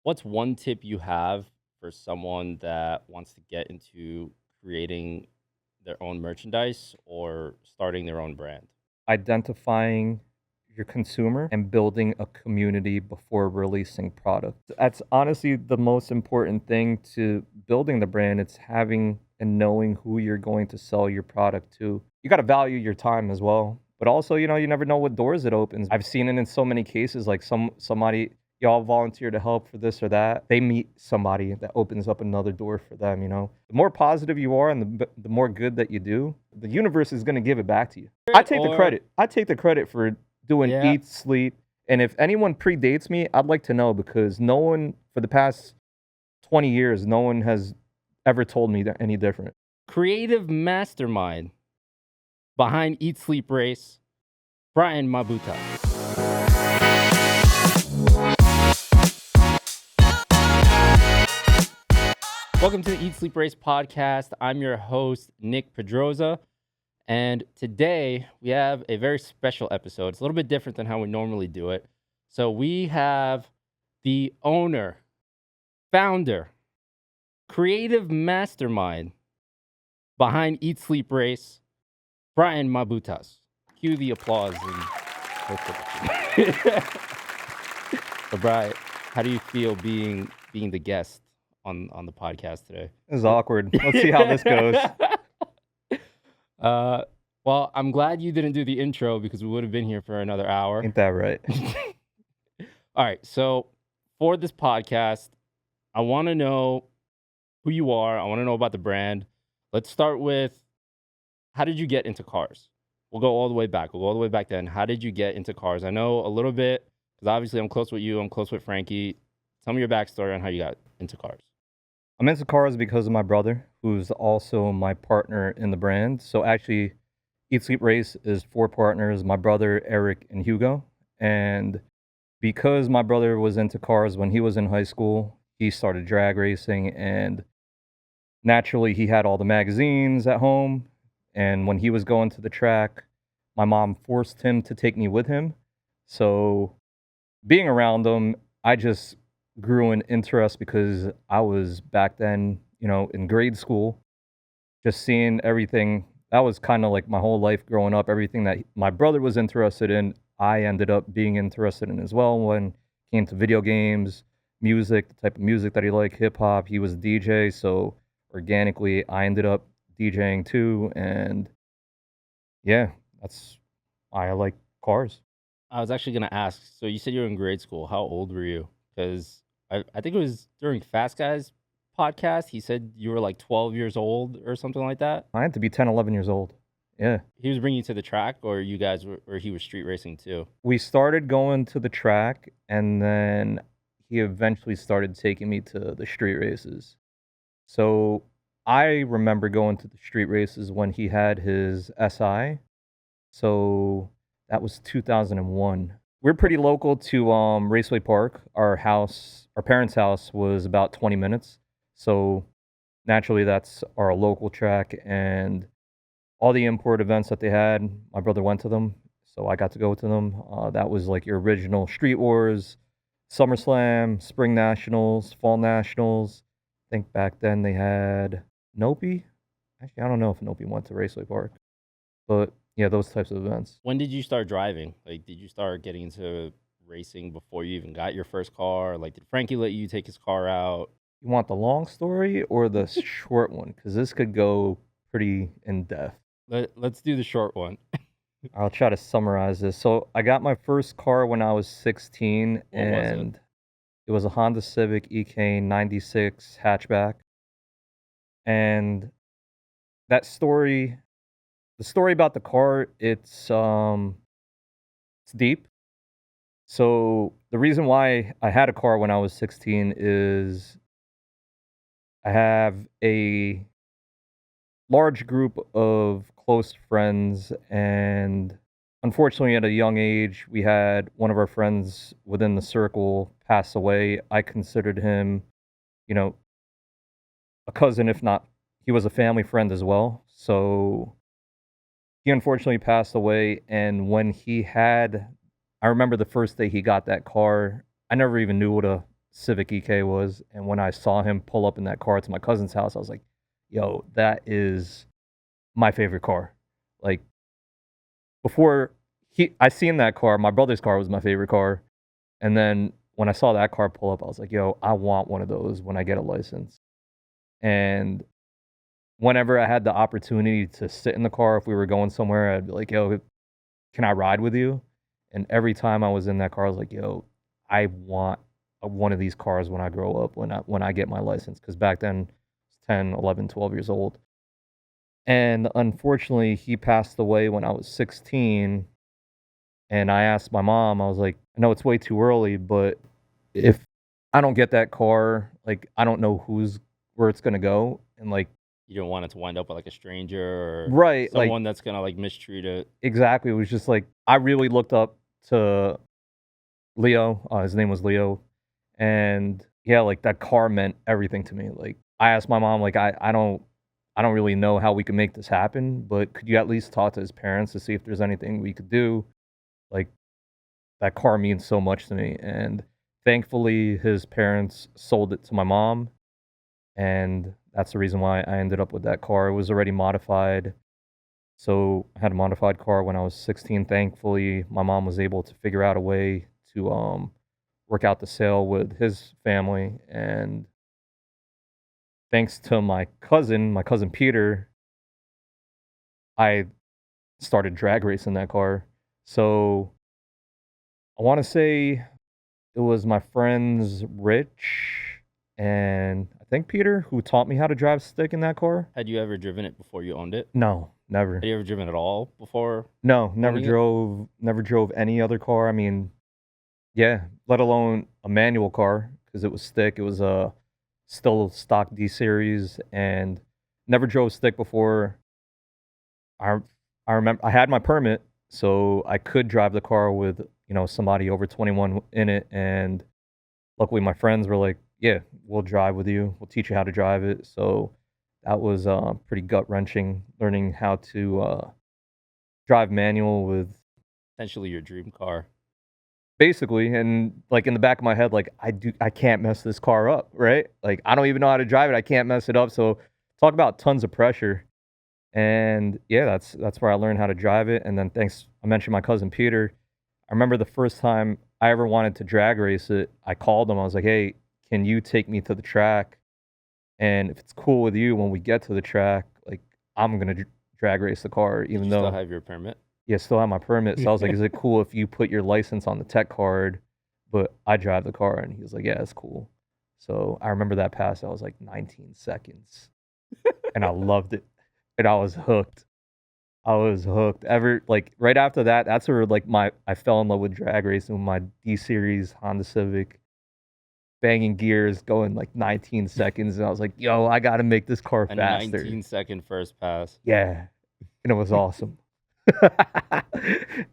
What's one tip you have for someone that wants to get into creating their own merchandise or starting their own brand? Identifying your consumer and building a community before releasing product. That's honestly the most important thing to building the brand. It's having and knowing who you're going to sell your product to. You got to value your time as well. But also, you never know what doors it opens. I've seen it in so many cases, like somebody y'all volunteer to help for this or that. They meet somebody that opens up another door for them. The more positive you are and the more good that you do, the universe is going to give it back to you. I take the Or credit. I take the credit for doing yeah, eat, sleep, and if anyone predates me, I'd like to know because no one for the past 20 years, no one has ever told me that any different. creative mastermind behind Eat Sleep Race, Brian Mabutas. Welcome to the Eat Sleep Race podcast. I'm your host, Nick Pedroza. And today we have a very special episode. It's a little bit different than how we normally do it. So we have the owner, founder, creative mastermind behind Eat Sleep Race, Brian Mabutas. Cue the applause. So Brian, how do you feel being the guest on the podcast today? This is awkward. Let's see how this goes. Uh, well, I'm glad you didn't do the intro because we would have been here for another hour. Ain't that right? All right. So for this podcast, I want to know who you are. I want to know about the brand. Let's start with how did you get into cars? We'll go all the way back. We'll go all the way back then. How did you get into cars? I know a little bit because obviously I'm close with you. I'm close with Frankie. Tell me your backstory on how you got into cars. I'm into cars because of my brother, who's also my partner in the brand. So actually, Eat Sleep Race is 4 partners, my brother, Eric, and Hugo. And because my brother was into cars when he was in high school, he started drag racing, and naturally he had all the magazines at home. And when he was going to the track, my mom forced him to take me with him. So being around him, I just grew an interest because I was back then, in grade school, just seeing everything. That was kind of like my whole life growing up. Everything that my brother was interested in, I ended up being interested in as well when it came to video games, music, the type of music that he liked, hip hop. He was a DJ, so organically I ended up DJing too. And yeah, that's why I like cars. I was actually going to ask. So you said you were in grade school. How old were you? Because I think it was during Fast Guys podcast. He said you were like 12 years old or something like that. I had to be 10, 11 years old. Yeah. He was bringing you to the track, or you guys were, or he was street racing too. We started going to the track, and then he eventually started taking me to the street races. So I remember going to the street races when he had his SI. So that was 2001. We're pretty local to Raceway Park. Our parents' house was about 20 minutes. So naturally, that's our local track, and all the import events that they had, my brother went to them, so I got to go to them. That was like your original Street Wars, SummerSlam, Spring Nationals, Fall Nationals. I think back then they had Nopi. Actually, I don't know if Nopi went to Raceway Park, but yeah, those types of events. When did you start driving? Like, did you start getting into racing before you even got your first car? Like, did Frankie let you take his car out? You want the long story or the short one? Because this could go pretty in depth. Let's do the short one. I'll try to summarize this. So I got my first car when I was 16, What was it? and it was a Honda Civic EK 96 hatchback. And that story, the story about the car, it's deep. So the reason why I had a car when I was 16 is I have a large group of close friends, and unfortunately at a young age we had one of our friends within the circle pass away. I considered him, you know, a cousin, if not, he was a family friend as well. So he unfortunately passed away, and I remember the first day he got that car, I never even knew what a Civic EK was. And when I saw him pull up in that car to my cousin's house, I was like, yo, that is my favorite car. Like, before I seen that car, my brother's car was my favorite car. And then when I saw that car pull up, I was like, yo, I want one of those when I get a license. And whenever I had the opportunity to sit in the car, if we were going somewhere, I'd be like, yo, can I ride with you? And every time I was in that car, I was like, yo, I want one of these cars when I grow up, when I get my license. Because back then, I was 10, 11, 12 years old. And unfortunately, he passed away when I was 16. And I asked my mom, I was like, I know it's way too early, but if I don't get that car, like, I don't know where it's gonna go. And like, You don't want it to wind up with like a stranger or right, like, someone that's gonna like mistreat it. exactly. It was just like, I really looked up to Leo. His name was Leo. And yeah, like, that car meant everything to me. Like, I asked my mom, like, I don't really know how we can make this happen, but could you at least talk to his parents to see if there's anything we could do? Like, that car means so much to me. And thankfully, his parents sold it to my mom. And that's the reason why I ended up with that car. It was already modified. So I had a modified car when I was 16. Thankfully, my mom was able to figure out a way to work out the sale with his family. And thanks to my cousin Peter, I started drag racing that car. So I want to say it was my friends Rich and I think Peter who taught me how to drive stick in that car. Had you ever driven it before you owned it? No, never. Had you ever driven at all before? No, owning it? never drove any other car. I mean, yeah, let alone a manual car because it was stick. It was a still stock D series and never drove stick before. I I remember I had my permit, so I could drive the car with, somebody over 21 in it, and luckily my friends were like, "Yeah, we'll drive with you. We'll teach you how to drive it." So that was pretty gut-wrenching learning how to drive manual with Essentially your dream car. basically, and like in the back of my head, like I can't mess this car up, right? Like I don't even know how to drive it. I can't mess it up. So talk about tons of pressure. And yeah, that's where I learned how to drive it. And then thanks, I mentioned my cousin Peter. I remember the first time I ever wanted to drag race it, I called him. I was like, "Hey, can you take me to the track? And if it's cool with you, when we get to the track, like I'm gonna drag race the car, Did even you still though have your permit? yeah, still have my permit." So I was like, "Is it cool if you put your license on the tech card, but I drive the car?" And he was like, "Yeah, it's cool." So I remember that pass. I was like 19 seconds, and I loved it, and I was hooked. I was hooked. Ever like right after that, that's where like I fell in love with drag racing with my D series Honda Civic, banging gears, going like 19 seconds, and I was like, "Yo, I got to make this car A faster." 19-second first pass. Yeah, and it was awesome.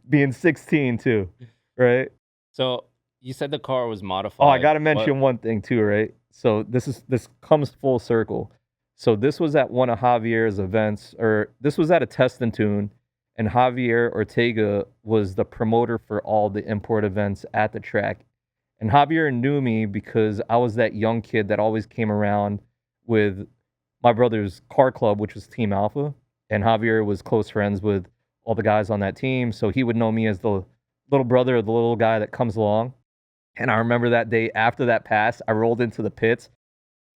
Being 16 too, right? So you said the car was Oh, I modified. got to What? mention one thing too, right? So this comes full circle. So this was at one of Javier's events, or this was at a test and tune, and Javier Ortega was the promoter for all the import events at the track. And Javier knew me because I was that young kid that always came around with my brother's car club, which was Team Alpha. And Javier was close friends with all the guys on that team. So he would know me as the little brother of the little guy that comes along. And I remember that day after that pass, I rolled into the pits,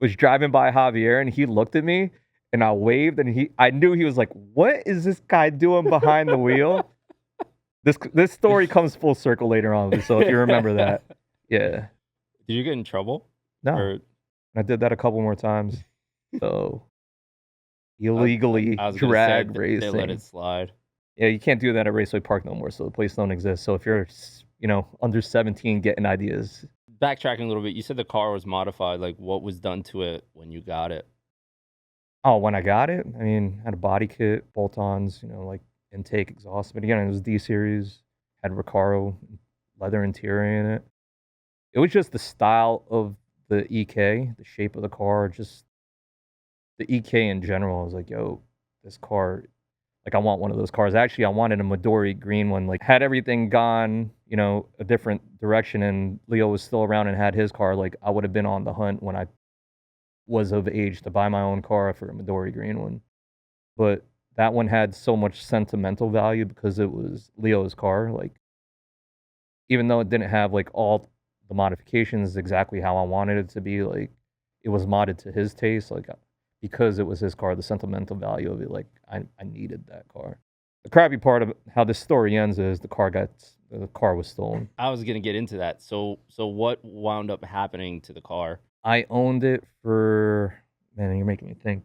was driving by Javier, and he looked at me and I waved, and I knew he was like, "What is this guy doing behind the wheel?" This story comes full circle later on. So if you remember that, yeah. Did you get in trouble? No, Or I did that a couple more times. So illegally I was gonna say drag they let it racing. slide. Yeah, you can't do that at Raceway Park no more. So the place don't exist. So if you're, under 17 getting ideas, Backtracking a little bit, you said the car was modified. Like, what was done to it when you got it? oh, when I got it, I mean, had a body kit, bolt-ons, like intake, exhaust. But again, it was D series, had Recaro leather interior in it. It was just the style of the EK, the shape of the car, just the EK in general. I was like, yo, this car Like, I want one of those cars. Actually, I wanted a Midori green one. Like, had everything gone, a different direction and Leo was still around and had his car, like, I would have been on the hunt when I was of age to buy my own car for a Midori green one. But that one had so much sentimental value because it was Leo's car. Like, even though it didn't have like all the modifications exactly how I wanted it to be, like it was modded to his taste. Like because it was his car, the sentimental value of it, like I needed that car. The crappy part of how this story ends is the car was stolen. I was gonna get into that. So what wound up happening to the car? I owned it for, man, you're making me think.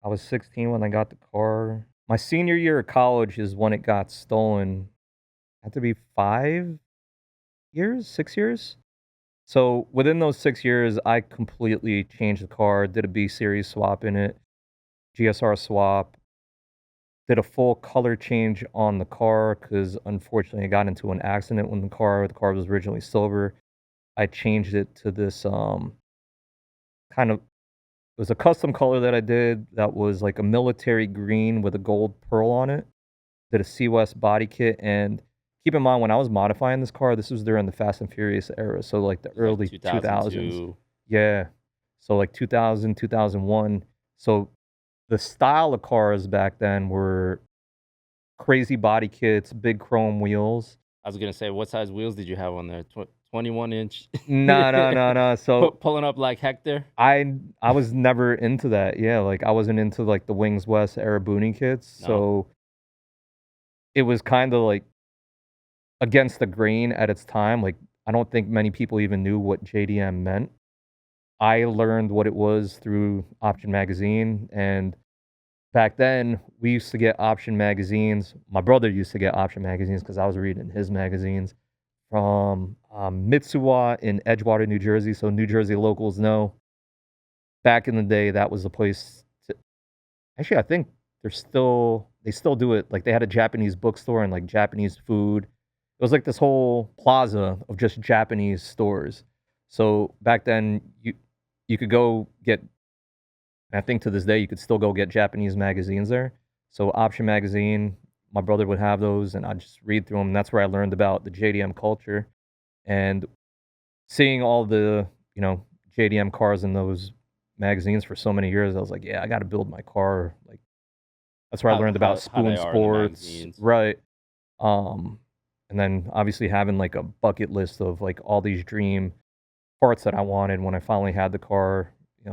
I was 16 when I got the car. My senior year of college is when it got stolen. Had to be 5 years, 6 years. So within those 6 years, I completely changed the car, did a B series swap in it, GSR swap, did a full color change on the car because unfortunately I got into an accident when the car was originally silver. I changed it to this kind of, it was a custom color that I did that was like a military green with a gold pearl on it. Did a C West body kit, and keep in mind when I was modifying this car, this was during the Fast and Furious era, so like the It was like early 2000s. 2002. Yeah. So like 2000, 2001. So the style of cars back then were crazy body kits, big chrome wheels. I was gonna say, what size wheels did you have on there? 21 inch. No, no, no, no. So Pulling up like Hector. I was never into that. Yeah, like I wasn't into like the Wings West era boonie kits. No. So it was kind of like against the grain at its time. Like I don't think many people even knew what JDM meant. I learned what it was through Option Magazine, and back then we used to get Option magazines. My brother used to get Option magazines because I was reading his magazines from Mitsuwa in Edgewater, New Jersey. So New Jersey locals know. Back in the day, that was the place to. Actually, I think they still do it. Like they had a Japanese bookstore and like Japanese food. It was like this whole plaza of just Japanese stores. So back then, you could go get. I think to this day, you could still go get Japanese magazines there. So Option magazine, my brother would have those, and I'd just read through them. And that's where I learned about the JDM culture, and seeing all the JDM cars in those magazines for so many years. I was like, yeah, I got to build my car. Like that's where I learned about How they Spoon are in the Sports, magazines. right? Um, and then obviously having like a bucket list of like all these dream parts that I wanted when I finally had the car.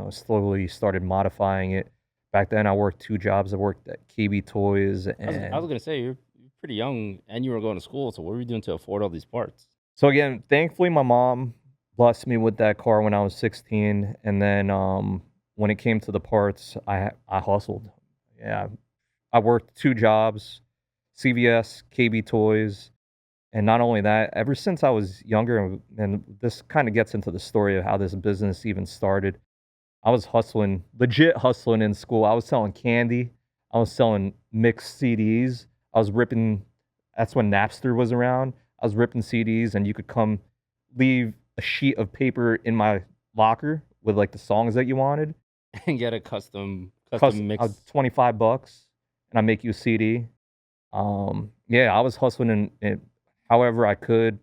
Slowly started modifying it. Back then, I worked 2 jobs. I worked at KB Toys, I was and gonna say you're pretty young and you were going to school. So what were you doing to afford all these parts? so again, thankfully, my mom blessed me with that car when I was 16. And then when it came to the parts, I hustled. Yeah, I worked 2 jobs, CVS, KB Toys. And not only that, ever since I was younger, and this kind of gets into the story of how this business even started, I was hustling, legit hustling in school. I was selling candy. I was selling mixed CDs. I was ripping, that's when Napster was around. I was ripping CDs, and you could come leave a sheet of paper in my locker with like the songs that you wanted. And get a custom mix. $25, and I make you a CD. Yeah, I was hustling in however I could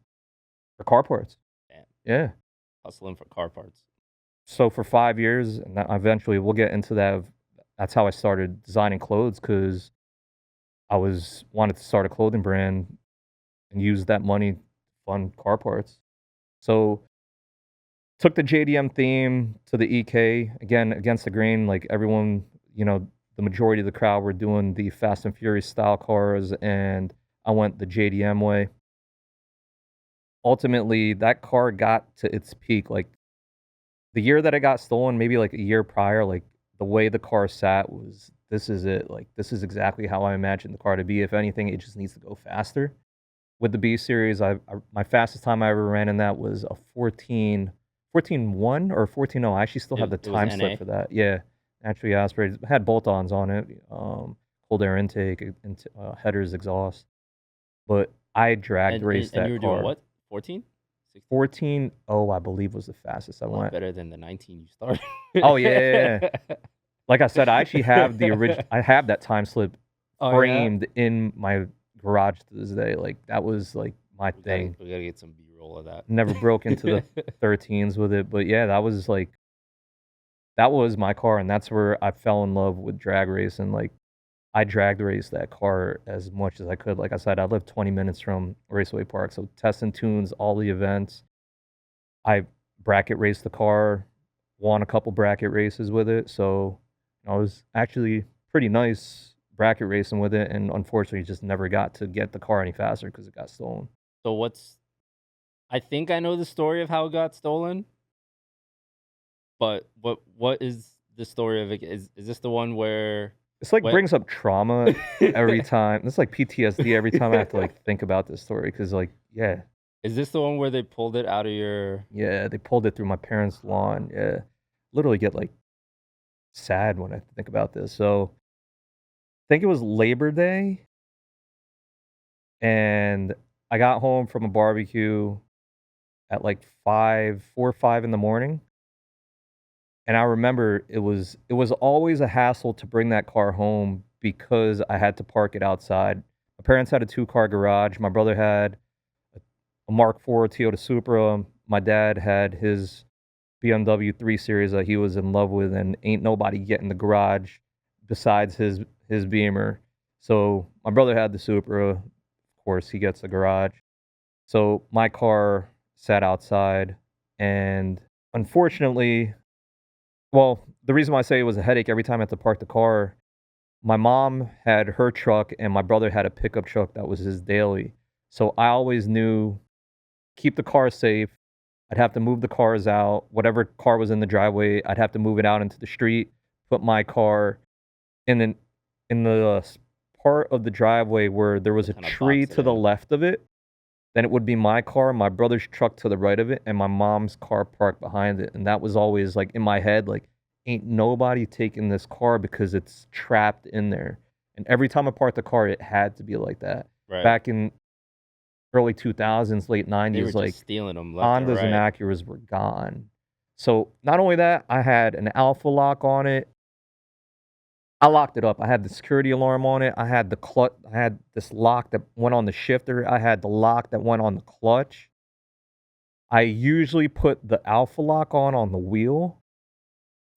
for car parts. Damn, Yeah. hustling for car parts. So for 5 years, and then eventually we'll get into that. That's how I started designing clothes because I wanted to start a clothing brand and use that money to fund car parts. So took the JDM theme to the EK again against the grain. Like everyone, the majority of the crowd were doing the Fast and Furious style cars, and I went the JDM way. Ultimately, that car got to its peak. Like the year that it got stolen, maybe like a year prior, like the way the car sat was, this is it. Like this is exactly how I imagined the car to be. If anything, it just needs to go faster. With the B series, my fastest time I ever ran in that was a 14.1 or 14.0. I actually still have the It was time NA. slip for that. Yeah, naturally aspirated. It had bolt-ons on it, cold air intake, headers, exhaust. But I drag raced And that you were car. doing what? 14? 14.0, I believe, was the fastest I A lot went. better than the 19 you started. Oh yeah. Like I said, I actually have the original. I have that time slip Oh yeah. framed in my garage to this day. Like, that was, like, my thing. We gotta get some B-roll of that. Never broke into the 13s with it, but yeah, that was my car, and that's where I fell in love with drag racing. Like, I drag raced that car as much as I could. Like I said, I lived 20 minutes from Raceway Park, so testing tunes, all the events. I bracket raced the car, won a couple bracket races with it, so I was actually pretty nice bracket racing with it, and unfortunately just never got to get the car any faster because it got stolen. So I think I know the story of how it got stolen, but what is the story of it? Is this the one where It's like what brings up trauma every time. It's like PTSD every time I have to like think about this story because like yeah, is this the one where they pulled it out of your yeah, they pulled it through my parents' lawn. Yeah, literally get like sad when I think about this. So I think it was Labor Day, and I got home from a barbecue at like 4 or 5 in the morning. And I remember it was always a hassle to bring that car home because I had to park it outside. My parents had a two-car garage. My brother had a Mark IV Toyota Supra. My dad had his BMW 3 Series that he was in love with, and ain't nobody get in the garage besides his Beamer. So my brother had the Supra. Of course, he gets the garage. So my car sat outside, and unfortunately, well, the reason why I say it was a headache every time I had to park the car, my mom had her truck and my brother had a pickup truck that was his daily. So I always knew keep the car safe. I'd have to move the cars out. Whatever car was in the driveway, I'd have to move it out into the street, put my car in an in the part of the driveway where there was a kind of tree box it to the in? left of it. Then it would be my car, my brother's truck to the right of it, and my mom's car parked behind it, and that was always, like, in my head, like, "Ain't nobody taking this car because it's trapped in there." And every time I parked the car, it had to be like that. Right. Back in early 2000s, late They were 90s, like, just stealing them left and Hondas and right. Acuras were gone. So, not only that, I had an Alpha lock on it. I locked it up. I had the security alarm on it. I had this lock that went on the shifter. I had the lock that went on the clutch. I usually put the Alpha lock on the wheel,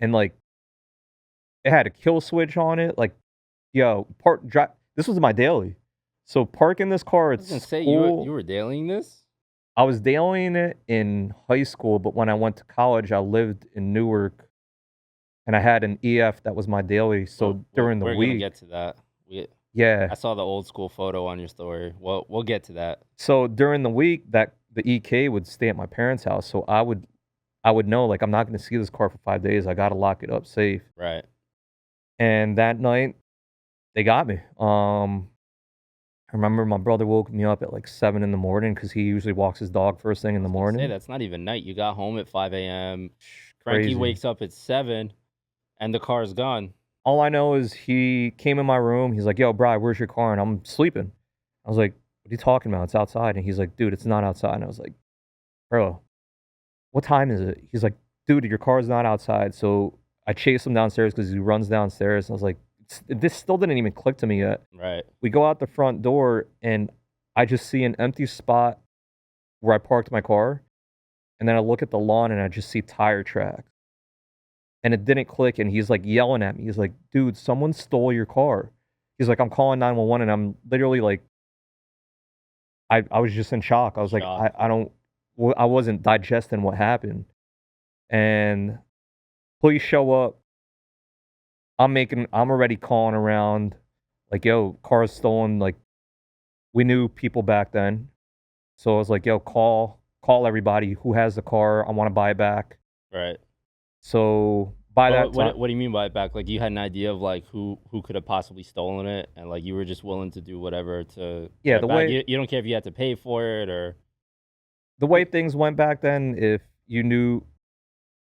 and, like, it had a kill switch on it, like, yo, park dri this was my daily. So, parking this car I at was gonna say you school were dailying this? I was dailying it in high school, but when I went to college, I lived in Newark, and I had an EF that was my daily, so during the We're gonna week get to that. yeah. I saw the old school photo on your story. Well, we'll get to that. So, during the week, that the EK would stay at my parents' house, so I would know, like, I'm not gonna see this car for 5 days, I gotta lock it up safe. Right. And that night, they got me. I remember my brother woke me up at, like, 7 in the morning because he usually walks his dog first thing in I the was gonna say morning. that's not even night. You got home at 5 a.m. Frankie Crazy. wakes up at 7 and the car's gone. All I know is he came in my room, he's like, "Yo, Bri, where's your car?" And I'm sleeping. I was like, "What are you talking about? It's outside." And he's like, "Dude, it's not outside." And I was like, "Bro, what time is it?" He's like, "Dude, your car's not outside." So I chase him downstairs because he runs downstairs. And I was like, this still didn't even click to me yet. Right. We go out the front door and I just see an empty spot where I parked my car. And then I look at the lawn and I just see tire tracks. And it didn't click. And he's like yelling at me. He's like, "Dude, someone stole your car." He's like, "I'm calling 911." And I'm literally like, I was just in shock. I was like, Shocked. I wasn't digesting what happened. And police show up. I'm already calling around, like, "Yo, car's stolen." Like, we knew people back then. So I was like, "Yo, call everybody who has the car. I wanna buy it back." Right. So, by But that time what do you mean by it back? Like you had an idea of like who could have possibly stolen it, and like you were just willing to do whatever to yeah, get it back. You don't care if you had to pay for it or the way things went back then, if you knew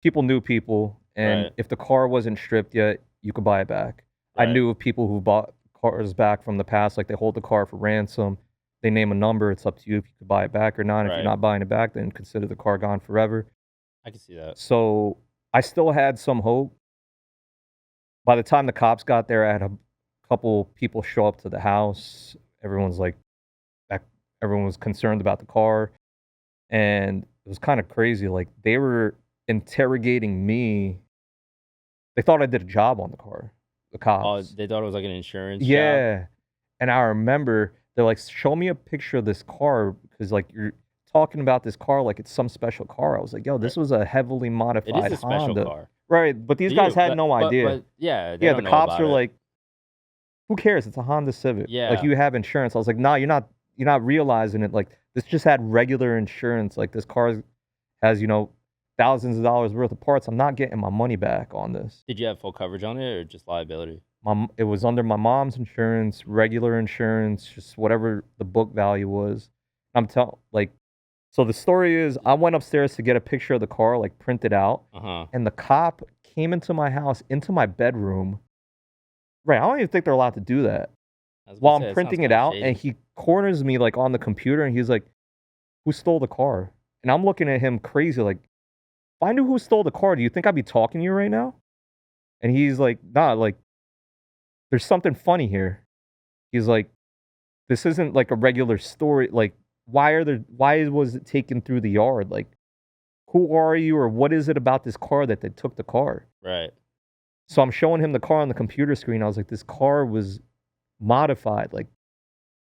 people knew people, and right. if the car wasn't stripped yet, you could buy it back. I Right. knew of people who bought cars back from the past, like, they hold the car for ransom, they name a number, it's up to you if you could buy it back or not. If you're Right. not buying it back, then consider the car gone forever. I can see that. So, I still had some hope. By the time the cops got there, I had a couple people show up to the house. Everyone's like, back, everyone was concerned about the car, and it was kind of crazy. Like they were interrogating me. They thought I did a job on the car, the Oh, cops. they thought it was like an insurance job. Yeah, and I remember they're like, "Show me a picture of this car because like you're talking about this car like it's some special car." I was like, "Yo, Right. this was a heavily It is modified a special Honda." car Right, but these to guys you, had but no but idea. but yeah, they Yeah, the don't know cops about are it. like, "Who cares? It's a Honda Civic. Like, Yeah, you have insurance." I was like, "Nah, you're not realizing it. Like, this just had regular insurance. Like, this car has, thousands of dollars worth of parts. I'm not getting my money back on this." did you have full coverage on it or just liability? It was under my mom's insurance, regular insurance, just whatever the book value was. Like, so the story is I went upstairs to get a picture of the car, like, printed out, Uh huh. and the cop came into my house, into my bedroom. Right, I don't even think they're allowed to do that. I was gonna While I'm say it sounds printing it kind of out, and shady. he corners me, like, on the computer, and he's like, "Who stole the car?" And I'm looking at him crazy, like, "If I knew who stole the car, do you think I'd be talking to you right now?" And he's like, "Nah, like, there's something funny here." He's like, "This isn't like a regular story, like, why was it taken through the yard? Like, who are you, or what is it about this car that they took the car?" Right. So I'm showing him the car on the computer screen. I was like, "This car was modified, like,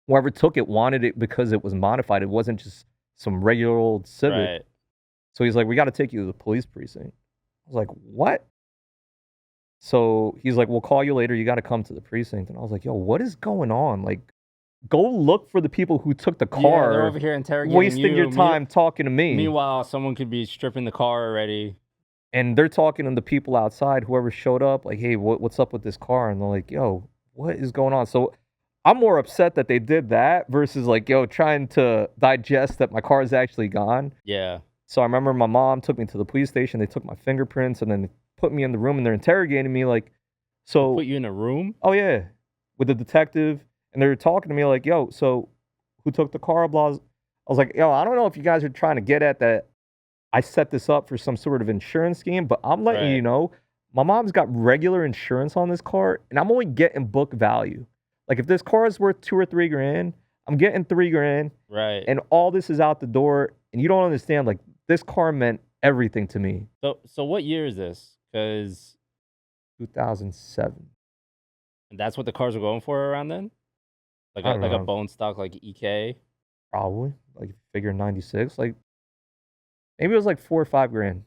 whoever took it wanted it because it was modified. It wasn't just some regular old Civic." Right. So he's like, "We gotta take you to the police precinct." I was like, "What?" So he's like, "We'll call you later. You gotta come to the precinct." And I was like, "Yo, what is going on? Like, go look for the people who took the Yeah, they're car, over here interrogating wasting your you. time talking to me." Meanwhile, someone could be stripping the car already. And they're talking to the people outside, whoever showed up, like, "Hey, what's up with this car?" And they're like, "Yo, what is going on?" So I'm more upset that they did that versus like, yo, trying to digest that my car is actually gone. Yeah. So I remember my mom took me to the police station. They took my fingerprints and then they put me in the room and they're interrogating me like, They put so, you in a room. oh yeah, with the detective. And they're talking to me like, yo, so who took the car? Blah. I was like, yo, I don't know if you guys are trying to get at that I set this up for some sort of insurance scheme, but I'm letting you Right. know, my mom's got regular insurance on this car, and I'm only getting book value. Like if this car is worth 2 or 3 grand, I'm getting 3 grand, Right. and all this is out the door. And you don't understand, like this car meant everything to me. So what year is this? Because 2007, that's what the cars were going for around then. Like I a don't like a know, bone stock like EK. probably like figure 96, like maybe it was like 4 or 5 grand.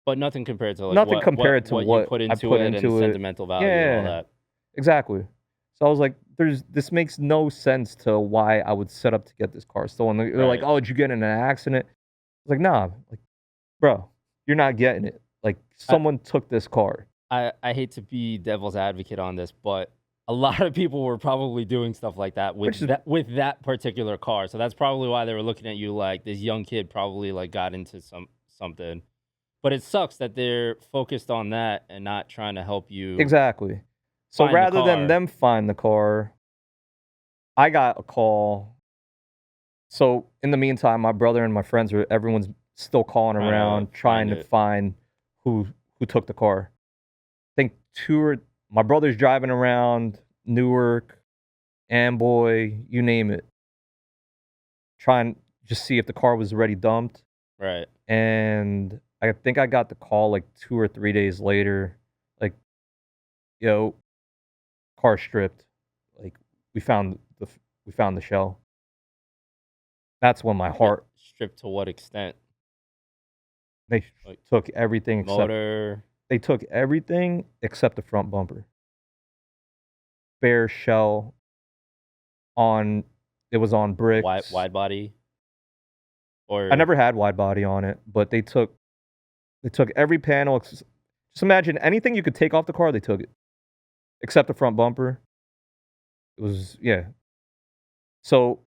But nothing compared to like Nothing what what compared to what you what put I into put it and the into it. sentimental value and all Yeah. that. Exactly. So I was like, this makes no sense to why I would set up to get this car stolen. They're like, Right. "Oh, did you get in an accident?" I was like, "Nah, like, bro, you're not getting it. Like, I, someone took this car." I hate to be devil's advocate on this, but a lot of people were probably doing stuff like that Which is with that particular car. So that's probably why they were looking at you like this young kid probably like got into something. But it sucks that they're focused on that and not trying to help you exactly. So find the rather than car. them find the car, I got a call. So in the meantime, my brother and my friends everyone's still calling Trying to around trying find to it. find who took the car. I think my brother's driving around Newark, Amboy, you name it, trying just see if the car was already dumped. Right. And I think I got the call like 2 or 3 days later, like, yo, car stripped. Like we found the shell. That's when my heart Stripped to what extent? they Like took everything except motor, the front bumper. Bare shell on it was on bricks. wide body, I or never had wide body on it, but they took every panel. Just imagine anything you could take off the car, they took it, except the front bumper. It was yeah. So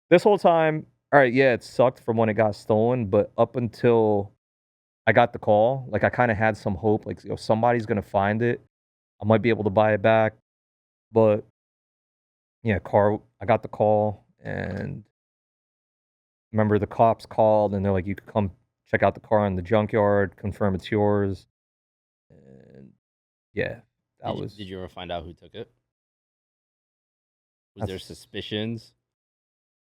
this whole time, all right, yeah, it sucked from when it got stolen, but up until I got the call, like I kind of had some hope, like somebody's gonna find it. I might be able to buy it back. But yeah, I got the call, and remember the cops called and they're like, you could come check out the car in the junkyard, confirm it's yours. And yeah, that was did you ever find out who took it? Was there That's suspicions?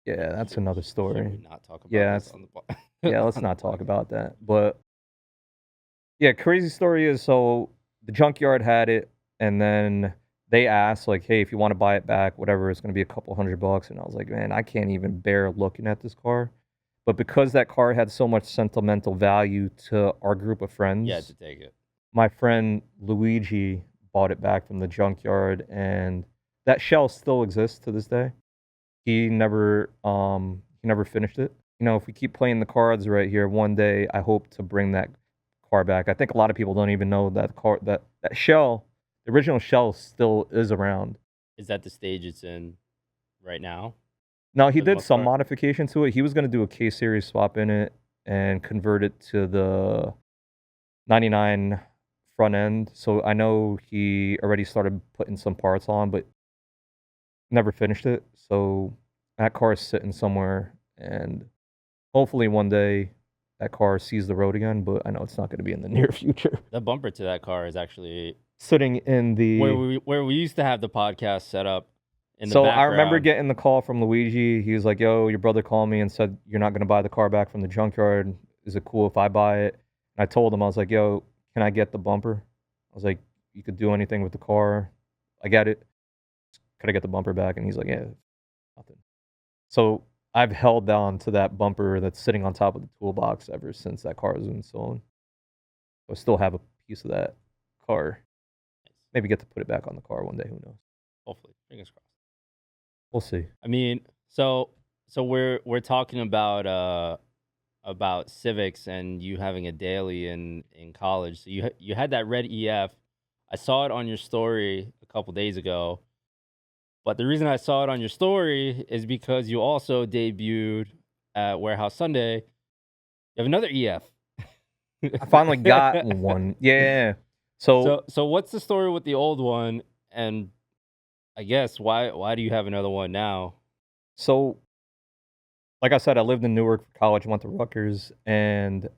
yeah, that's another Should we story. not talk about Yeah, this it's on the yeah, let's on the not talk podcast? about that. But yeah, crazy story is so the junkyard had it, and then they asked like, "Hey, if you want to buy it back, whatever, it's going to be a couple $100." And I was like, "Man, I can't even bear looking at this car." But because that car had so much sentimental value to our group of You had friends, to take it. my friend Luigi bought it back from the junkyard, and that shell still exists to this day. He never finished it. You know, if we keep playing the cards right here, one day I hope to bring that car back. I think a lot of people don't even know that shell, the original shell still is around. Is that the stage it's in right now Now, he for the did most some part? modification to it. He was gonna do a K series swap in it and convert it to the 99 front end. So I know he already started putting some parts on, but never finished it. So that car is sitting somewhere, and hopefully one day that car sees the road again, but I know it's not gonna be in the near future. The bumper to that car is actually Sitting in where the we used to have the podcast set up in the So I remember background. getting the call from Luigi. He was like, "Yo, your brother called me and said you're not gonna buy the car back from the junkyard. Is it cool if I buy it?" And I told him, I was like, "Yo, can I get the bumper?" I was like, "You could do anything with the car. I get it. Could I get the bumper back?" And he's like, "Yeah, nothing." So I've held on to that bumper that's sitting on top of the toolbox ever since that car was stolen. I still have a piece of that car. Maybe get to put it back on the car one day. Who knows? Hopefully, fingers crossed. We'll see. I mean, so we're talking about civics and you having a daily in college. So you had that red EF. I saw it on your story a couple days ago. But the reason I saw it on your story is because you also debuted at Warehouse Sunday. You have another EF. I finally got one. Yeah. So So what's the story with the old one? And I guess why do you have another one now? so like I said, I lived in Newark for college, went to Rutgers, and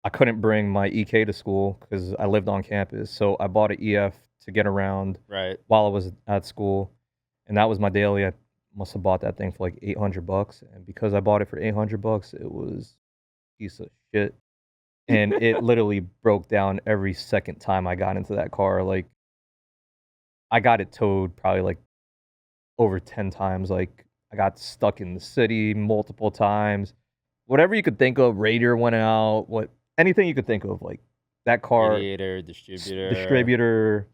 I couldn't bring my EK to school because I lived on campus. So I bought an EF to get around Right. while I was at school, and that was my daily. I must have bought that thing for like $800, and because I bought it for $800, it was a piece of shit, and it literally broke down every second time I got into that car. Like I got it towed probably like over 10 times. Like I got stuck in the city multiple times. Whatever you could think of, radiator went out, what anything you could think of, like that car, Radiator, distributor. distributor,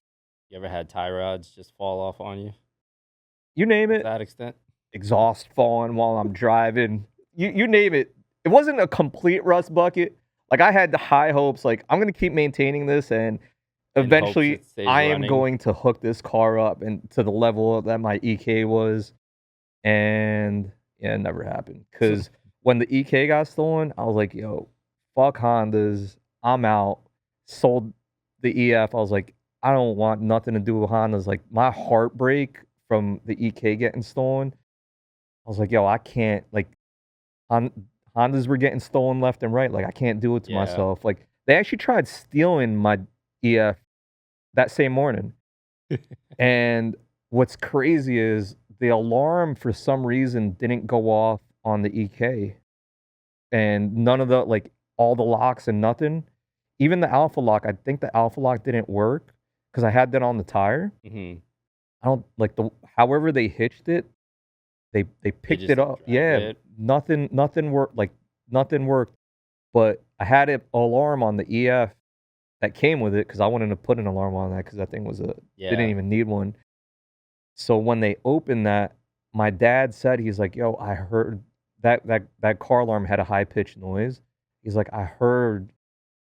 You ever had tie rods just fall off on you you name to it, that extent? exhaust falling while I'm driving, you name it. It wasn't a complete rust bucket. Like I had the high hopes, like I'm gonna keep maintaining this, and In hopes eventually it stays I am running. going to hook this car up and to the level that my EK was. And yeah, it never happened. So Cause when the EK got stolen, I was like, "Yo, fuck Hondas. I'm out." Sold the EF. I was like, "I don't want nothing to do with Hondas." Like my heartbreak from the EK getting stolen. I was like, "Yo, I can't like Hon Hondas were getting stolen left and right. Like I can't do it to yeah. myself." Like they actually tried stealing my EF that same morning. And what's crazy is the alarm for some reason didn't go off on the EK, and none of the like all the locks and nothing. Even the alpha lock, I think the alpha lock didn't work because I had that on the tire. Mhm. I don't like the however they hitched it, they They picked just it up. dragged Yeah, it. nothing worked. Like nothing worked. But I had an alarm on the EF that came with it because I wanted to put an alarm on that because that thing was a didn't Yeah. even need one. So when they opened that, my dad said, he's like, "Yo, I heard that car alarm had a high pitched noise." He's like, "I heard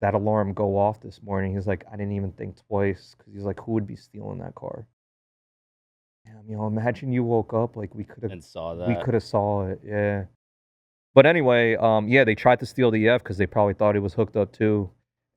that alarm go off this morning." He's like, "I didn't even think twice," because he's like, "Who would be stealing that car?" Damn, imagine you woke up like And saw we that. could have saw it, yeah. But anyway, yeah, they tried to steal the EF because they probably thought it was hooked up too,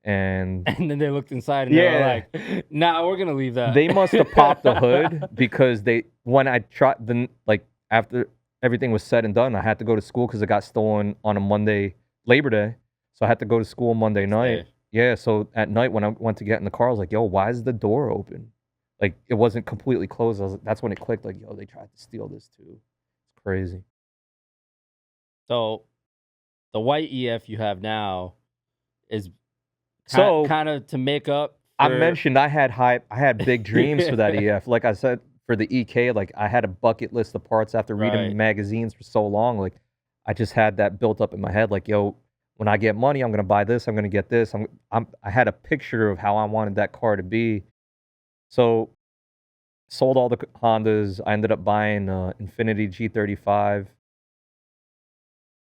and And then they looked inside and they were yeah. like, "Nah, we're gonna leave that." They must have popped the hood because they when I tried the like after everything was said and done, I had to go to school because it got stolen on a Monday, Labor Day. So I had to go to school Monday Next night. day. Yeah, so at night when I went to get in the car, I was like, "Yo, why is the door open?" like it wasn't completely closed. That's when it clicked. Like, yo, they tried to steal this too. It's crazy. So the white EF you have now is So kind of to make up I for. mentioned I had big dreams for that EF. Like I said, for the EK, like I had a bucket list of parts after reading Right. magazines for so long. Like I just had that built up in my head. Like, yo, when I get money, I'm gonna buy this. I'm gonna get this. I had a picture of how I wanted that car to be. So sold all the Hondas. I ended up buying Infiniti G35.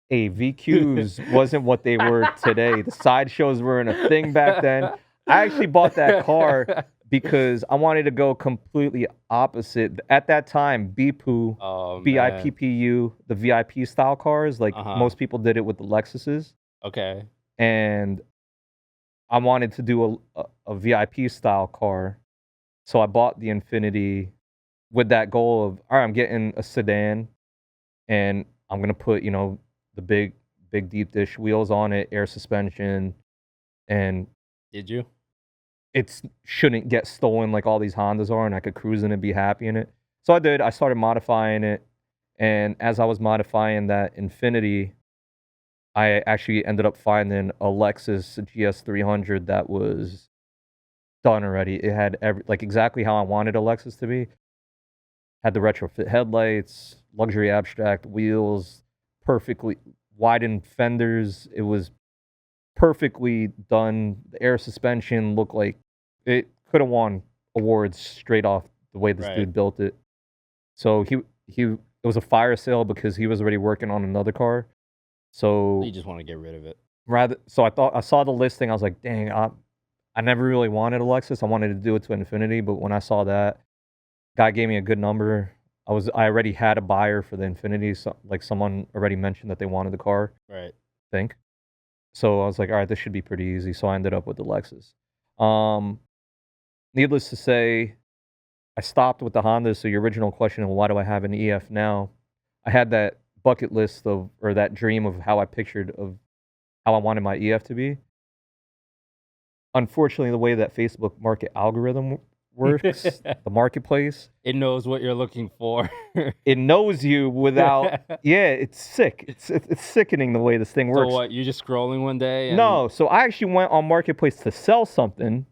Hey, VQs wasn't what they were today. The sideshows weren't a thing back then. I actually bought that car because I wanted to go completely opposite. At that time, BPU, Oh man. BIPPU, the VIP style cars, like Uh-huh. most people did it with the Lexuses. Okay. And I wanted to do a VIP style car. So I bought the Infiniti with that goal of, all right, I'm getting a sedan and I'm going to put, the big deep dish wheels on it, air suspension, and Did you? it shouldn't get stolen like all these Hondas are, and I could cruise in and be happy in it. So I did. I started modifying it, and as I was modifying that Infiniti, I actually ended up finding a Lexus GS300 that was done already. It had exactly how I wanted a Lexus to be. Had the retrofit headlights, luxury abstract wheels, perfectly widened fenders. It was perfectly done. The air suspension looked like it could have won awards straight off the way this Right. dude built it. So it was a fire sale because he was already working on another car. You So just want to get rid of it. I saw the listing. I was like, dang, I never really wanted a Lexus. I wanted to do it to Infinity, but when I saw that, guy gave me a good number. I already had a buyer for the Infinity. So like someone already mentioned that they wanted the car, Right. I think. So I was like, all right, this should be pretty easy. So I ended up with the Lexus. Um, Needless to say, I stopped with the Honda. So your original question of why do I have an EF now? I had that bucket list or that dream of how I pictured of how I wanted my EF to be. Unfortunately, the way that Facebook market algorithm works, the marketplace, It knows what you're looking for. it knows you without. Yeah, it's sick. It's sickening the way this thing So works. what? You just scrolling one day and No, so I actually went on marketplace to sell something.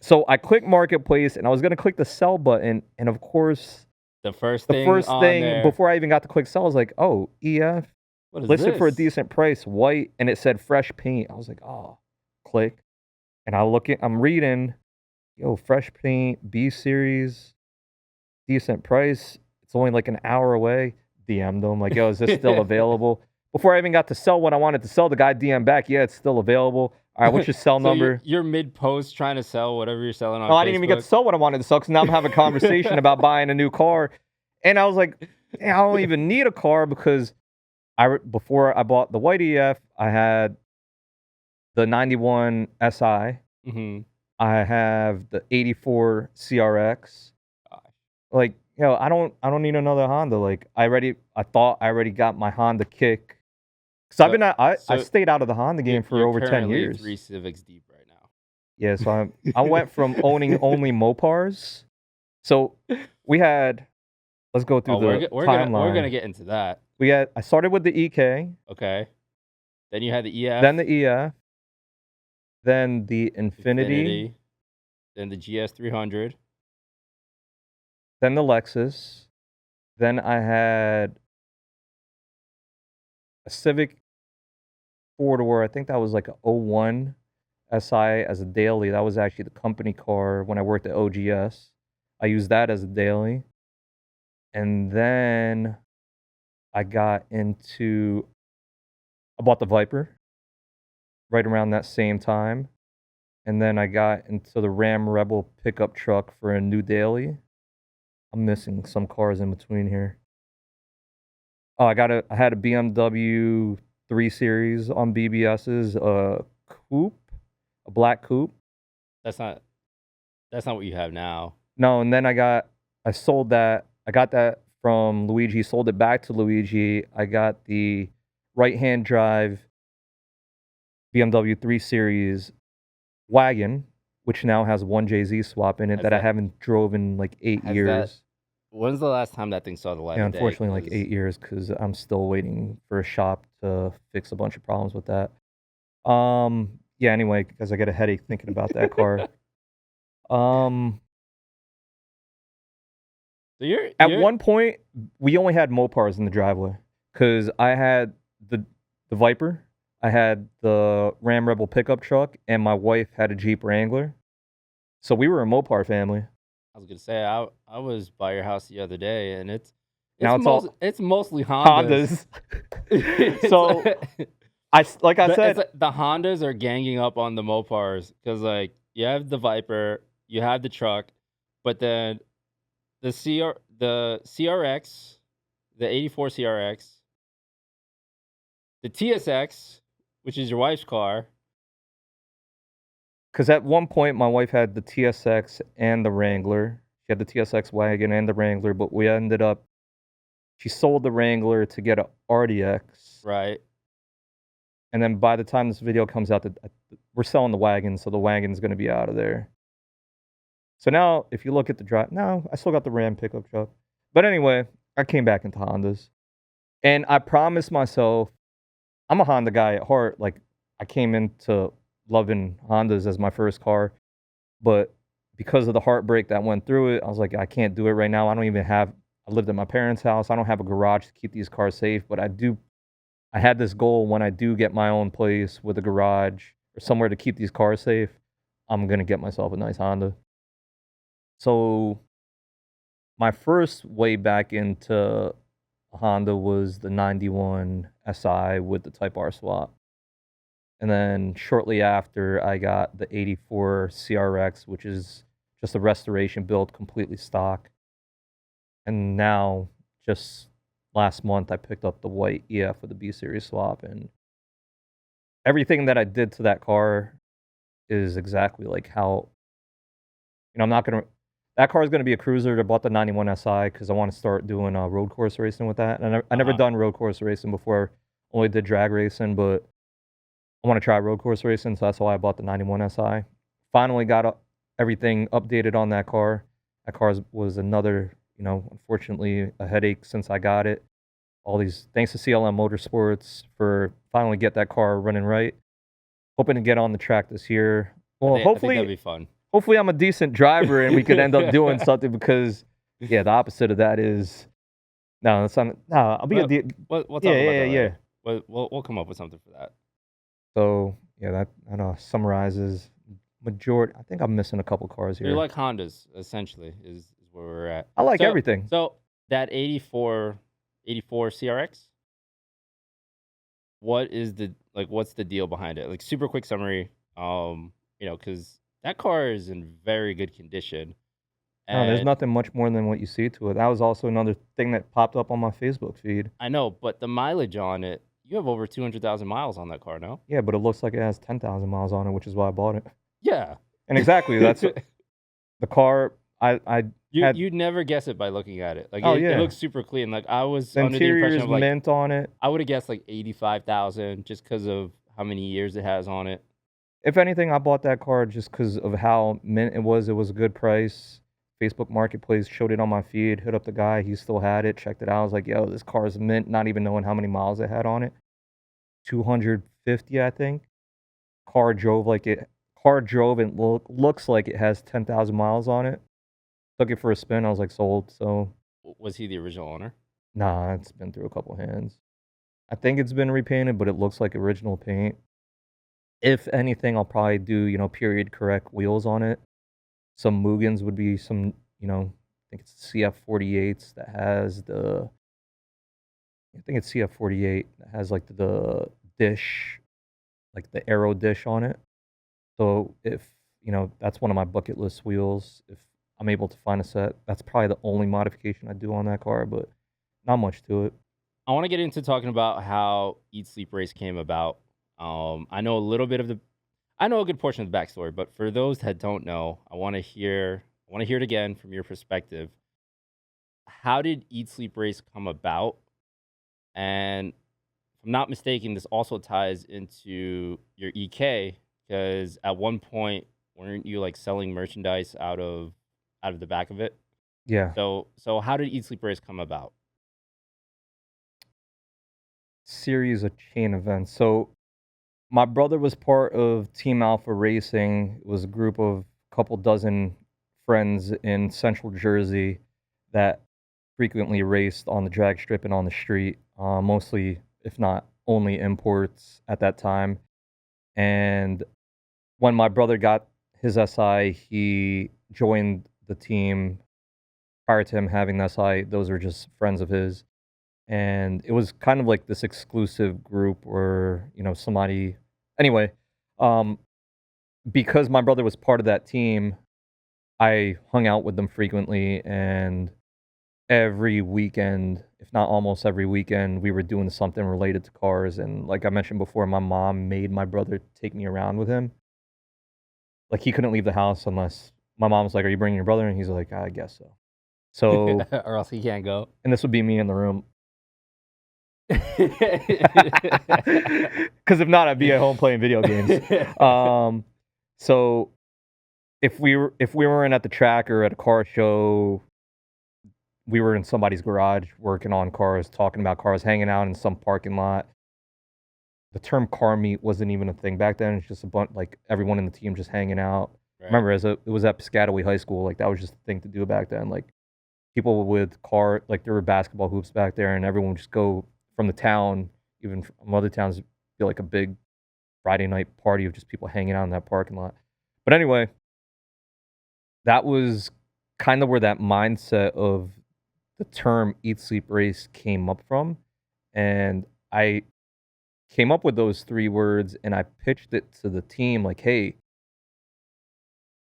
So I clicked marketplace and I was gonna click the sell button, and of course, the first the thing first on thing there. before I even got to click sell, I was like, "Oh, EF What is listed for a this? decent price, white," and it said fresh paint. I was like, "Oh," click, and I'm reading, "Yo, fresh paint, B series, decent price. It's only like an hour away." DM'd them like, "Yo, is this still available?" Before I even got to sell what I wanted to sell, the guy DM back, "Yeah, it's still available. All right, what's your sell So number?" you're mid post trying to sell whatever you're selling No, on I didn't even get to Facebook. sell what I wanted to sell because now I'm having a conversation about buying a new car, and I was like, "Hey, I don't even need a car because before I bought the white EF, I had the 91 SI, Hmm. I have the 84 CRX. Gosh. Like, I don't need another Honda. Like, I thought I already got my Honda kick because So I so stayed out of the Honda game for you're over 10 currently 3 years. Civics deep right Yeah, so I now. went from owning only Mopars. So we had let's go through Oh, the we're gonna timeline. get into that. I started with the EK, Okay. Then you had the EF, then the EF, then the Infinity, Infinity, then the GS 300. then the Lexus, then I had a Civic 4-door. I think that was like a '01 SI as a daily. That was actually the company car when I worked at OGS. I used that as a daily. And then I got into I bought the Viper right around that same time. And then I got into the Ram Rebel pickup truck for a new daily. I'm missing some cars in between here. Oh, I had a BMW 3 Series on BBS's, coupe, a black coupe. That's not that's not what you have now. No, and then I sold that. I got that from Luigi, sold it back to Luigi. I got the right-hand drive BMW 3 Series wagon which now has one Jay-Z swap in it Has that I that haven't drove in like 8 has that years. when's the last time that thing saw the light Yeah, of day? unfortunately, like 8 'Cause years because I'm still waiting for a shop to fix a bunch of problems with that. Yeah, anyway, because I get a headache thinking about that car. Um, so you're at you're one point, we only had Mopars in the driveway because I had the Viper, I had the Ram Rebel pickup truck, and my wife had a Jeep Wrangler. So we were a Mopar family. I was gonna say I was by your house the other day, and Now it's all it's mostly Hondas. Hondas. It's So like I it's said, like the Hondas are ganging up on the Mopars because like you have the Viper, you have the truck, but then the CRX, the '84 CRX, the TSX, which is your wife's car. because at one point my wife had the TSX and the Wrangler. She had the TSX wagon and the Wrangler, but we ended up she sold the Wrangler to get a RDX. Right. And then by the time this video comes out, we're selling the wagon, so the wagon's gonna be out of there. So now, if you look at the drive, no, I still got the Ram pickup truck. But anyway, I came back into Hondas, and I promised myself, I'm a Honda guy at heart. Like I came into loving Hondas as my first car, but because of the heartbreak that went through it, I was like, I can't do it right now. I don't even have. I lived at my parents' house. I don't have a garage to keep these cars safe, but I do. I had this goal when I do get my own place with a garage or somewhere to keep these cars safe. I'm gonna get myself a nice Honda. So my first way back into Honda was the 91 SI with the Type R swap. And then shortly after, I got the 84 CRX, which is just a restoration build, completely stock. And now, just last month, I picked up the white EF with the B Series swap. And everything that I did to that car is exactly like how, I'm not going to. That car is going to be a cruiser. I bought the 91 SI because I want to start doing road course racing with that. And I never Uh-huh. done road course racing before. Only did drag racing, but I want to try road course racing, so that's why I bought the 91 SI. Finally got everything updated on that car. That car was another, unfortunately, a headache since I got it. All these thanks to CLM Motorsports for finally get that car running right. Hoping to get on the track this year. Well, I think that'd be fun. hopefully I'm a decent driver and we could end up doing something because, yeah, the opposite of that is no, it's not, no. I'll be We'll talk yeah, about yeah, that yeah. later. We'll come up with something for that. So yeah, that summarizes majority. I think I'm missing a couple cars So you here. like Hondas, essentially, is where we're at. I like So everything. so that '84 CRX, what's the deal behind it? Like, super quick summary, because that car is in very good condition, No, there's and nothing much more than what you see to it. That was also another thing that popped up on my Facebook feed. I know, but the mileage on it, you have over 200,000 miles on that car, no? Yeah, but it looks like it has 10,000 miles on it, which is why I bought it. Yeah. And exactly, that's the car I had. You'd never guess it by looking at it. Like, Oh it yeah, looks super clean. Like, I was the under the interior impression is of, like, mint on it. I would have guessed, like, 85,000 just because of how many years it has on it. If anything, I bought that car just because of how mint it was. It was a good price. Facebook Marketplace showed it on my feed. Hit up the guy. He still had it. Checked it out. I was like, yo, this car is mint. Not even knowing how many miles it had on it. 250, I think. Car drove like it. Car drove and looks like it has 10,000 miles on it. Took it for a spin. I was like, sold. So, Was he the original owner? nah, it's been through a couple hands. I think it's been repainted, but it looks like original paint. If anything, I'll probably do, period correct wheels on it. Some Mugans would be some, I think it's CF48s that has I think it's CF48 that has like the dish, like the arrow dish on it. So if, that's one of my bucket list wheels. If I'm able to find a set, that's probably the only modification I do on that car, but not much to it. I want to get into talking about how Eat Sleep Race came about. I know a little bit of I know a good portion of the backstory, but for those that don't know, I want to hear it again from your perspective. How did Eat Sleep Race come about? And if I'm not mistaken, this also ties into your EK because at one point weren't you like selling merchandise out of the back of it? Yeah. So how did Eat Sleep Race come about? Series of chain events. So my brother was part of Team Alpha Racing. It was a group of couple dozen friends in Central Jersey that frequently raced on the drag strip and on the street, mostly, if not only, imports at that time. And when my brother got his SI, he joined the team. Prior to him having the SI, those were just friends of his. And it was kind of like this exclusive group where, somebody. Anyway, um, because my brother was part of that team, I hung out with them frequently, and every weekend, if not almost every weekend, we were doing something related to cars. And like I mentioned before, my mom made my brother take me around with him. Like, he couldn't leave the house unless my mom was like, "Are you bringing your brother?" And he's like, "I guess so." So, Or else he can't go. and this would be me in the room. Because if not, I'd be at home playing video games. So if we weren't at the track or at a car show, we were in somebody's garage working on cars, talking about cars, hanging out in some parking lot. The term car meet wasn't even a thing back then. It's just a bunch, like, everyone in the team just hanging out. Right. Remember, it was at Piscataway High School. Like, that was just a thing to do back then. Like, people with like, there were basketball hoops back there, and everyone would just go from the town, even from other towns, be like a big Friday night party of just people hanging out in that parking lot. But anyway, that was kind of where that mindset of the term "eat, sleep, race" came up from. And I came up with those 3 words, and I pitched it to the team like, "Hey,"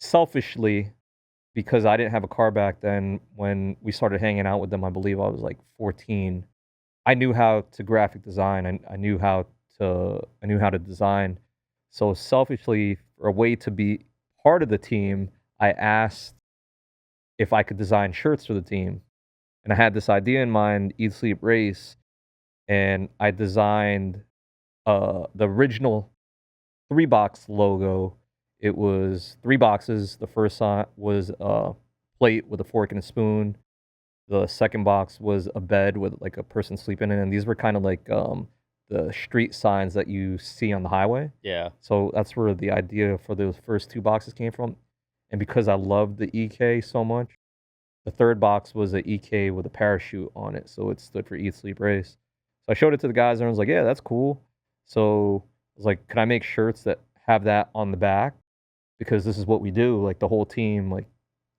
selfishly, because I didn't have a car back then. When we started hanging out with them, I believe I was like 14. I knew how to graphic design, and I knew how to design. So selfishly, for a way to be part of the team, I asked if I could design shirts for the team. And I had this idea in mind, Eat, Sleep, Race, and I designed the original 3-box logo. It was 3 boxes. The first was a plate with a fork and a spoon. The second box was a bed with like a person sleeping in it, and these were kind of like the street signs that you see on the highway. Yeah. So that's where the idea for those first 2 boxes came from. And because I loved the EK so much, the third box was a EK with a parachute on it, so it stood for Eat, Sleep, Race. So I showed it to the guys, and I was like, "Yeah, that's cool." So I was like, "Can I make shirts that have that on the back? Because this is what we do, like, the whole team, like,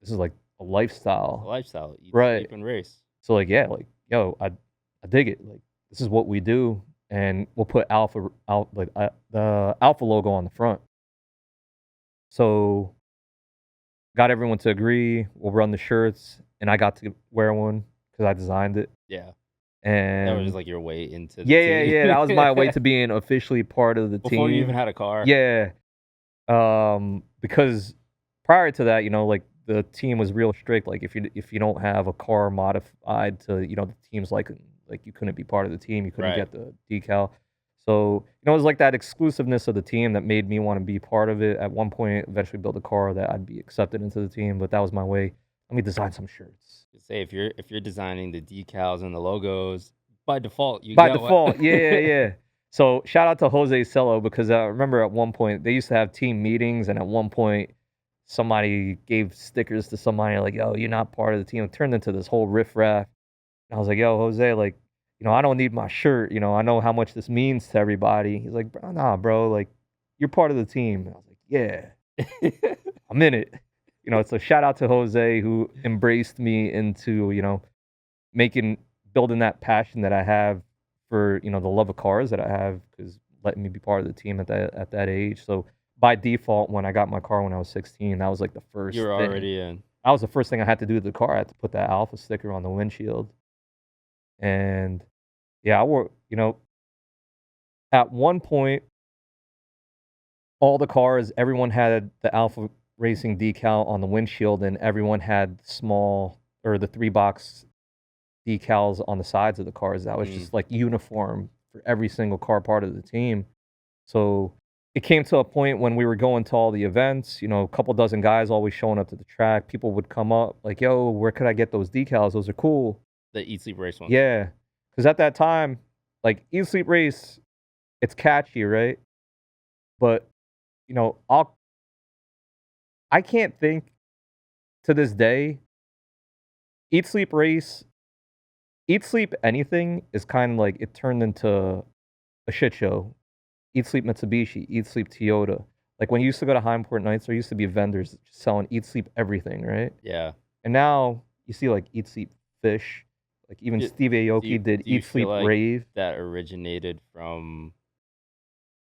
this is like a lifestyle." Lifestyle, eat, Right. sleep, and race. So, like, yeah, like, yo, I dig it. Like, this is what we do, and we'll put the Alpha logo on the front. So, got everyone to agree. We'll run the shirts, and I got to wear one because I designed it. Yeah. And That was just like your way into the yeah, team. yeah, that was my way to being officially part of the team. Before you even had a car. Yeah. Because prior to that, like, the team was real strict. Like, if you don't have a car modified to, the team's like you couldn't be part of the team. You couldn't Right. get the decal. So, it was like that exclusiveness of the team that made me want to be part of it. At one point, eventually build a car that I'd be accepted into the team, but that was my way. Let me design some shirts. Say if you're designing the decals and the logos, by default you By get default, yeah. So shout out to Jose Cello, because I remember at one point they used to have team meetings, and at one point somebody gave stickers to somebody like, "Yo, you're not part of the team." It turned into this whole riffraff. And I was like, "Yo, Jose, like, I don't need my shirt. I know how much this means to everybody." He's like, "Bro, nah, bro, like, you're part of the team." And I was like, "Yeah, I'm in it." So shout out to Jose, who embraced me into, building that passion that I have for, the love of cars that I have, because letting me be part of the team at that age. So by default, when I got my car when I was 16, that was like the first You're thing. already in. That was the first thing I had to do to the car. I had to put that Alpha sticker on the windshield. And yeah, I wore, at one point, all the cars, everyone had the Alpha Racing decal on the windshield, and everyone had the 3-box decals on the sides of the cars. That was just like uniform for every single car part of the team. So it came to a point when we were going to all the events, a couple dozen guys always showing up to the track. People would come up like, "Yo, where could I get those decals? Those are cool." The Eat Sleep Race ones. Yeah, because at that time, like Eat Sleep Race, it's catchy, right? But you know, I'll I can't think to this day. Eat Sleep Race, Eat Sleep anything is kind of like it turned into a shit show. Eat Sleep Mitsubishi, Eat Sleep Toyota. Like when you used to go to Heimport Nights, there used to be vendors selling Eat Sleep everything, right? Yeah. And now you see like Eat Sleep Fish, like even Do, Steve Aoki did do you Eat Sleep feel like Rave. that originated from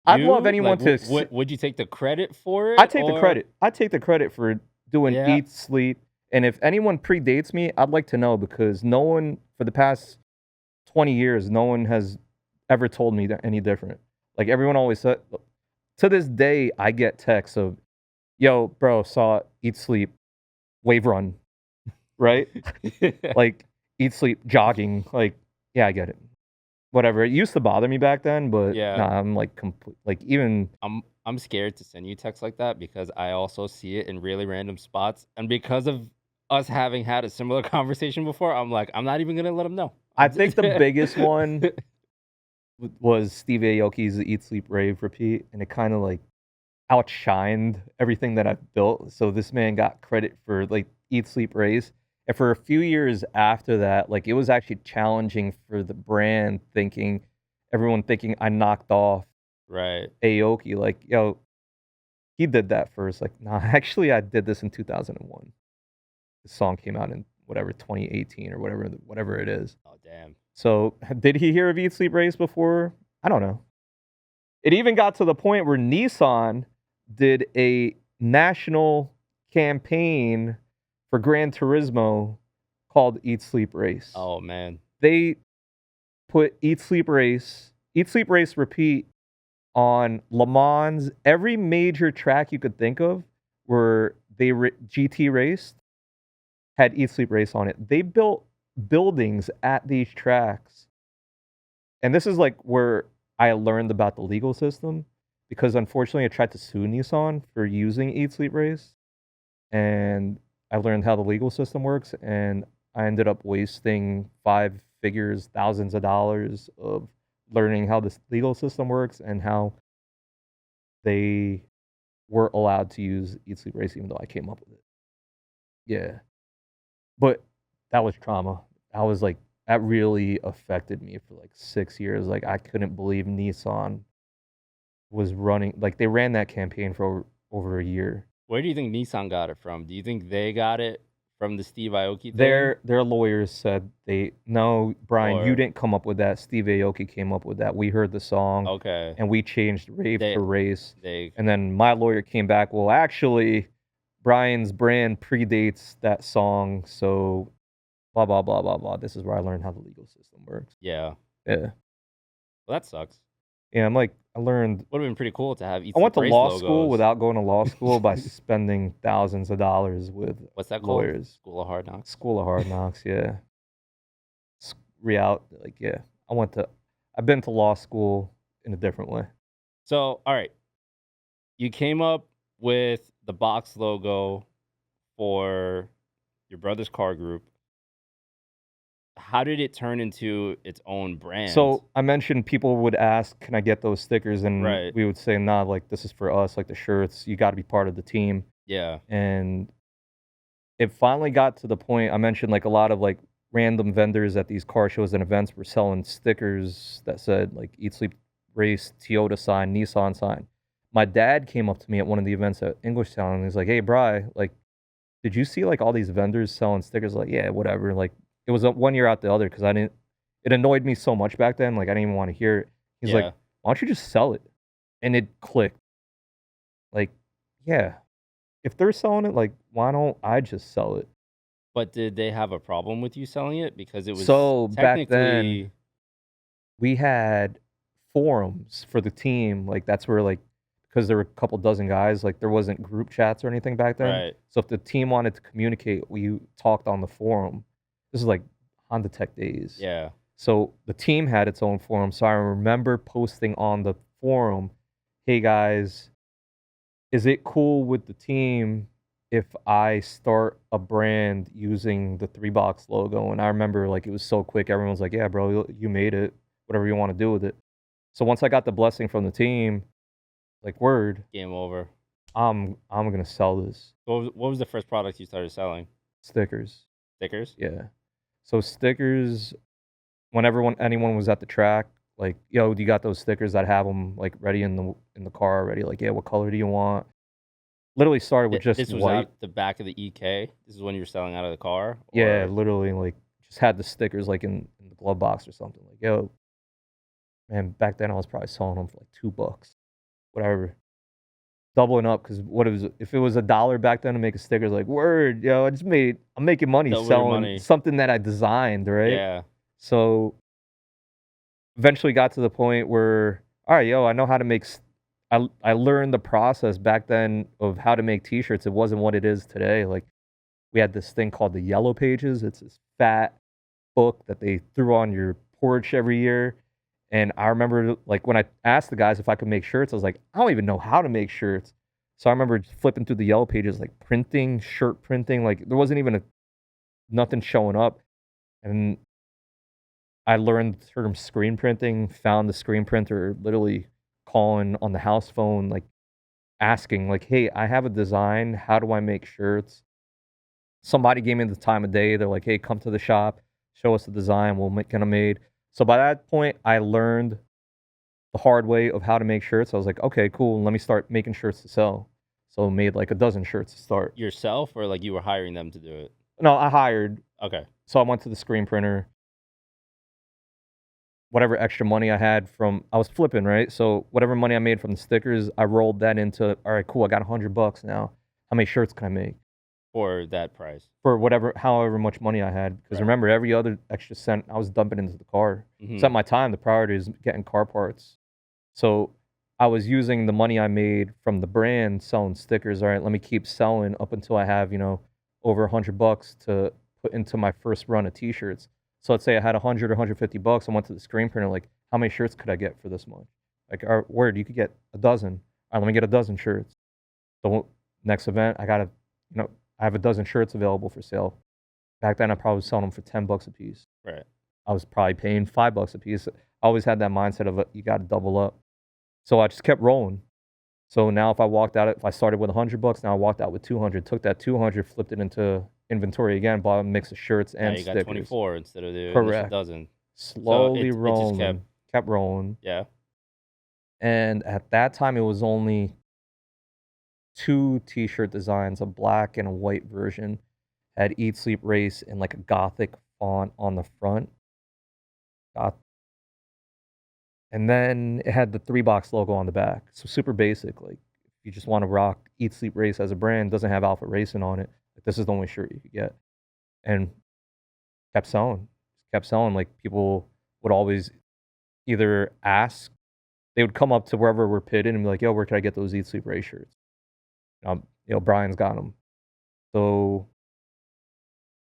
I'd love you? anyone Like, to. would you take the credit for I it, take the or credit. I take the credit for doing yeah? Eat Sleep. And if anyone predates me, I'd like to know because no one for the past 20 years, no one has ever told me that any different. Like everyone always said, to this day, I get texts of, "Yo, bro, saw Eat Sleep Wave Run," right? Like Eat Sleep jogging. Like, yeah, I get it. Whatever. It used to bother me back then, but Yeah. nah, I'm like complete. Like even I'm scared to send you texts like that because I also see it in really random spots, and because of us having had a similar conversation before, I'm like, I'm not even gonna let him know. I think the biggest one was Steve Aoki's Eat Sleep Rave repeat, and it kind of like outshined everything that I've built. So this man got credit for like Eat Sleep Race. And for a few years after that, like it was actually challenging for the brand everyone thinking I knocked off Right. Aoki. Like, yo, he did that first. Like, nah, actually I did this in 2001. The song came out in whatever 2018 or whatever it is. Oh damn. So did he hear of Eat Sleep Race before? I don't know. It even got to the point where Nissan did a national campaign for Gran Turismo called Eat Sleep Race. Oh man. They put Eat Sleep Race Repeat on Le Mans, every major track you could think of where they GT raced had Eat Sleep Race on it. They built buildings at these tracks. And this is like where I learned about the legal system because unfortunately I tried to sue Nissan for using Eat Sleep Race. And I learned how the legal system works and I ended up wasting 5 figures, thousands of dollars of learning how this legal system works and how they were allowed to use Eat Sleep Race even though I came up with it. Yeah. But that was trauma. I was like that really affected me for like 6 years. Like I couldn't believe Nissan was running like they ran that campaign for over a year. Where do you think Nissan got it from? Do you think they got it from the Steve Aoki thing? Their lawyers said no, Brian, you Or didn't come up with that. Steve Aoki came up with that. We heard the song okay. and we changed rave They to race. they And then my lawyer came back, well, actually, Brian's brand predates that song, so blah blah blah blah blah. This is where I learned how the legal system works. yeah. Yeah. Well, that sucks. Yeah, I'm like I learned Would have been pretty cool to have Eat I went Sleep to Race law school logos. without going to law school by spending thousands of dollars with What's that called? lawyers. School of Hard Knocks. School of Hard Knocks, yeah. Like yeah. I've been to law school in a different way. So, all right. You came up with the box logo for your brother's car group. How did it turn into its own brand? So I mentioned people would ask, "Can I get those stickers?" And Right. we would say, "Nah, like this is for us, like the shirts. You got to be part of the team." Yeah. And it finally got to the point I mentioned like a lot of like random vendors at these car shows and events were selling stickers that said like Eat Sleep Race, Toyota sign, Nissan sign. My dad came up to me at one of the events at Englishtown and he's like, "Hey, Bri, like, did you see like all these vendors selling stickers?" Like, yeah, whatever. Like, it was one year out the other because I didn't. It annoyed me so much back then. Like, I didn't even want to hear it. He's like, Yeah. "Why don't you just sell it?" And it clicked. Like, yeah, if they're selling it, like, why don't I just sell it? But did they have a problem with you selling it? Because it was So back then, technically we had forums for the team. Like, that's where like because there were a couple dozen guys. Like, there wasn't group chats or anything back then. right. So if the team wanted to communicate, we talked on the forum. This is like Honda Tech days. Yeah. So the team had its own forum. So I remember posting on the forum, hey guys, is it cool with the team if I start a brand using the three box logo? And I remember like it was so quick. Everyone was like, yeah, bro, you made it. Whatever you want to do with it. So once I got the blessing from the team, like word, Game over. I'm gonna sell this. What was the first product you started selling? Stickers. Stickers? Yeah. So stickers, whenever anyone was at the track, like, yo, do you got those stickers? I'd have them like ready in the car already. Like, yeah, what color do you want? Literally started with just This was white. out the back of the EK? This is when you were selling out of the car? Yeah, Or literally like just had the stickers like in the glove box or something. Like, yo, man, back then I was probably selling them for like $2, whatever. Doubling up because what it was, if it was $1 back then to make a sticker, it's like, word, yo, I'm making money double your selling money? something that I designed, right? Yeah. So eventually got to the point where, all right, yo, I know how to make. I learned the process back then of how to make T-shirts. It wasn't what it is today. Like we had this thing called the Yellow Pages. It's this fat book that they threw on your porch every year. And I remember like when I asked the guys if I could make shirts, I was like, I don't even know how to make shirts. So I remember just flipping through the Yellow Pages, like printing, shirt printing. Like there wasn't even nothing showing up. And I learned the term screen printing, found the screen printer, literally calling on the house phone, like asking, like, "Hey, I have a design. How do I make shirts?" Somebody gave me the time of day. They're like, "Hey, come to the shop, show us the design. We'll get them made." So by that point, I learned the hard way of how to make shirts. I was like, "Okay, cool. Let me start making shirts to sell." So I made like a dozen shirts to start. Yourself, or like you were hiring them to do it? No, I hired. Okay. So I went to the screen printer. Whatever extra money I had from I was flipping, right? So whatever money I made from the stickers, I rolled that into, all right, cool, I got $100 now. How many shirts can I make? For that price. For however much money I had. Because Right. remember, every other extra cent I was dumping into the car. So at Mhm. my time, the priority is getting car parts. So I was using the money I made from the brand selling stickers. All right, let me keep selling up until I have, over $100 to put into my first run of t-shirts. So let's say I had 100 or $150. I went to the screen printer, like, how many shirts could I get for this much? Like, word, you could get a dozen. All right, let me get a dozen shirts. So next event, I have a dozen shirts available for sale. Back then, I probably was selling them for $10 a piece. Right. I was probably paying $5 a piece. I always had that mindset of you got to double up. So I just kept rolling. So now if I started with $100, now I walked out with 200, took that 200, flipped it into inventory again, bought a mix of shirts Now and you got stickers. 24 instead of the initial Correct. dozen. So Slowly it just rolling, kept rolling. yeah. And at that time, it was only 2 t-shirt designs, a black and a white version. Had Eat, Sleep, Race in like a gothic font on the front. Goth And then it had the 3 box logo on the back. So super basic. Like if you just want to rock Eat, Sleep, Race as a brand, doesn't have Alpha Racing on it. Like this is the only shirt you could get. And kept selling. Kept selling. Like people would always either ask, they would come up to wherever we're pitted and be like, yo, where can I get those Eat, Sleep, Race shirts? Brian's got them. So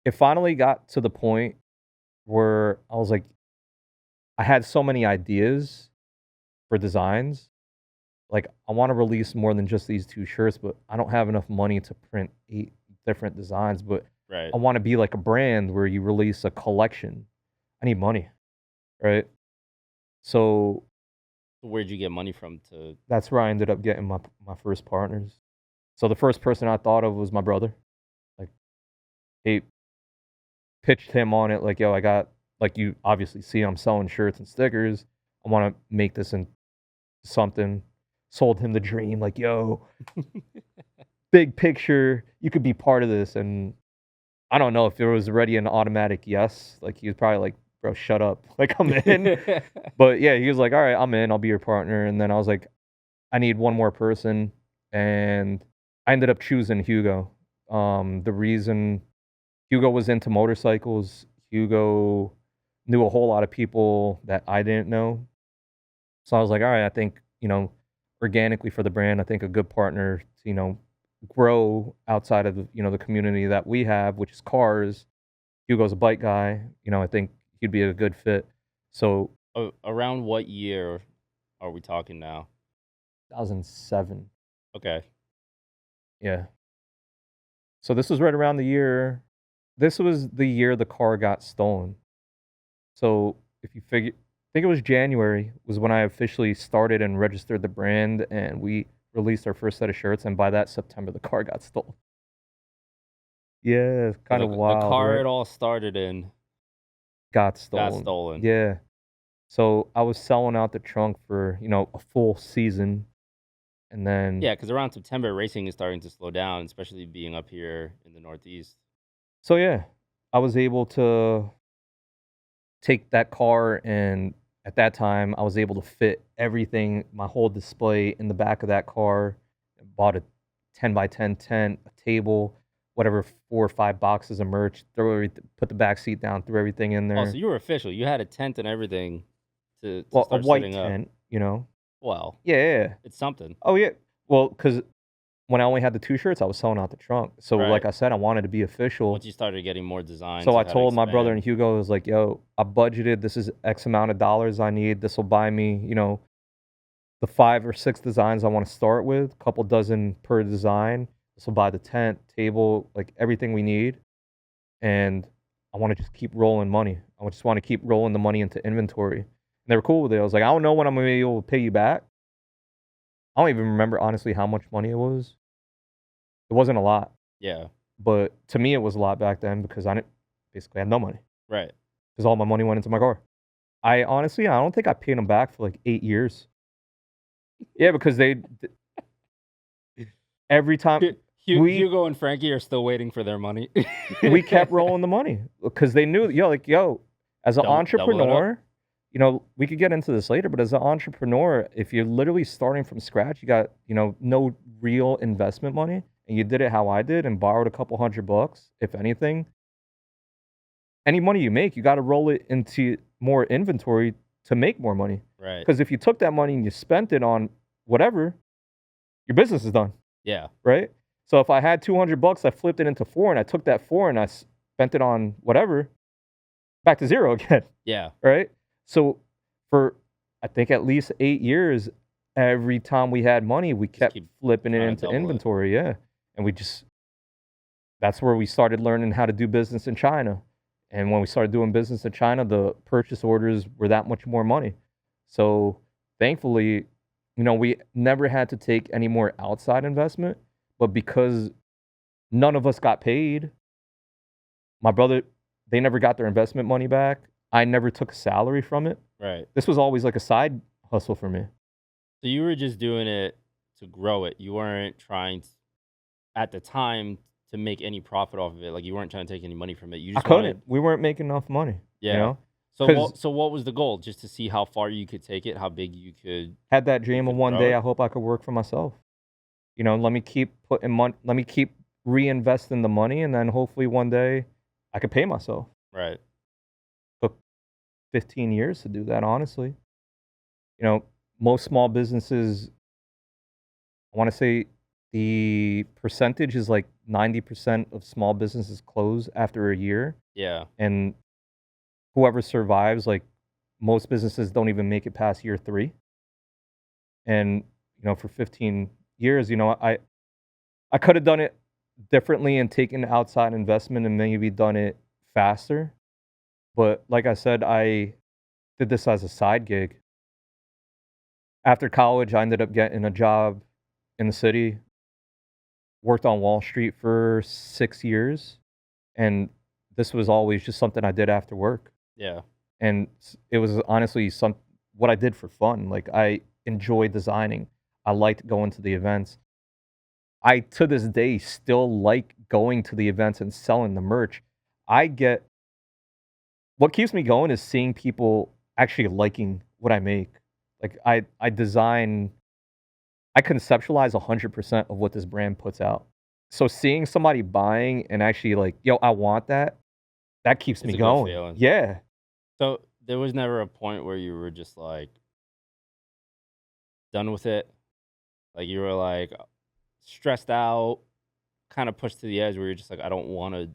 it finally got to the point where I was like, I had so many ideas for designs. Like, I want to release more than just these 2 shirts, but I don't have enough money to print 8 different designs. But Right. I want to be like a brand where you release a collection. I need money, right? So Where'd you get money from to that's where I ended up getting my first partners. So the first person I thought of was my brother. Like, he pitched him on it, like, yo, I got, like, you obviously see I'm selling shirts and stickers. I want to make this into something. Sold him the dream, like, yo, big picture, you could be part of this. And I don't know if there was already an automatic yes. Like, he was probably like, bro, shut up. Like, I'm in. But yeah, he was like, all right, I'm in. I'll be your partner. And then I was like, I need one more person. And I ended up choosing Hugo. The reason Hugo was into motorcycles, Hugo knew a whole lot of people that I didn't know. So I was like, all right, I think, organically for the brand, I think a good partner to, grow outside of the community that we have, which is cars. Hugo's a bike guy. I think he'd be a good fit. So around what year are we talking now? 2007. Okay. Yeah. So this was right around the year. This was the year the car got stolen. So if you figure, I think it was January was when I officially started and registered the brand, and we released our first set of shirts. And by that September, the car got stolen. Yeah, it's So kind of the wild, car right? it all started in Got got stolen. stolen. Yeah. So I was selling out the trunk for a full season, and then Yeah, because around September, racing is starting to slow down, especially being up here in the Northeast. so yeah, I was able to take that car, and at that time I was able to fit everything, my whole display in the back of that car. I bought a 10 by 10 tent, a table, whatever, 4 or 5 boxes of merch, put the back seat down, threw everything in Oh, so there. you were official. You had a tent and everything to Well, a start white setting up. tent. Well, Yeah, yeah, yeah. it's something, Oh yeah. Well, because when I only had the 2 shirts, I was selling out the trunk. So like right? I said, I wanted to be Once official. you started getting more designs, So you I had to told my brother expand. and Hugo, I was like, "Yo, I budgeted. This is X amount of dollars I need. This will buy me, the 5 or 6 designs I want to start with, couple dozen per design. This will buy the tent, table, like everything we need. And I want to just keep rolling money. I just want to keep rolling the money into inventory." And they were cool with it. I was like, "I don't know when I'm gonna be able to pay you back." I don't even remember honestly how much money it was. It wasn't a lot, Yeah, but to me it was a lot back then because I didn't basically had no money right. because all my money went into my car. I don't think I paid them back for like 8 years. Yeah, because every time we Hugo and Frankie are still waiting for their money. we kept rolling the money because they knew, as an Double it up. entrepreneur, we could get into this later, but as an entrepreneur, if you're literally starting from scratch, you got, no real investment money, and you did it how I did and borrowed a couple $100, if anything, any money you make, you got to roll it into more inventory to make more money. Right. Because if you took that money and you spent it on whatever, your business is done, Yeah. right? So if I had $200, I flipped it into four, and I took that four and I spent it on whatever, back to zero again, Yeah. right? So for I think at least 8 years, every time we had money, we Just kept keep flipping it trying to into double it. inventory, yeah. And that's where we started learning how to do business in China. And when we started doing business in China, the purchase orders were that much more money. So thankfully, we never had to take any more outside investment. But because none of us got paid, my brother, they never got their investment money back. I never took a salary from it. Right. This was always like a side hustle for me. So you were just doing it to grow it. You weren't trying at the time to make any profit off of it. Like you weren't trying to take any money from it. You I just wanted, couldn't. We weren't making enough money, yeah. So because what was the goal? Just to see how far you could take it, how big you could had that dream of one grow day, I it. hope I could work for myself. Let me keep putting money, let me keep reinvesting the money, and then hopefully one day I could pay myself. Right. Took 15 years to do that, honestly. You know, most small businesses, I want to say the percentage is like 90% of small businesses close after a year. Yeah. And whoever survives, like most businesses don't even make it past year 3. And, for 15 years, I could have done it differently and taken outside investment and maybe done it faster. But like I said, I did this as a side gig. After college, I ended up getting a job in the city, worked on Wall Street for 6 years. And this was always just something I did after work. Yeah. And it was honestly what I did for fun. Like I enjoyed designing. I liked going to the events. I to this day still like going to the events and selling the merch. I get What keeps me going is seeing people actually liking what I make. Like I conceptualize 100% of what this brand puts out. So seeing somebody buying and actually like, yo, I want that, that keeps It's me a good going. feeling. Yeah. So there was never a point where you were just like done with it. Like you were like stressed out, kind of pushed to the edge where you're just like, I don't want to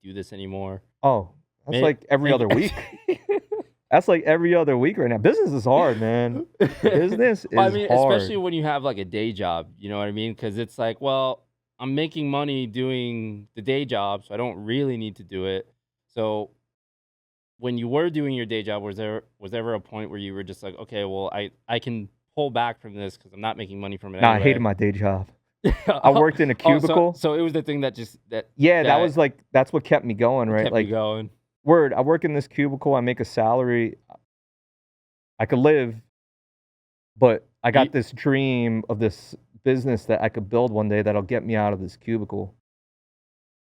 do this anymore. Oh, that's Maybe, like every maybe other week. That's like every other week right now. Business is hard, man. Business Well, I is mean, especially hard. when you have like a day job, you know what I mean? Because it's like, well, I'm making money doing the day job, so I don't really need to do it. So when you were doing your day job, was ever a point where you were just like, okay, well, I can pull back from this because I'm not making money from it Nah, I hated anyway. my day job. I oh, worked in a so cubicle. it was the thing that just Yeah, that that was like that's what kept me going, right? kept you Like, going. word, I work in this cubicle, I make a salary, I could live, but I You, got this dream of this business that I could build one day that'll get me out of this cubicle.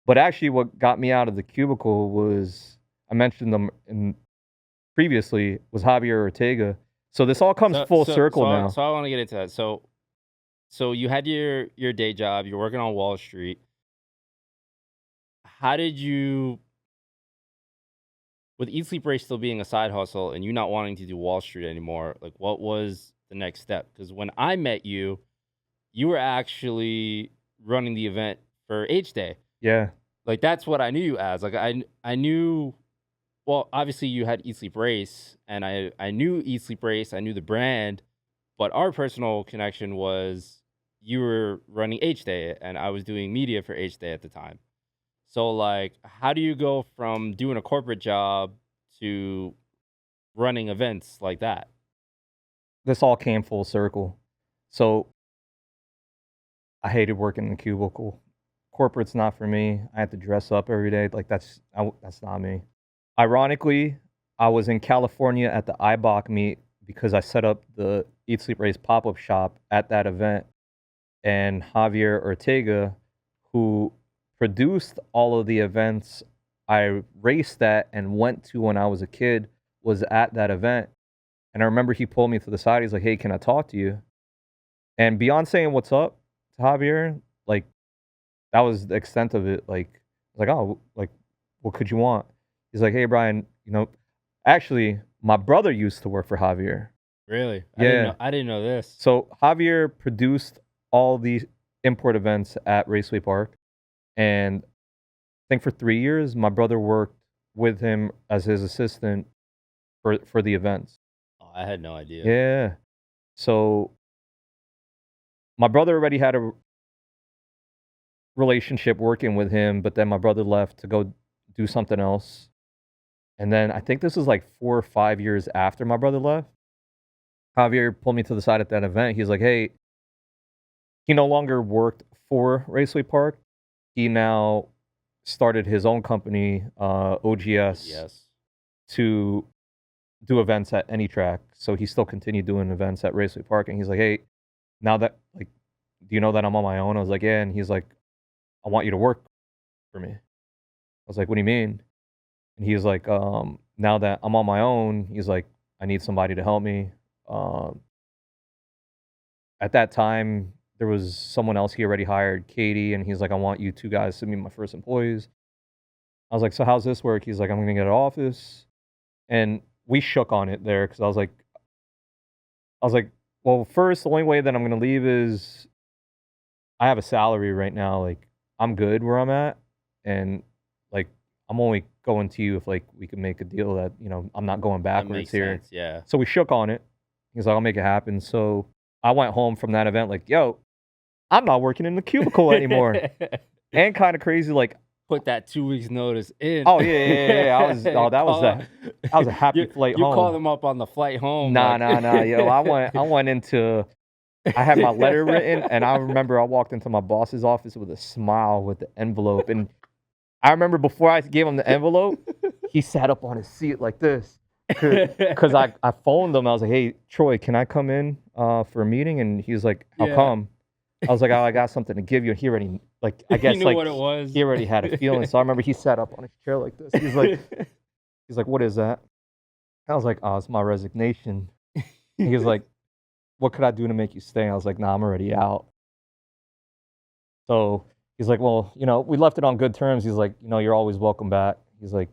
But actually what got me out of the cubicle was I mentioned them in previously was Javier Ortega. So this all comes full circle now. I want to get into that. So you had your day job. You're working on Wall Street. How did you, with Eat Sleep Race still being a side hustle and you not wanting to do Wall Street anymore? Like, what was the next step? Because when I met you, you were actually running the event for H Day. Yeah. Like that's what I knew you as. Like I knew. Well, obviously you had Eat Sleep Race, and I knew Eat Sleep Race. I knew the brand, but our personal connection was you were running H Day, and I was doing media for H Day at the time. So like, how do you go from doing a corporate job to running events like that? This all came full circle. So I hated working in the cubicle. Corporate's not for me. I had to dress up every day. Like that's not me. Ironically, I was in California at the IBOC meet because I set up the Eat Sleep Race pop-up shop at that event, and Javier Ortega, who produced all of the events I raced at and went to when I was a kid, was at that event. And I remember he pulled me to the side. He's like, "Hey, can I talk to you?" And beyond saying what's up to Javier, like that was the extent of it. Like, I was like, "Oh, like, what could you want?" He's like, "Hey, Brian, actually, my brother used to work for Javier." Really? Yeah. I didn't know this. So Javier produced all the import events at Raceway Park, and I think for 3 years, my brother worked with him as his assistant for the events. Oh, I had no idea. Yeah. So my brother already had a relationship working with him, but then my brother left to go do something else. And then I think this was like 4 or 5 years after my brother left. Javier pulled me to the side at that event. He's like, "Hey," he no longer worked for Raceway Park. He now started his own company, OGS, Yes. to do events at any track. So he still continued doing events at Raceway Park. And he's like, "Hey, now that, like, do you know that I'm on my own?" I was like, "Yeah." And he's like, "I want you to work for me." I was like, "What do you mean?" And he's like, "Now that I'm on my own," he's like, "I need somebody to help me." Um, at that time, there was someone else he already hired, Katie, and he's like, "I want you two guys to be my first employees." I was like, "So how's this work?" He's like, "I'm gonna get an office." And we shook on it there because I was like, "Well, first, the only way that I'm gonna leave is I have a salary right now. Like, I'm good where I'm at, and like, I'm only going to you if like we can make a deal that I'm not going That backwards makes here." sense. Yeah. So we shook on it. He's like, "I'll make it happen." So I went home from that event like, "Yo, I'm not working in the cubicle anymore." And kind of crazy, like, Put that 2 weeks notice in. oh yeah, yeah, yeah, yeah. That was a happy flight You call home. them up on the flight home. Nah, Like, nah, nah, yo. I went into I had my letter written, and I remember I walked into my boss's office with a smile with the envelope. And I remember before I gave him the envelope, he sat up on his seat like this. Because I phoned him. I was like, "Hey, Troy, can I come in for a meeting?" And he was like, "How Yeah. come?" I was like, "Oh, I got something to give you." And he already, like, I guess, He knew like, what it was. he already had a feeling. So I remember he sat up on his chair like this. He's like, "What is that?" I was like, "Oh, it's my resignation." He was like, "What could I do to make you stay?" I was like, "Nah, I'm already out." So he's like, "Well, we left it on good terms." He's like, "You're always welcome back." He's like,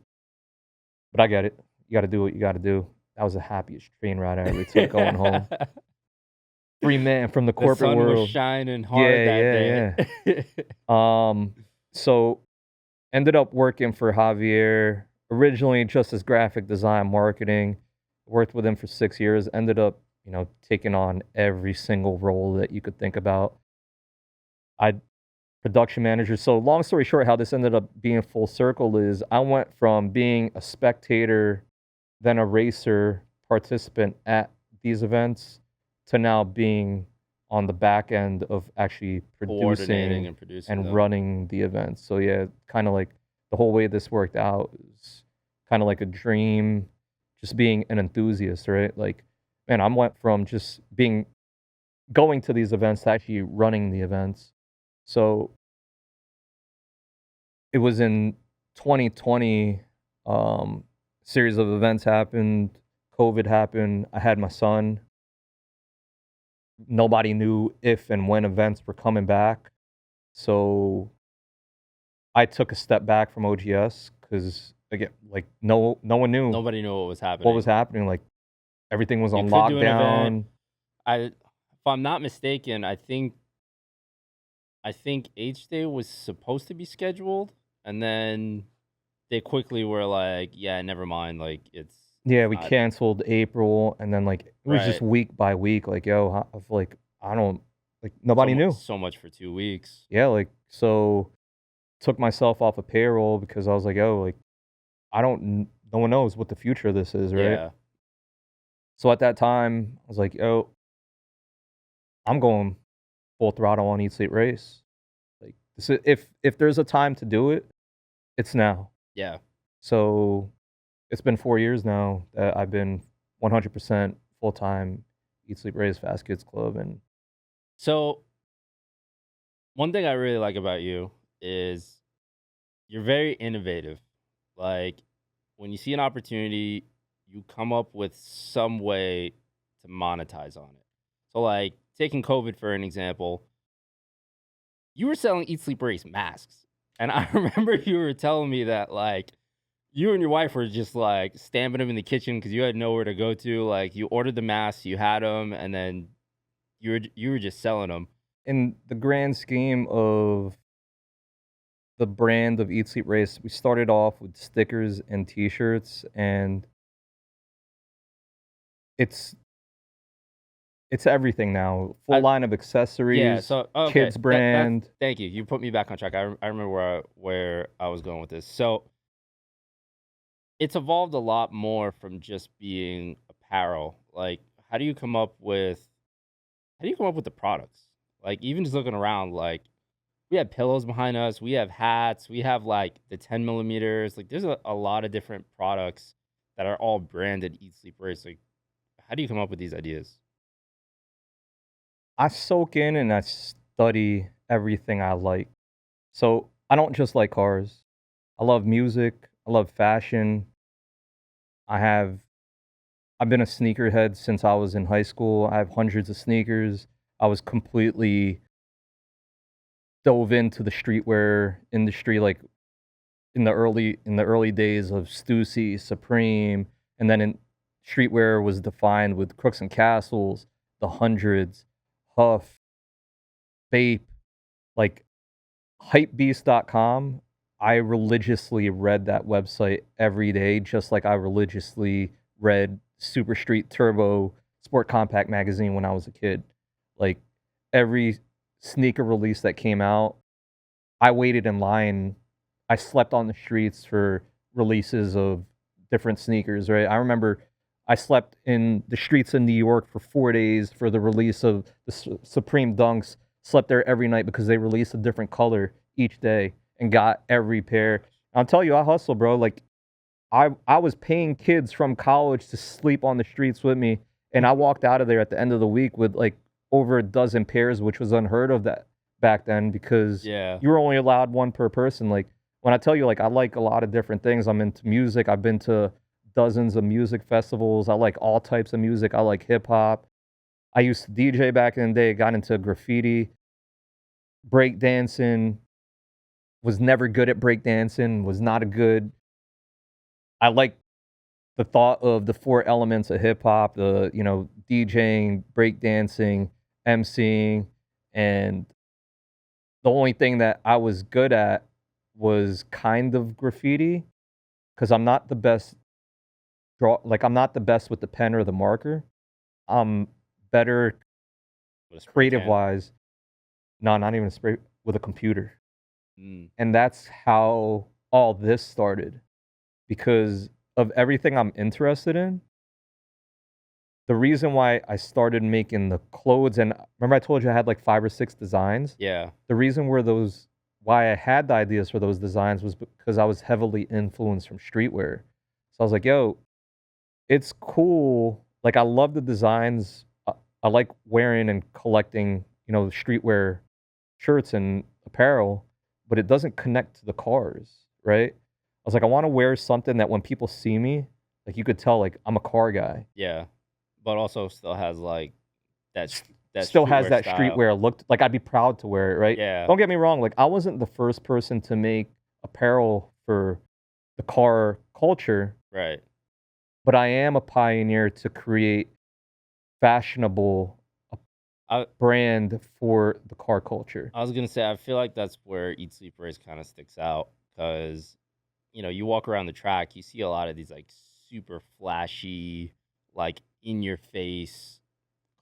"But I get it. You got to do what you got to do." That was the happiest train ride I ever took going home. Free man from the The corporate sun world. was shining hard Yeah, that day. So ended up working for Javier originally just as graphic design marketing. Worked with him for 6 years. Ended up, taking on every single role that you could think about. I production manager. So long story short, how this ended up being full circle is I went from being a spectator, then a racer participant at these events, to now being on the back end of actually Coordinating producing and producing and them. running the events. So yeah, kind of like the whole way this worked out is kind of like a dream, just being an enthusiast, right? Like, man, I went from just being going to these events to actually running the events. So it was in 2020, series of events happened, COVID happened, I had my son. Nobody knew if and when events were coming back, so I took a step back from OGS because again, like, no one knew Nobody knew what was what was happening. happening, like, everything was You on could do an event. lockdown. If I'm not mistaken, I think H Day was supposed to be scheduled, and then they quickly were like, "Yeah, never mind. Like Yeah, it's we not canceled April, and then, like, it was just right." week by week, like, "Yo, ho" of like, I don't like, So nobody mu knew. so much for 2 weeks. Yeah, like, so took myself off of payroll because I was like, "Oh, like, I don't kn no one knows what the future of this is," right? Yeah, So at that time, I was like, "Yo, I'm going full throttle on Eat, Sleep, Race." Like, this I if there's a time to do it, it's now. yeah. So, it's been 4 years now that I've been 100% full-time Eat, Sleep, Race Fast Kids Club, and So one thing I really like about you is you're very innovative. Like when you see an opportunity, you come up with some way to monetize on it. So like taking COVID for an example, you were selling Eat Sleep Race masks. And I remember you were telling me that like you and your wife were just like stamping them in the kitchen because you had nowhere to go to. Like you ordered the masks, you had them, and then you were just selling them. in the grand scheme of the brand of Eat, Sleep, Race, we started off with stickers and T-shirts, and it's it's everything now. Full I line of Yeah. accessories, So okay, kids that's brand. thank you. You put me back on track. I remember where I was going with this. So it's evolved a lot more from just being apparel. Like, how do you come up with the products? Like, even just looking around, like we have pillows behind us, we have hats, we have like the 10 millimeters. Like, there's a lot of different products that are all branded Eat Sleep Race. Like, how do you come up with these ideas? I soak in and I study everything I like. So, I don't just like cars. I love music, I love fashion. I have I've been a sneakerhead since I was in high school. I have hundreds of sneakers. I was completely dove into the streetwear industry, like, in the early days of Stussy, Supreme, and then in streetwear was defined with Crooks and Castles, the Hundreds, Huff, Bape, like, hypebeast.com. I religiously read that website every day, just like I religiously read Super Street Turbo Sport Compact magazine when I was a kid. Like, every sneaker release that came out, I waited in line. I slept on the streets for releases of different sneakers, right? I remember I slept in the streets of New York for 4 days for the release of the Supreme Dunks. Slept there every night because they released a different color each day and got every pair. I'll tell you, I hustle, bro. Like, I was paying kids from college to sleep on the streets with me, and I walked out of there at the end of the week with, like, over a dozen pairs, which was unheard of that back then because Yeah. you were only allowed 1 per person. Like, when I tell you, like, I like a lot of different things, I'm into music, I've been to dozens of music festivals, I like all types of music, I like hip hop. I used to DJ back in the day, got into graffiti, break dancing, was never good at break dancing, was not a good I like the thought of the 4 elements of hip hop, DJing, breakdancing, emceeing, and the only thing that I was good at was kind of graffiti, because 'cause I'm not the best I'm not the best with the pen or the marker. I'm better With a spray creative tan. wise. No, not even a spray with a computer. Mm. And that's how all this started because of everything I'm interested in. The reason why I started making the clothes, and remember I told you I had like 5 or 6 designs? Yeah. The reason why I had the ideas for those designs was because I was heavily influenced from streetwear. So I was like, "Yo, it's cool." Like, I love the designs. I like wearing and collecting, streetwear shirts and apparel, but it doesn't connect to the cars, right? I was like, I wanna wear something that when people see me, like, you could tell, like, I'm a car guy. Yeah. But also still has like that S that Still has streetwear that style. streetwear look, like, I'd be proud to wear it, right? Yeah. Don't get me wrong, like, I wasn't the first person to make apparel for the car culture, Right. but I am a pioneer to create fashionable I brand for the car culture. I was gonna say I feel like that's where Eat Sleep Race kind of sticks out because you walk around the track, you see a lot of these like super flashy, like in your face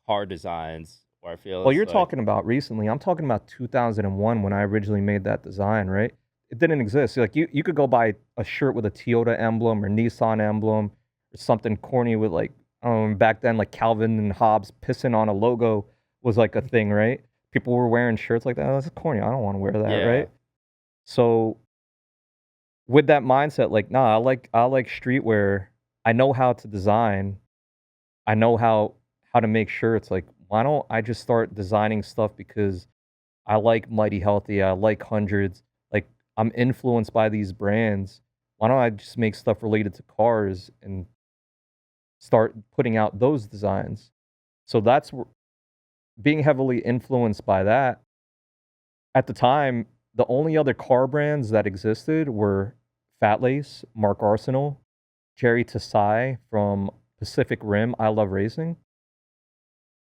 car designs. Where I feel Well, it's you're like, talking about recently. I'm talking about 2001 when I originally made that design, right? It didn't exist. Like you could go buy a shirt with a Toyota emblem or Nissan emblem or something corny with like back then like Calvin and Hobbes pissing on a logo was like a thing, right? People were wearing shirts like that. Oh, that's corny. I don't want to wear that, yeah, right? So with that mindset, like, nah, I like streetwear. I know how to design. I know how to make shirts. Like, why don't I just start designing stuff because I like Mighty Healthy, I like Hundreds, like, I'm influenced by these brands. Why don't I just make stuff related to cars and start putting out those designs? So that's wh being heavily influenced by that. At the time, the only other car brands that existed were Fat Lace, Mark Arsenal, Jerry Tasai from Pacific Rim, I Love Racing.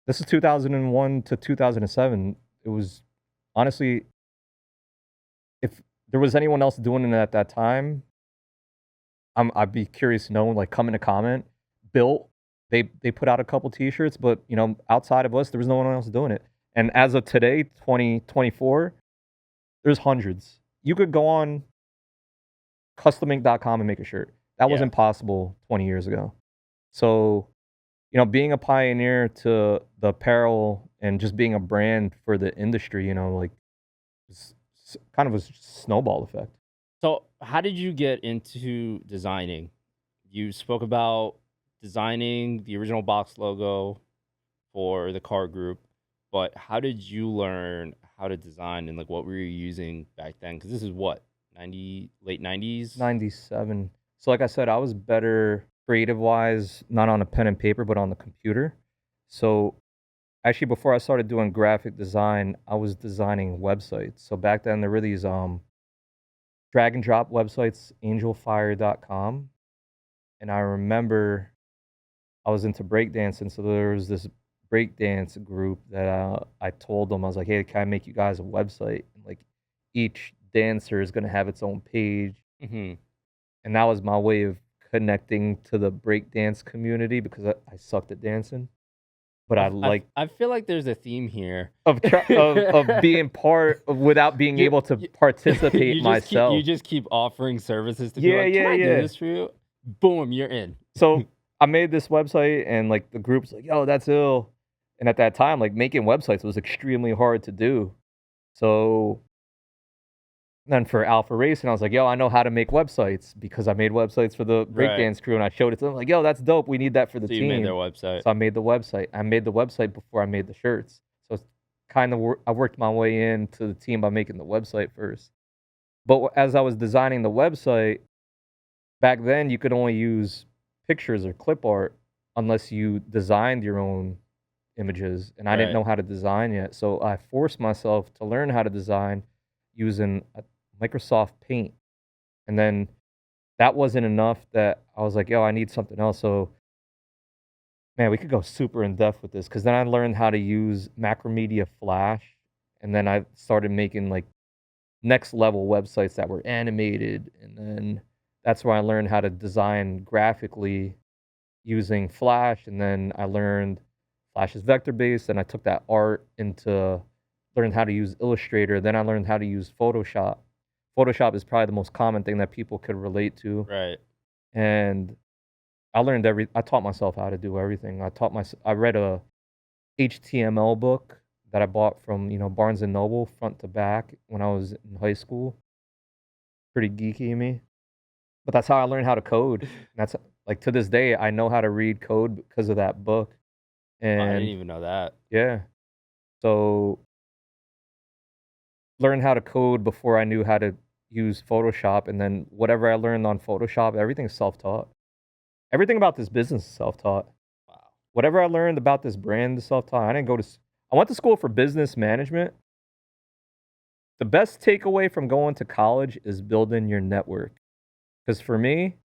This is 2001 to 2007. It was honestly, if there was anyone else doing it at that time, I'd be curious to know, like, come in a comment. Built, they put out a couple T-shirts, but, outside of us, there was no one else doing it. And as of today, 2024, there's hundreds. You could go on customink.com and make a shirt. That yeah. wasn't possible 20 years ago. So, being a pioneer to the apparel and just being a brand for the industry, like, kind of a snowball effect. So how did you get into designing? You spoke about designing the original box logo for the car group, but how did you learn how to design and like what were you using back then? Because this is what 90 late 90s. 97. So like I said, I was better creative wise, not on a pen and paper, but on the computer. So actually before I started doing graphic design, I was designing websites. So back then there were these drag and drop websites, angelfire.com. And I remember I was into breakdancing, so there was this breakdance group that I told them, I was like, "Hey, can I make you guys a website? And like each dancer is gonna have its own page." Hmm. And that was my way of connecting to the breakdance community because I sucked at dancing, but I like I feel like there's a theme here. of being part of without being You, able to you, participate you myself. just keep offering services to people Yeah, like, can yeah, I do yeah. this for you? Boom, you're in. So I made this website and like the group's like, "Yo, that's ill." And at that time, like making websites was extremely hard to do. So then for Alpha Racing, I was like, "Yo, I know how to make websites because I made websites for the Right. breakdance crew and I showed it to them like, "Yo, that's dope. We need that for the So you made their team." website. So I made the website. I made the website before I made the shirts. So it's kind of I worked my way into the team by making the website first. But as I was designing the website, back then you could only use pictures or clip art unless you designed your own images, and I didn't Right. know how to design yet, so I forced myself to learn how to design using Microsoft Paint, and then that wasn't enough that I was like, "Yo, I need something else," so, man, we could go super in depth with this because then I learned how to use Macromedia Flash, and then I started making, like, next level websites that were animated, and then that's where I learned how to design graphically using Flash, and then I learned Flash is vector-based, and I took that art into learned how to use Illustrator, then I learned how to use Photoshop. Photoshop is probably the most common thing that people could relate to, Right. and I taught myself how to do everything. I read a HTML book that I bought from, Barnes& and Noble front to back when I was in high school. Pretty geeky of me, but that's how I learned how to code. And that's like, to this day, I know how to read code because of that book, I didn't and even know that. yeah. So, learned how to code before I knew how to use Photoshop, and then whatever I learned on Photoshop, everything's self-taught. Everything about this business is self-taught. Wow. Whatever I learned about this brand is self-taught. I went to school for business management. The best takeaway from going to college is building your network. Because for me,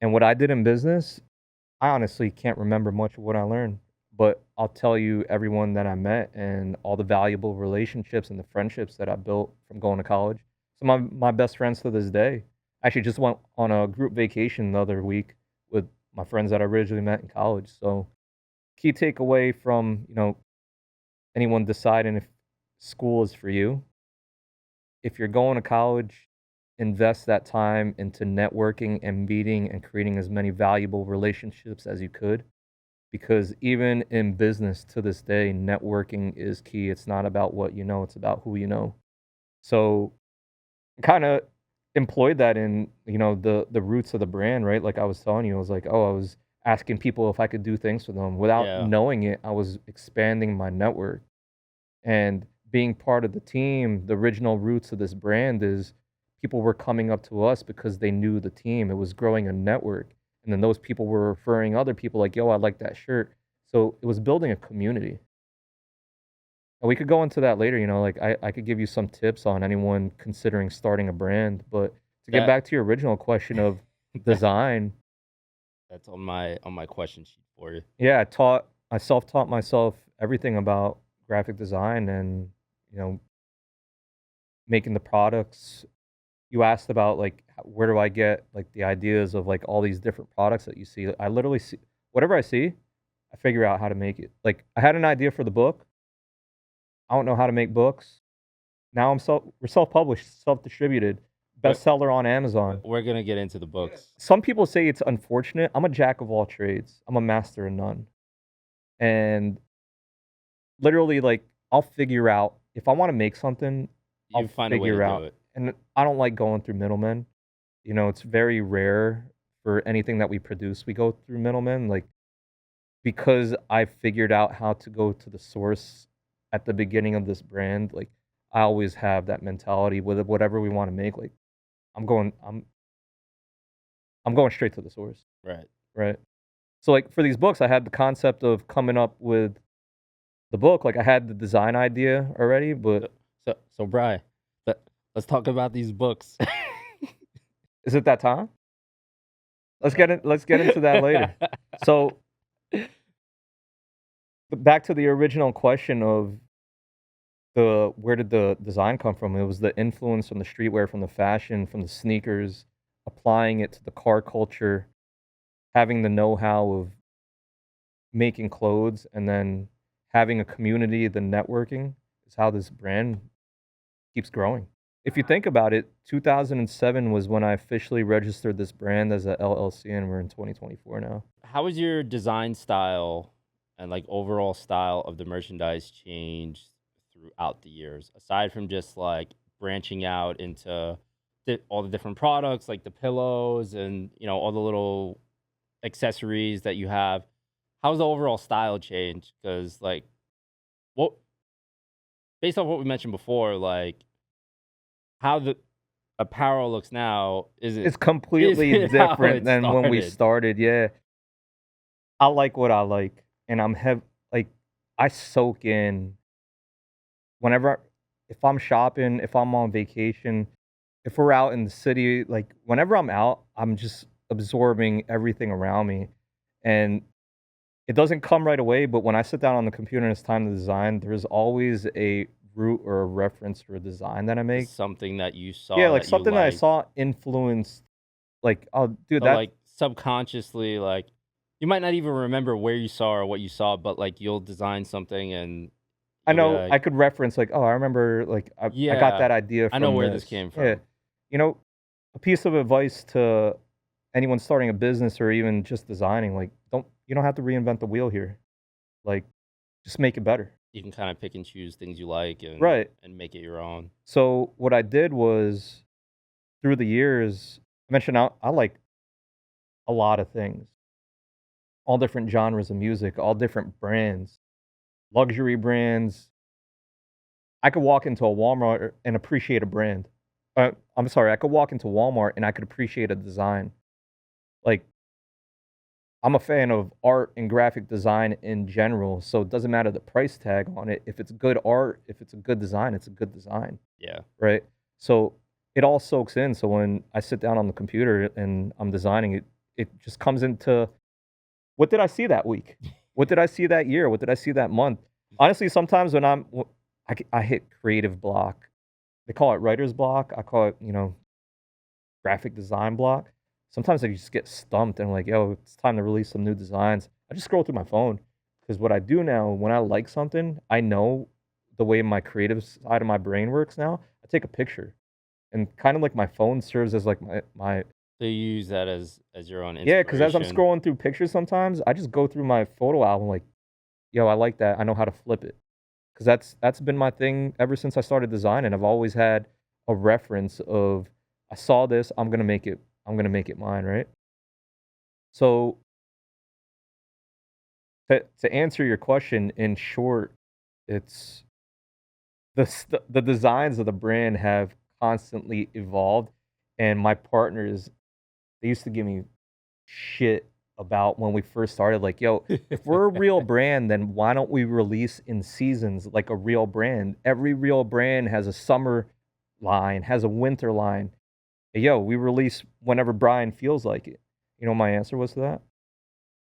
and what I did in business, I honestly can't remember much of what I learned, but I'll tell you everyone that I met and all the valuable relationships and the friendships that I built from going to college. Some of my best friends to this day. I actually just went on a group vacation the other week with my friends that I originally met in college. So, key takeaway from, anyone deciding if school is for you, if you're going to college, invest that time into networking and meeting and creating as many valuable relationships as you could. Because even in business to this day, networking is key. It's not about what you know, it's about who you know. So, kind of employed that in, the roots of the brand, right? Like I was telling you, I was like, oh, I was asking people if I could do things for them. Without Yeah. knowing it, I was expanding my network. And being part of the team, the original roots of this brand is people were coming up to us because they knew the team. It was growing a network. And then those people were referring other people like, yo, I like that shirt. So it was building a community. And we could go into that later, like I could give you some tips on anyone considering starting a brand. But to get That back to your original question of design, that's on my question sheet for you. yeah, I self-taught myself everything about graphic design and, you know, making the products. You asked about, like, where do I get, like, the ideas of, like, all these different products that you see. I literally see whatever I see, I figure out how to make it. Like, I had an idea for the book. I don't know how to make books. Now we're self-published, self-distributed, But bestseller on Amazon. we're gonna get into the books. Some people say it's unfortunate. I'm a jack of all trades. I'm a master of none. And literally, like, I'll figure out if I wanna make something, You I'll find a way to figure do out. it. And I don't like going through middlemen. It's very rare for anything that we produce, we go through middlemen, like, because I figured out how to go to the source at the beginning of this brand, like, I always have that mentality with whatever we wanna make, like, I'm going I'm I'm going straight to the source, Right. right? So, like, for these books, I had the concept of coming up with the book, like, I had the design idea already, but So Brian, let's talk about these books. is it that time? Let's get into that later. So, back to the original question of where did the design come from? It was the influence from the streetwear, from the fashion, from the sneakers, applying it to the car culture, having the know-how of making clothes, and then having a community, the networking is how this brand keeps growing. If you think about it, 2007 was when I officially registered this brand as a LLC, and we're in 2024 now. How has your design style and like overall style of the merchandise changed throughout the years, aside from just like branching out into all the different products, like the pillows and all the little accessories that you have? How's the overall style change? Because like, what based off what we mentioned before, like how the apparel looks now It's is completely it how different it than when we started? started, yeah. I like what I like, and like, I soak in whenever if I'm shopping, if I'm on vacation, if we're out in the city, like, whenever I'm out, I'm just absorbing everything around me, and it doesn't come right away, but when I sit down on the computer and it's time to design, there's always a root or a reference for a design that I make. Just something that you Yeah, saw like, that you something that I liked. saw influenced, like, oh, dude, So that like subconsciously, like You might not even remember where you saw or what you saw, but, like, you'll design something and I you'll be know I like, could reference like, "Oh, I remember, like, I got "Yeah, that idea I know from where this this." came Yeah. from." You know, a piece of advice to anyone starting a business or even just designing, like, you don't have to reinvent the wheel here. Like, just make it better. You can kinda pick and choose things you like Right. and make it your own. So, what I did was, through the years, I mentioned I like a lot of things, all different genres of music, all different brands, luxury brands. I could walk into a Walmart and appreciate a brand. I'm sorry, I could walk into Walmart and I could appreciate a design. Like, I'm a fan of art and graphic design in general, so it doesn't matter the price tag on it. If it's good art, if it's a good design, it's a good design, Yeah. right? So it all soaks in. So when I sit down on the computer and I'm designing it, it just comes into what did I see that week? What did I see that year? What did I see that month? Honestly, sometimes when I hit creative block. They call it writer's block. I call it, graphic design block. Sometimes I just get stumped and I'm like, yo, it's time to release some new designs. I just scroll through my phone because what I do now, when I like something, I know the way my creative side of my brain works now. I take a picture and kind of like my phone serves as like my So you use that as your own yeah, because as I'm inspiration. scrolling through pictures sometimes, I just go through my photo album like, yo, I like that. I know how to flip it. Because that's been my thing ever since I started designing. I've always had a reference of I saw this, I'm gonna make it mine, right? So to answer your question in short, it's the designs of the brand have constantly evolved, and my partners, they used to give me shit about when we first started, like, "Yo, if we're a real brand, then why don't we release in seasons like a real brand? Every real brand has a summer line, has a winter line. Hey, yo, we release whenever Brian feels like it." You know what my answer was to that?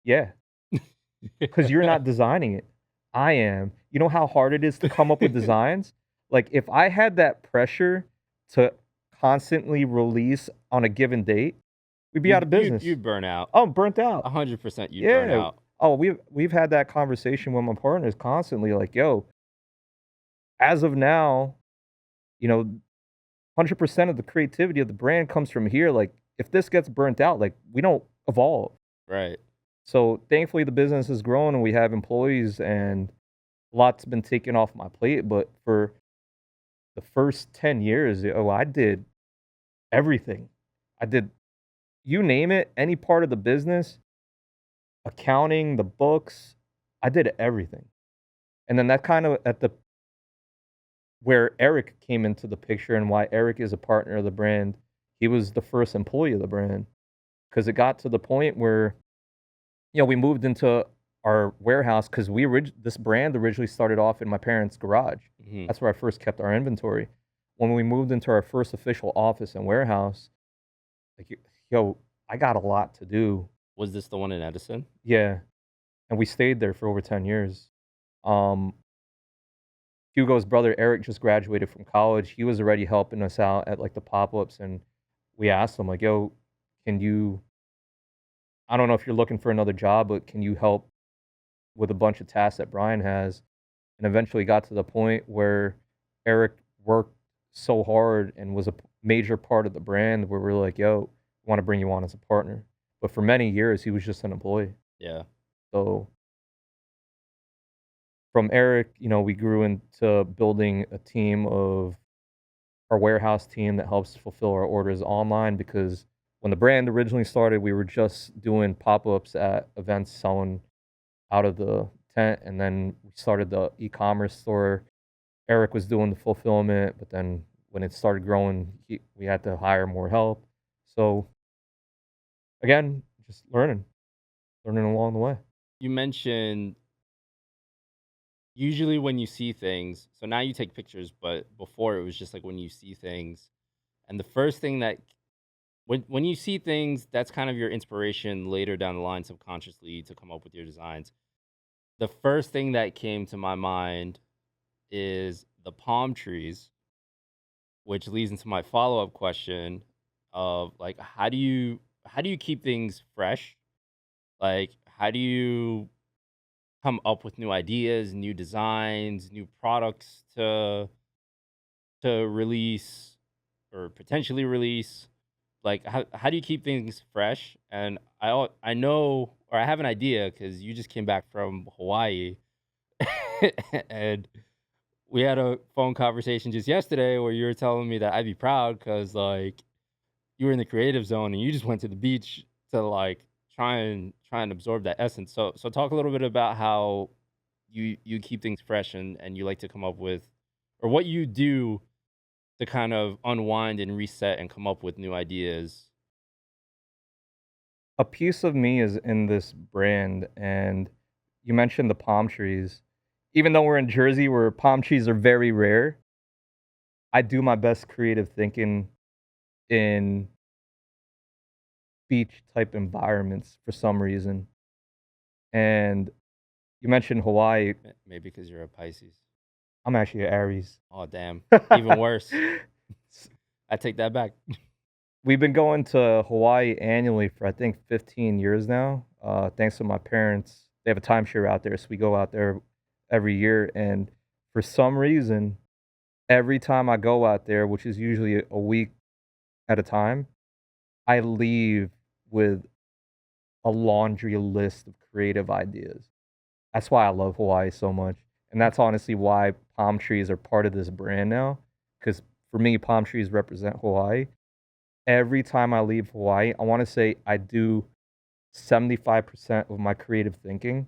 Yeah, because 'cause you're not designing it. I am. You know how hard it is to come up with designs? Like, if I had that pressure to constantly release on a given date, we'd be out of business. You'd burn out. Oh, I'm burnt out. 100% you'd burn Yeah. out. Oh, we've had that conversation with my partners constantly, like, "Yo, as of now, you know, 100% of the creativity of the brand comes from here, like, if this gets burnt out, like, we don't evolve." Right. So, thankfully, the business has grown and we have employees and a lot's been taken off my plate, but for the first 10 years, I did everything. I did you name it, any part of the business, accounting, the books, I did everything. And then that kind of at the where Eric came into the picture and why Eric is a partner of the brand. He was the first employee of the brand because it got to the point where, we moved into our warehouse because this brand originally started off in my parents' garage. Mhm. That's where I first kept our inventory. When we moved into our first official office and warehouse, like, yo, I got a lot to do. Was this the one in Edison? Yeah, and we stayed there for over 10 years. Um, Hugo's brother, Eric, just graduated from college. He was already helping us out at, like, the pop-ups, and we asked him, like, "Yo, can you I don't know if you're looking for another job, but can you help with a bunch of tasks that Brian has?" And eventually got to the point where Eric worked so hard and was a major part of the brand where we're like, "Yo, wanna bring you on as a partner." But for many years, he was just an employee. Yeah. So from Eric, we grew into building a team of our warehouse team that helps fulfill our orders online because when the brand originally started, we were just doing pop-ups at events selling out of the tent, and then we started the e-commerce store. Eric was doing the fulfillment, but then when it started growing, we had to hire more help. So again, just learning along the way. You mentioned usually when you see things, so now you take pictures, but before it was just like when you see things, and the first thing that when you see things, that's kind of your inspiration later down the line subconsciously to come up with your designs. The first thing that came to my mind is the palm trees, which leads into my follow-up question of like how do you keep things fresh? Like how do you come up with new ideas, new designs, new products to release or potentially release? Like, how do you keep things fresh? And I know, or I have an idea because you just came back from Hawaii, and we had a phone conversation just yesterday where you were telling me that I'd be proud because like you were in the creative zone and you just went to the beach to like try and absorb that essence. So talk a little bit about how you keep things fresh and you like to come up with, or what you do to kind of unwind and reset and come up with new ideas. A piece of me is in this brand, and you mentioned the palm trees. Even though we're in Jersey where palm trees are very rare, I do my best creative thinking in beach type environments for some reason. And you mentioned Hawaii. Maybe because you're a Pisces. I'm actually an Aries. Oh damn, even worse. I take that back. We've been going to Hawaii annually for I think 15 years now. Thanks to my parents. They have a timeshare out there, so we go out there every year. And for some reason, every time I go out there, which is usually a week at a time, I leave with a laundry list of creative ideas. That's why I love Hawaii so much. And that's honestly why palm trees are part of this brand now. Because for me, palm trees represent Hawaii. Every time I leave Hawaii, I want to say I do 75% of my creative thinking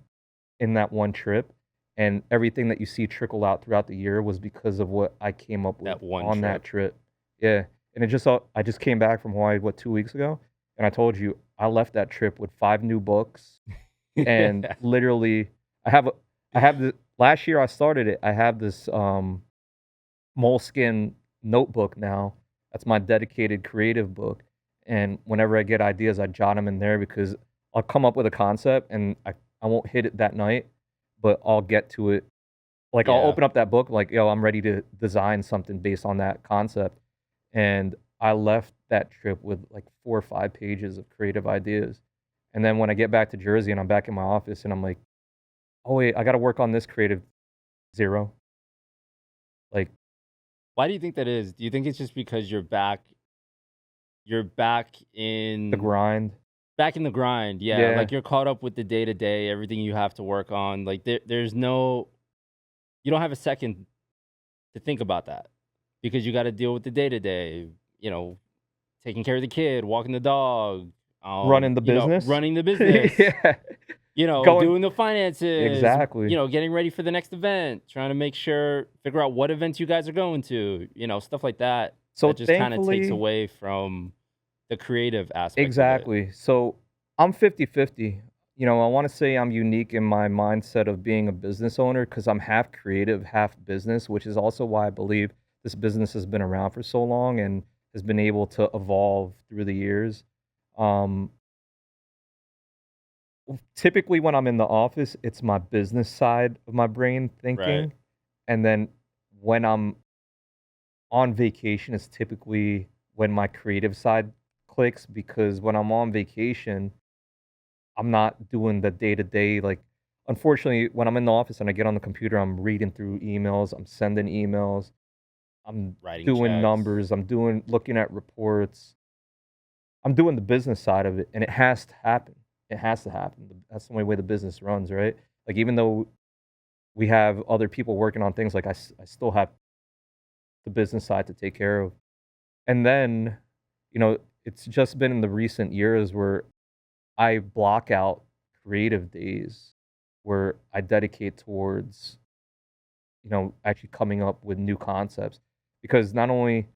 in that one trip. And everything that you see trickle out throughout the year was because of what I came up with That one on that trip. Yeah. And I just came back from Hawaii, 2 weeks ago? And I told you, I left that trip with 5 new books. And literally, I have the last year I started it, I have this moleskin notebook now. That's my dedicated creative book. And whenever I get ideas, I jot them in there because I'll come up with a concept and I won't hit it that night, but I'll get to it. Like, I'll Yeah. open up that book, like, yo, I'm ready to design something based on that concept. And I left that trip with like 4 or 5 pages of creative ideas. And then when I get back to Jersey and I'm back in my office and I'm like, oh, wait, I got to work on this creative. Zero. Like, Why do you think that is? Do you think it's just because you're the grind. back in the grind? Yeah, Yeah. like you're caught up with the day to day, everything you have to work on. Like there's no, you don't have a second to think about that because you got to deal with the day to day. You know, taking care of the kid, walking the dog, Running the business. running the business. Yeah. Going Doing the finances. Exactly. Getting ready for the next event, trying to figure out what events you guys are going to. Stuff like that. So That just kind of takes thankfully, away from the creative aspect of it. exactly. So I'm 50-50. I want to say I'm unique in my mindset of being a business owner because I'm half creative, half business, which is also why I believe this business has been around for so long and has been able to evolve through the years. Um, Typically, when I'm in the office, it's my business side of my brain Right. thinking. And then when I'm on vacation, it's typically when my creative side clicks because when I'm on vacation, I'm not doing the day to day. Like, unfortunately, when I'm in the office and I get on the computer, I'm reading through emails, I'm sending emails, I'm Writing doing checks. numbers, looking at reports. I'm doing the business side of it, and it has to happen. It has to happen. That's the only way the business runs, right? Like, even though we have other people working on things, like, I still have the business side to take care of. And then, it's just been in the recent years where I block out creative days where I dedicate towards, actually coming up with new concepts. Because not only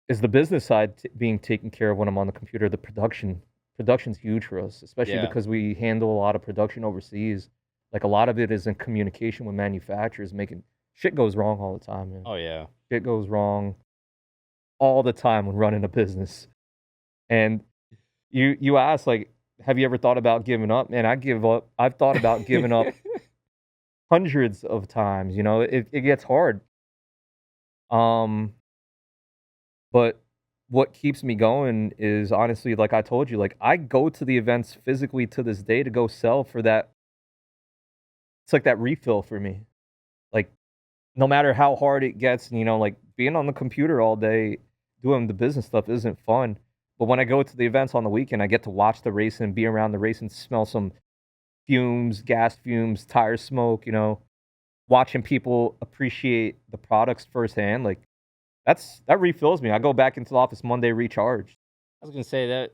is the business side being taken care of when I'm on the computer, the production's huge for us, especially Yeah. because we handle a lot of production overseas. Like, a lot of it is in communication with manufacturers, making shit goes wrong all the time, man. Oh yeah. Shit goes wrong all the time when running a business. And you ask, like, have you ever thought about giving up? Man, I give up. I've thought about giving up hundreds of times. It gets hard. Um, but what keeps me going is honestly, like I told you, like I go to the events physically to this day to go sell for that. It's like that refill for me. Like no matter how hard it gets, and like being on the computer all day doing the business stuff isn't fun. But when I go to the events on the weekend, I get to watch the racing, be around the racing, smell some fumes, gas fumes, tire smoke, watching people appreciate the products firsthand. Like that refills me. I go back into the office Monday recharged. I was gonna say that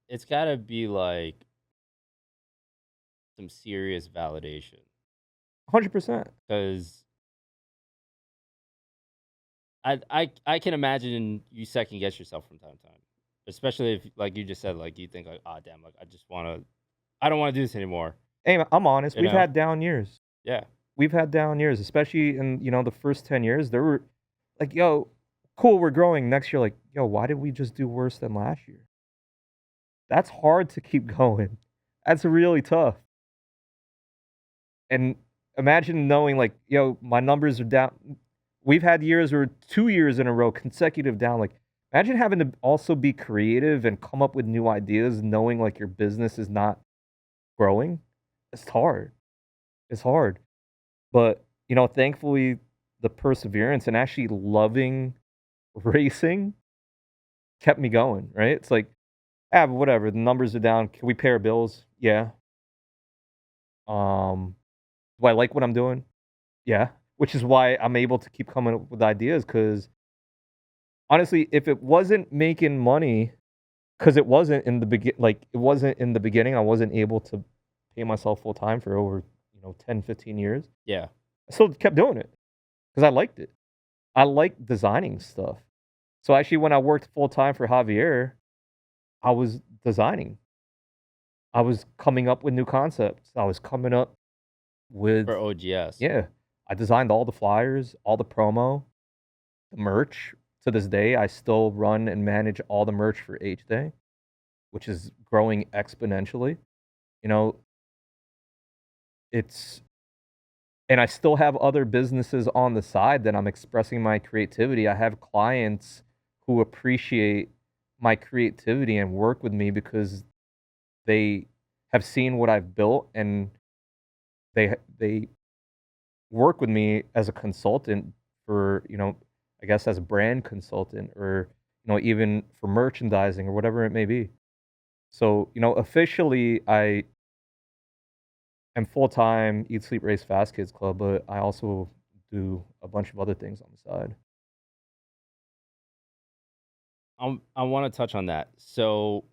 it's gotta be like some serious validation 100%. because I can imagine you second guess yourself from time to time, especially if like you just said, like you think like, ah, damn, like I don't want to do this anymore. Hey, I'm honest. You We've know? had down years. Yeah. We've had down years, especially in, the first 10 years. There were like, yo, cool, we're growing. Next year, like, yo, why did we just do worse than last year? That's hard to keep going. That's really tough. And imagine knowing, like, yo, my numbers are down. We've had years where 2 years in a row, consecutive down. Like, imagine having to also be creative and come up with new ideas, knowing like your business is not growing. It's hard. It's hard. But, thankfully, the perseverance and actually loving racing kept me going, right? It's like, but whatever, the numbers are down. Can we pay our bills? Yeah. Um, do I like what I'm doing? Yeah. Which is why I'm able to keep coming up with ideas. Because honestly, if it wasn't making money, because it wasn't in the beginning, I wasn't able to pay myself full time for over, 10, 15 years. Yeah. I still kept doing it because I liked it. I like designing stuff. So actually, when I worked full time for Javier, I was designing. I was coming up with new concepts. I was coming up with, For OGS. yeah, I designed all the flyers, all the promo, the merch. To this day, I still run and manage all the merch for H Day, which is growing exponentially. You know, it's, and I still have other businesses on the side that I'm expressing my creativity. I have clients who appreciate my creativity and work with me because they have seen what I've built, and they work with me as a consultant for, I guess as a brand consultant, or, even for merchandising or whatever it may be. So, officially I am full-time Eat Sleep Race Fast Kids Club, but I also do a bunch of other things on the side. I want to touch on that. So,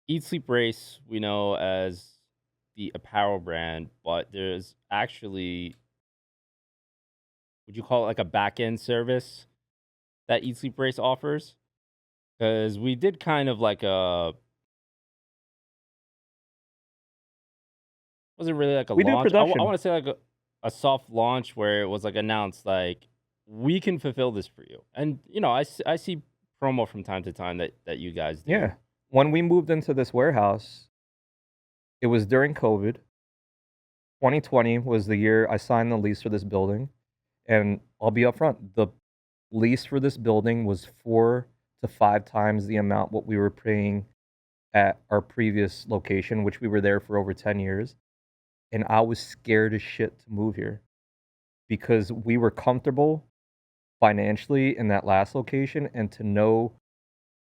Eat Sleep Race, we know as the apparel brand, but there's actually, would you call it like a back-end service that Eat Sleep Race offers? Because we did kind of like wasn't really like a We do launch. I production. want to say like a soft launch where it was like announced like we can fulfill this for you. And I see promo from time to time that you guys do. Yeah. When we moved into this warehouse, it was during COVID. 2020 was the year I signed the lease for this building, and I'll be upfront, the lease for this building was 4 to 5 times the amount what we were paying at our previous location, which we were there for over 10 years, and I was scared as shit to move here because we were comfortable financially in that last location, and to know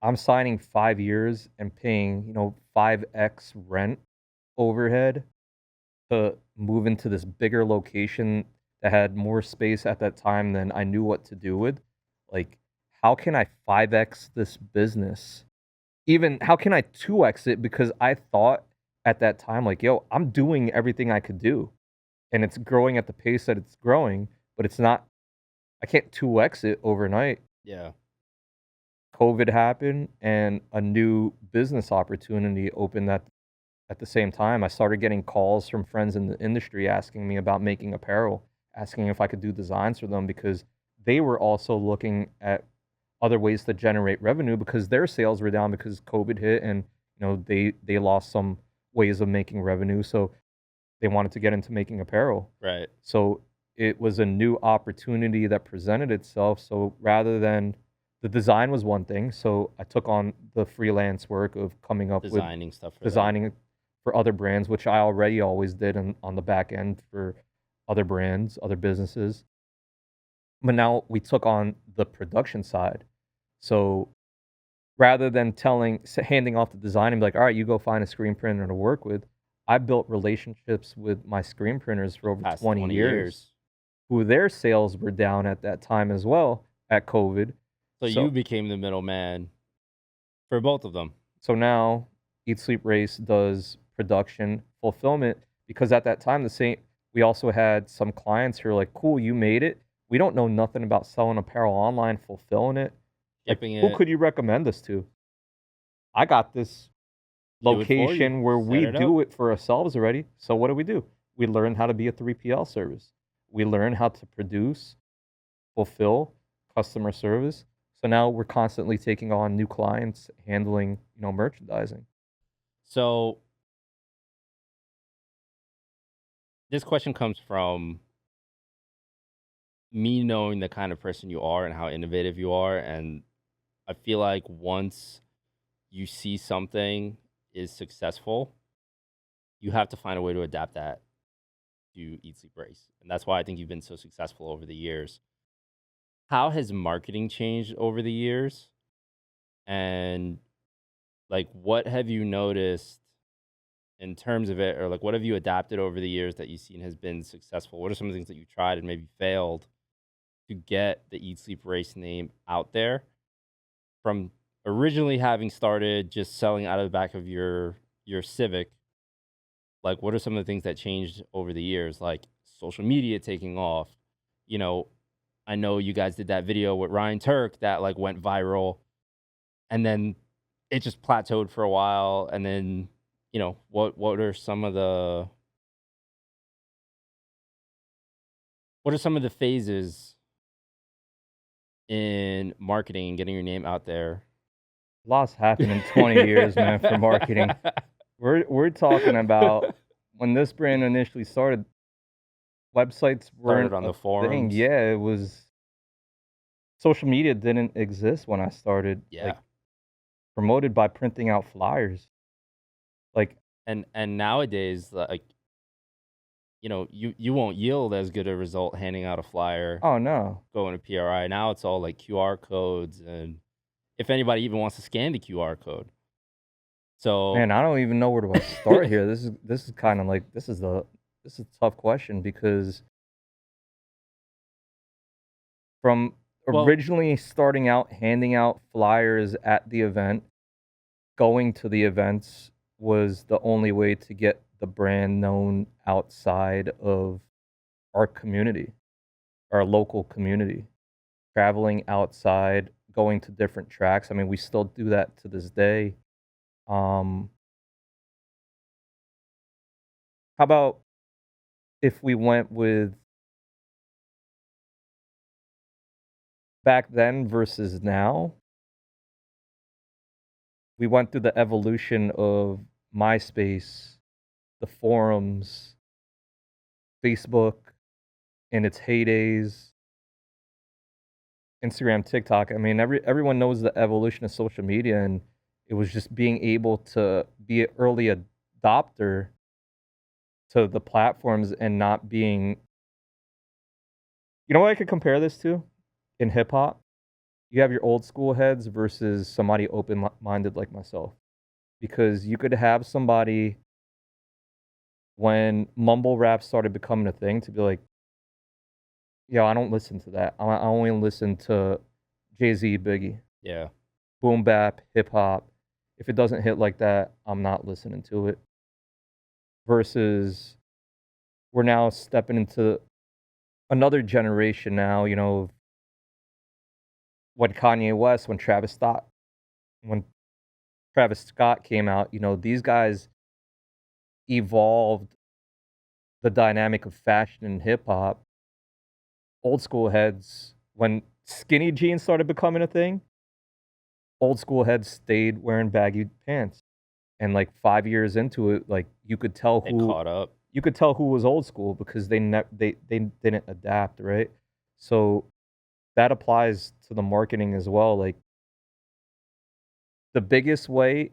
I'm signing 5 years and paying, 5x rent overhead to move into this bigger location that had more space at that time than I knew what to do with. Like, how can I 5x this business? Even how can I 2x it? Because I thought at that time, like, yo, I'm doing everything I could do, and it's growing at the pace that it's growing, but it's not, I can't 2x it overnight. Yeah. COVID happened and a new business opportunity opened at the same time. I started getting calls from friends in the industry asking me about making apparel, asking if I could do designs for them because they were also looking at other ways to generate revenue because their sales were down because COVID hit, and they lost some ways of making revenue, so they wanted to get into making apparel. Right. So it was a new opportunity that presented itself. So rather than the design was one thing, so I took on the freelance work of coming up with Designing stuff for them. designing for other brands, which I already always did on the back end for other brands, other businesses. But now we took on the production side. So rather than handing off the design and be like, all right, you go find a screen printer to work with, I built relationships with my screen printers for over Past 20 20 years, years. who their sales were down at that time as well at COVID. So you So became the middleman for both of them. so now Eat Sleep Race does production fulfillment because at that time we also had some clients who were like, cool, you made it. We don't know nothing about selling apparel online, fulfilling it. Like, Shipping who it, could you recommend us to? I got this do it for you, location where set we it up. do it for ourselves already. So what do? We learn how to be a 3PL service. We learn how to produce, fulfill, customer service. So now we're constantly taking on new clients, handling, merchandising. So this question comes from me knowing the kind of person you are and how innovative you are. And I feel like once you see something is successful, you have to find a way to adapt that to Eat Sleep Race. And that's why I think you've been so successful over the years. How has marketing changed over the years? And like, what have you noticed in terms of it? Or like, what have you adapted over the years that you've seen has been successful? What are some of the things that you tried and maybe failed to get the Eat Sleep Race name out there from originally having started just selling out of the back of your Civic? Like, what are some of the things that changed over the years? Like social media taking off. You know, I know you guys did that video with Ryan Turk that like went viral, and then it just plateaued for a while. And then, what are some of the phases in marketing and getting your name out there? Lots happened in 20 years, man, for marketing. We're talking about when this brand initially started, websites weren't Started on a the thing. forums. Yeah, it was social media didn't exist when I started, Yeah. like promoted by printing out flyers. Like, And nowadays, like, you won't yield as good a result handing out a flyer, oh no. going to PRI. Now it's all like QR codes, and if anybody even wants to scan the QR code. So Man, I don't even know where do I start here. This is kind of like this is a tough question because from well, originally starting out handing out flyers at the event, going to the events was the only way to get the brand known outside of our community, our local community. Traveling outside, going to different tracks. I mean, we still do that to this day. Um, how about if we went with back then versus now? We went through the evolution of MySpace, the forums, Facebook in its heydays, Instagram, TikTok. I mean, everyone knows the evolution of social media, and it was just being able to be an early adopter to the platforms and not being. You know what I could compare this to in hip hop? You have your old school heads versus somebody open minded like myself, because you could have somebody when mumble rap started becoming a thing to be like, yo, I don't listen to that. I only listen to Jay-Z, Biggie, yeah. boom bap, hip hop. If it doesn't hit like that, I'm not listening to it. Versus we're now stepping into another generation now, when when Travis Scott came out, these guys evolved the dynamic of fashion and hip hop. Old school heads, when skinny jeans started becoming a thing, old school heads stayed wearing baggy pants. And like 5 years into it, like They caught up. you could tell who was old school because they didn't adapt, right? So that applies to the marketing as well. Like the biggest way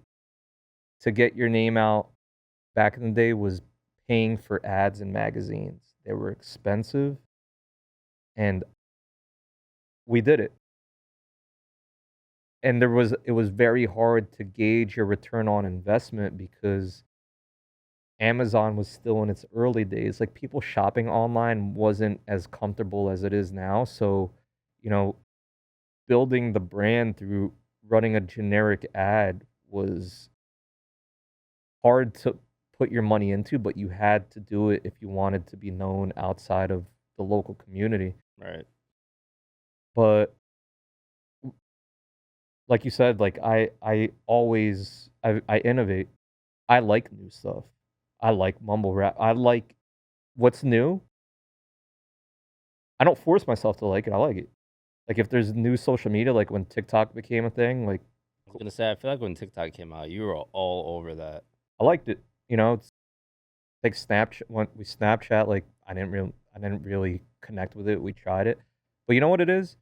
to get your name out back in the day was paying for ads in magazines. They were expensive, and we did it. And it was very hard to gauge your return on investment because Amazon was still in its early days. Like people shopping online wasn't as comfortable as it is now. So, you know, building the brand through running a generic ad was hard to put your money into, but you had to do it if you wanted to be known outside of the local community. Right. But like you said, like I innovate. I like new stuff. I like mumble rap. I like what's new. I don't force myself to like it. I like it. Like if there's new social media, like when TikTok became a thing, like I was gonna say, I feel like when TikTok came out, you were all over that. I liked it. You know, it's like Snapchat. When we Snapchat, like I didn't really connect with it. We tried it, but you know what it is?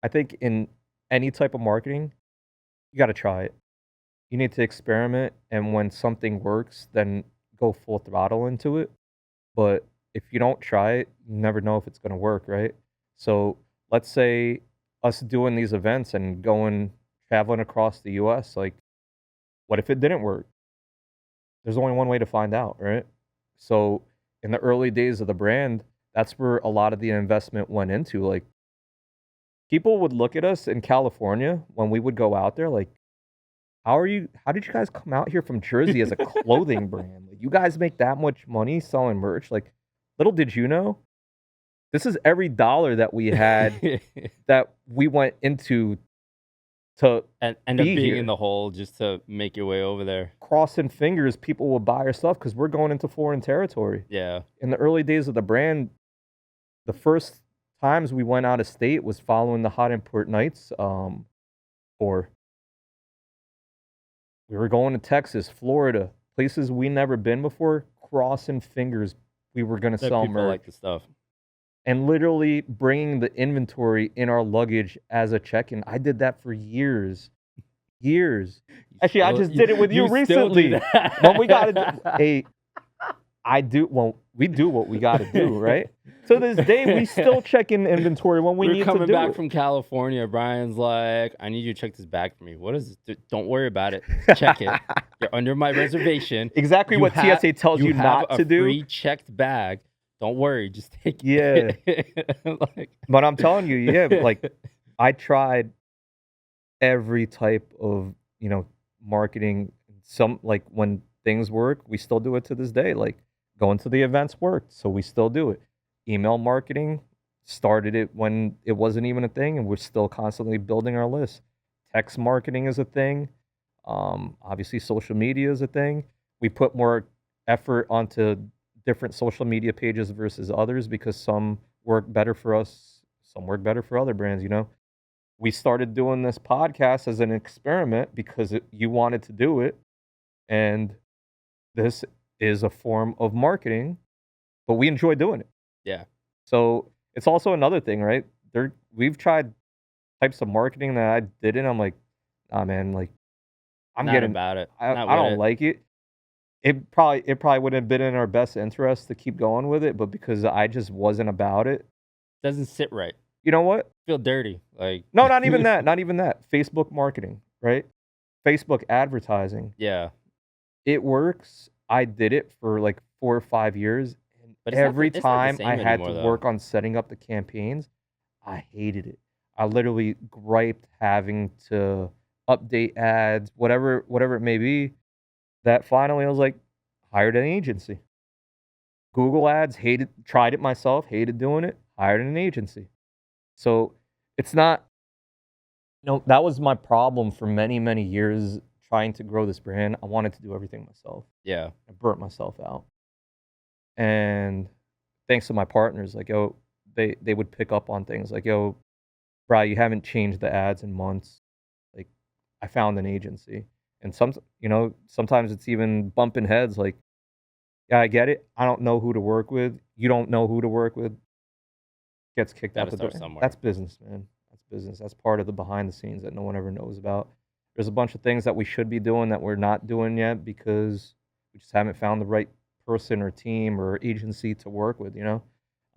I think in any type of marketing, you got to try it. You need to experiment, and when something works, then go full throttle into it. But if you don't try it, you never know if it's going to work, right? So let's say us doing these events and traveling across the US, like, what if it didn't work? There's only one way to find out, right? So in the early days of the brand, that's where a lot of the investment went into. Like, people would look at us in California when we would go out there, like, how did you guys come out here from Jersey as a clothing brand? Like, you guys make that much money selling merch? Like, little did you know, this is every dollar that we had that we went into to And end up be being in here. the hole just to make your way over there. Crossing fingers, people will buy our stuff because we're going into foreign territory. Yeah. In the early days of the brand, the first times we went out of state was following the Hot Import Nights, or we were going to Texas, Florida, places we never been before, crossing fingers we were gonna That sell people merch. like the stuff. And literally bringing the inventory in our luggage as a check-in. I did that for years. Years. Actually, I just did it with you still do recently. that. When we gotta we do what we gotta do, right? To this day, we still check in inventory when we We're need to coming do back it. from California. Brian's like, I need you to check this bag for me. What is this? Don't worry about it. Check it. You're under my reservation. Exactly what TSA tells you not to do. Free checked bag. Don't worry. Just take Yeah. it. Like, But I'm telling you, yeah, like I tried every type of, marketing. Some like when things work, we still do it to this day. Like going to the events worked, so we still do it. Email marketing started it when it wasn't even a thing, and we're still constantly building our list. Text marketing is a thing. Obviously, social media is a thing. We put more effort onto different social media pages versus others because some work better for us, some work better for other brands. We started doing this podcast as an experiment because you wanted to do it, and this is a form of marketing, but we enjoy doing it. yeah. So it's also another thing, right? We've tried types of marketing that I didn't. I'm like, nah, man, like I'm Not getting, about it. I Not I with don't it. like it. It probably wouldn't have been in our best interest to keep going with it, but because I just wasn't about it. Doesn't sit right. You know what? Feel dirty. Like No, not even that. Not even that. Facebook marketing, right? Facebook advertising. Yeah. It works. I did it for like 4 or 5 years, and But it's not every the time same I had anymore, to though. work on setting up the campaigns, I hated it. I literally griped having to update ads, whatever it may be. That finally I was like, hired an agency. Google Ads, tried it myself, hated doing it, hired an agency. So it's not, that was my problem for many, many years trying to grow this brand. I wanted to do everything myself. Yeah. I burnt myself out. And thanks to my partners, like, yo, they would pick up on things like, yo, Bri, you haven't changed the ads in months. Like, I found an agency. And sometimes it's even bumping heads like, yeah, I get it. I don't know who to work with. You don't know who to work with. gets kicked Got to out the door. start somewhere. That's business, man. That's business. That's part of the behind the scenes that no one ever knows about. There's a bunch of things that we should be doing that we're not doing yet because we just haven't found the right person or team or agency to work with, you know?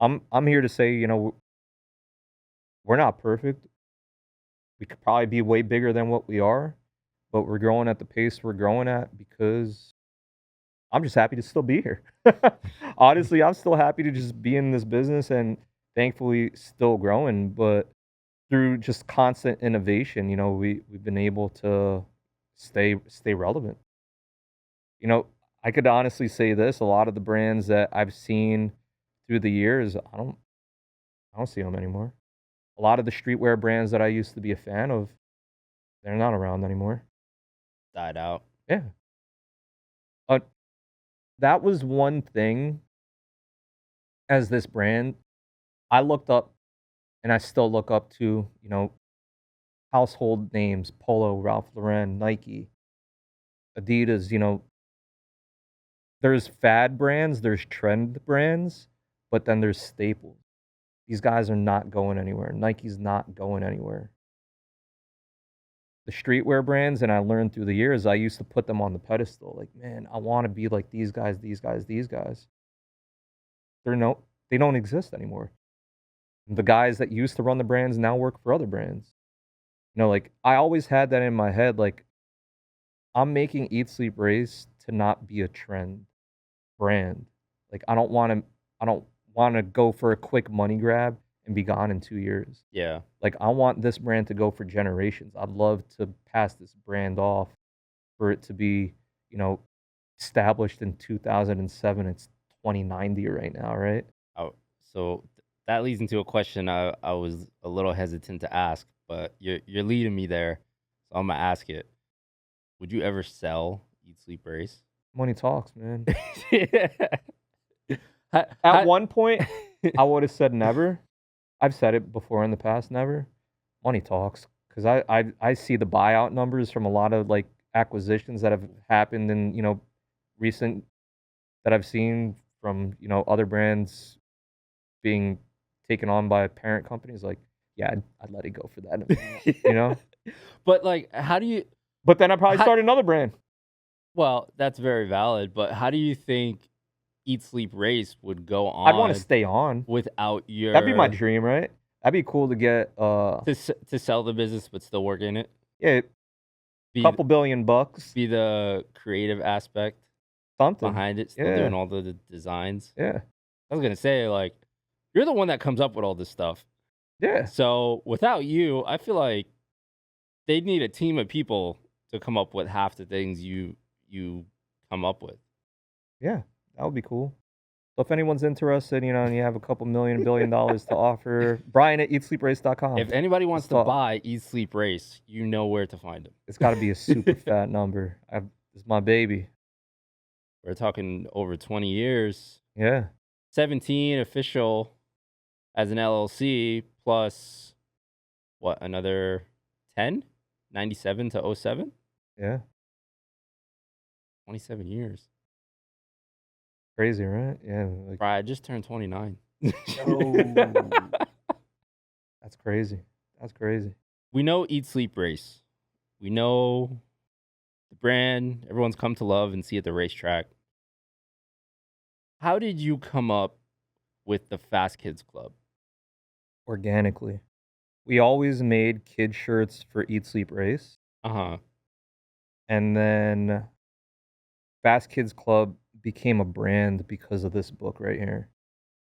I'm here to say, you know, we're not perfect. We could probably be way bigger than what we are, but we're growing at the pace we're growing at because I'm just happy to still be here. Honestly, I'm still happy to just be in this business and thankfully still growing, but through just constant innovation, you know, we've been able to stay relevant. You know, I could honestly say this, a lot of the brands that I've seen through the years, I don't see them anymore. A lot of the streetwear brands that I used to be a fan of, they're not around anymore. Died out. Yeah. Uh, that was one thing as this brand I looked up and I still look up to, you know, household names, Polo, Ralph Lauren, Nike, Adidas, you know, there's fad brands, there's trend brands, but then there's staples. These guys are not going anywhere. Nike's not going anywhere. The streetwear brands, and I learned through the years, I used to put them on the pedestal. Like, man, I want to be like these guys, these guys, these guys. They don't exist anymore. The guys that used to run the brands now work for other brands. You know, like I always had that in my head. Like I'm making Eat Sleep Race to not be a trend brand. Like I don't want to go for a quick money grab and be gone in 2 years. Yeah. Like I want this brand to go for generations. I'd love to pass this brand off for it to be, you know, established in 2007. It's 2090 right now, right? Oh, so that leads into a question I was a little hesitant to ask, but you're leading me there, so I'm gonna ask it. Would you ever sell Eat Sleep Race? Money talks, man. How- At how- one point, I would have said never. I've said it before in the past, never. Money talks, because I see the buyout numbers from a lot of like acquisitions that have happened in, you know, recent that I've seen from, you know, other brands being taken on by parent companies. Like, yeah, I'd let it go for that, you know. But like, how do you? But then I'd probably How- start another brand. Well, that's very valid. But how do you think Eat Sleep Race would go on? I'd want to stay on. without your. That'd be my dream, right? That'd be cool to get to sell the business, but still work in it. yeah, Be couple $1 billion, be the creative aspect something. behind it, still Yeah. doing all the designs. Yeah, I was gonna say, like, you're the one that comes up with all this stuff. yeah. So without you, I feel like they'd need a team of people to come up with half the things you come up with. Yeah, that would be cool. So if anyone's interested, you know, and you have a couple $1 billion to offer, Brian at eatsleeprace.com. If anybody wants to talk. buy Eat Sleep Race, you know where to find them. It's got to be a super fat number. It's my baby. We're talking over 20 years. Yeah. 17 official as an LLC plus what, another 10? 97 to 07? Yeah. 27 years. Crazy, right? Yeah. Like, Right, I just turned 29. no. That's crazy. That's crazy. We know Eat Sleep Race. We know the brand everyone's come to love and see at the racetrack. How did you come up with the Fast Kids Club? Organically. We always made kid shirts for Eat Sleep Race. Uh-huh. And then Fast Kids Club became a brand because of this book right here.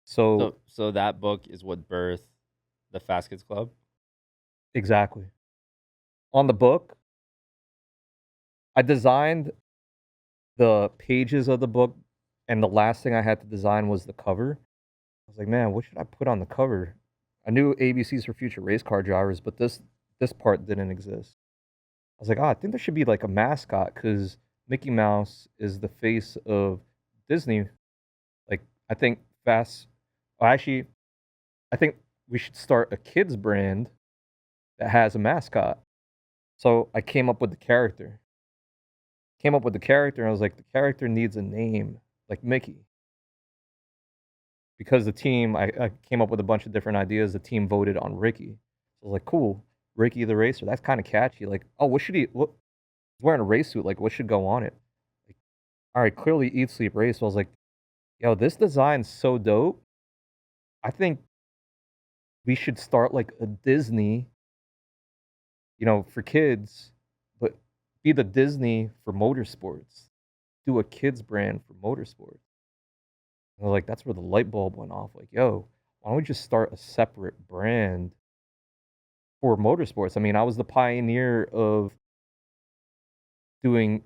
So So that book is what birthed the Fast Kids Club? exactly. On the book, I designed the pages of the book, and the last thing I had to design was the cover. I was like, man, what should I put on the cover? I knew ABCs for future race car drivers, but this part didn't exist. I was like, I think there should be like a mascot because Mickey Mouse is the face of Disney. Like, I think I think we should start a kids brand that has a mascot. So I came up with the character. And I was like, the character needs a name, like Mickey. because the team, I came up with a bunch of different ideas. The team voted on Ricky. So I was like, cool, Ricky the racer. That's kind of catchy. Like, oh, what should he? What, he's wearing a race suit. Like, what should go on it? Like, all right, clearly eat, sleep, race. So I was like, yo, this design's so dope. I think we should start like a Disney, for kids, but be the Disney for motorsports. Do a kids brand for motorsports. And I was like, that's where the light bulb went off. Like, yo, why don't we just start a separate brand for motorsports? I mean, I was the pioneer of doing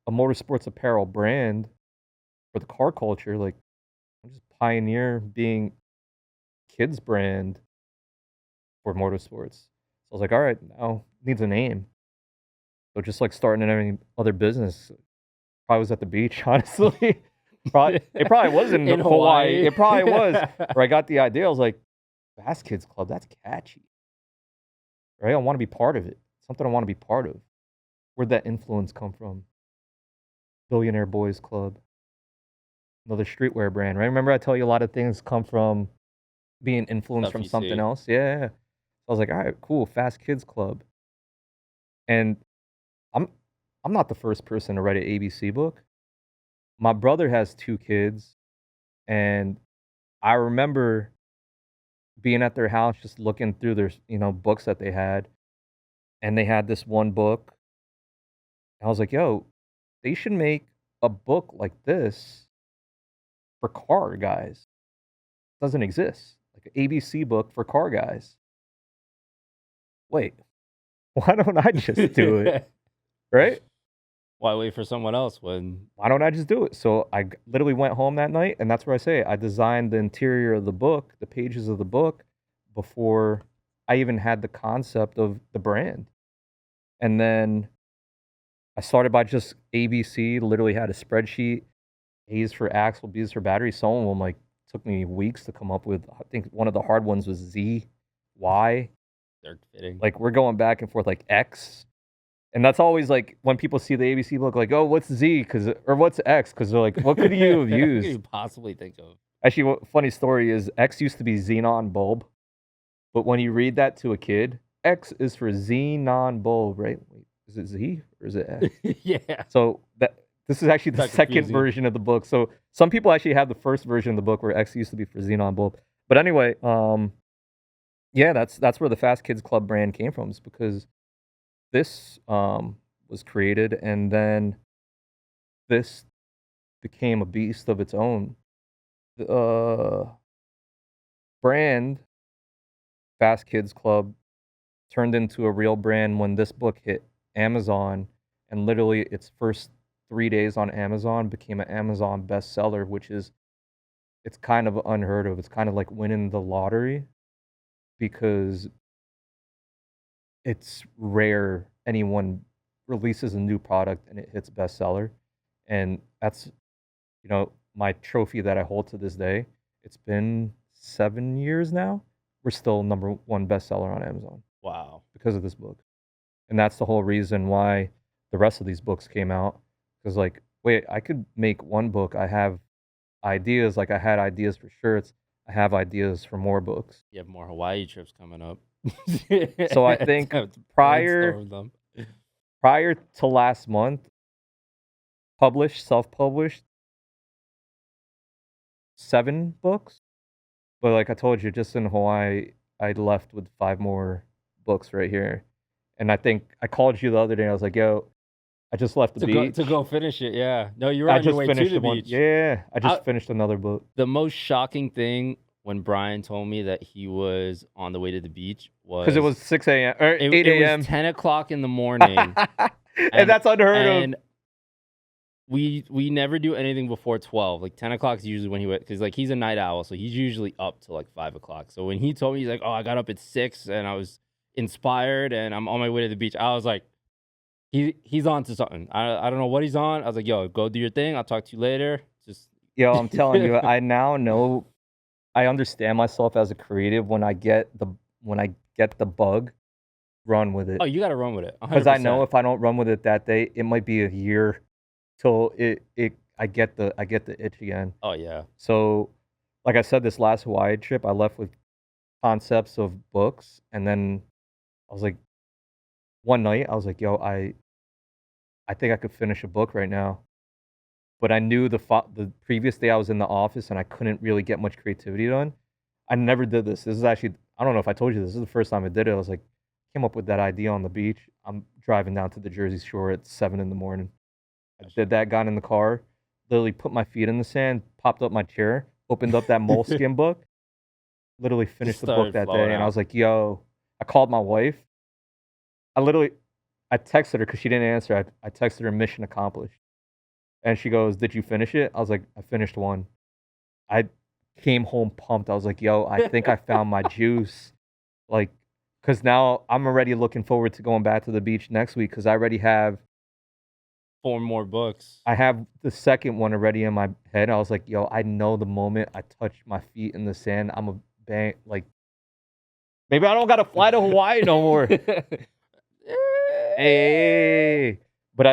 a motorsports apparel brand for the car culture. Like, I'm just pioneer being kids brand for motorsports. So I was like, all right, now it needs a name. So just like starting any other business, probably was at the beach, honestly. It probably was in In Hawaii. Hawaii. It probably was. Where I got the idea. I was like, Fast Kids Club, that's catchy. Right? I want to be part of it. Something I want to be part of. Where'd that influence come from? Billionaire Boys Club. Another streetwear brand, right? Remember I tell you a lot of things come from being influenced Stuff from you something see. else? Yeah. So I was like, all right, cool, Fast Kids Club. And I'm I'm not the first person to write an ABC book. My brother has 2 kids, and I remember being at their house just looking through their, books that they had, and they had this one book. I was like, "Yo, they should make a book like this for car guys." Doesn't exist. Like an ABC book for car guys. Wait, why don't I just do it? Right? Why wait for someone else when Why don't I just do it? So literally went home that night, and that's where I say I designed the interior of the book, the pages of the book, before I even had the concept of the brand. And then I started by just ABC, literally had a spreadsheet, A's for axle, B's for battery. Some of them like took me weeks to come up with. I think one of the hard ones was Z, Y. they're fitting? Like we're going back and forth like X. And that's always like when people see the ABC book, like, oh, what's Z? Or what's X? Because they're like, what could you have What could used? you possibly think of? Actually, funny story is X used to be xenon bulb, but when you read that to a kid, X is for xenon bulb, right? Wait, is it Z or is it X? Yeah. So this is actually the That's second confusing. version of the book. So some people actually have the first version of the book where X used to be for xenon bulb. But anyway, yeah, that's where the Fast Kids Club brand came from. Is because this was created, and then this became a beast of its own. The brand Fast Kids Club turned into a real brand when this book hit Amazon, and literally its first 3 days on Amazon became an Amazon bestseller, which is it's kind of unheard of. It's kind of like winning the lottery because it's rare anyone releases a new product and it hits bestseller, and that's, my trophy that I hold to this day. It's been 7 years now. We're still number 1 bestseller on Amazon Wow. because of this book. And that's the whole reason why the rest of these books came out. Because, like, wait, I could make one book. I have ideas. Like, I had ideas for shirts. I have ideas for more books. You have more Hawaii trips coming up. So I think Have to prior brainstorm them. prior to last month, self-published 7 books. But like I told you, just in Hawaii, I left with 5 more books right here. And I think I called you the other day. And I was like, "Yo, I just left the beach. To go finish it, yeah. No, you were I on your just way to finished the one. beach. Yeah, I just I- finished another book." The most shocking thing when Brian told me that he was on the way to the beach was Because it was 6 a.m. or 8 it a.m. was 10 o'clock in the morning. and that's unheard of. And we never do anything before 12. Like 10 o'clock is usually when he went, because like he's a night owl, so he's usually up till like 5 o'clock. So when he told me, he's like, "Oh, I got up at 6 and I was inspired and I'm on my way to the beach," I was like, he's on to something. I don't know what he's on. I was like, "Yo, go do your thing. I'll talk to you later." Just Yo, I'm telling you, I now know. I understand myself as a creative when I get the bug, run with it. Oh, you got to run with it. Because I know 100%. if I don't run with it that day, it might be a year till I get the itch again. Oh yeah. So like I said, this last Hawaii trip, I left with concepts of books, and then I was like, one night, I was like, "Yo, I think I could finish a book right now." But I knew the previous day I was in the office and I couldn't really get much creativity done. I never did this. This is actually, I don't know if I told you this is the first time I did it. I was like, came up with that idea on the beach. I'm driving down to the Jersey Shore at 7 in the morning. I Gotcha. did that, got in the car, literally put my feet in the sand, popped up my chair, opened up that moleskin book, literally Just finished the book started that flowing day. And I out. was like, yo, I called my wife. I literally, I texted her because she didn't answer. I texted her mission accomplished. And she goes, "Did you finish it?" I was like, "I finished one." I came home pumped. I was like, "Yo, I think I found my juice." Like, cause now I'm already looking forward to going back to the beach next week. Cause Four more books. I have the second one already in my head. I was like, "Yo, I know the moment I touch my feet in the sand, I'm a bang like, maybe I don't gotta fly to Hawaii no more." Hey, but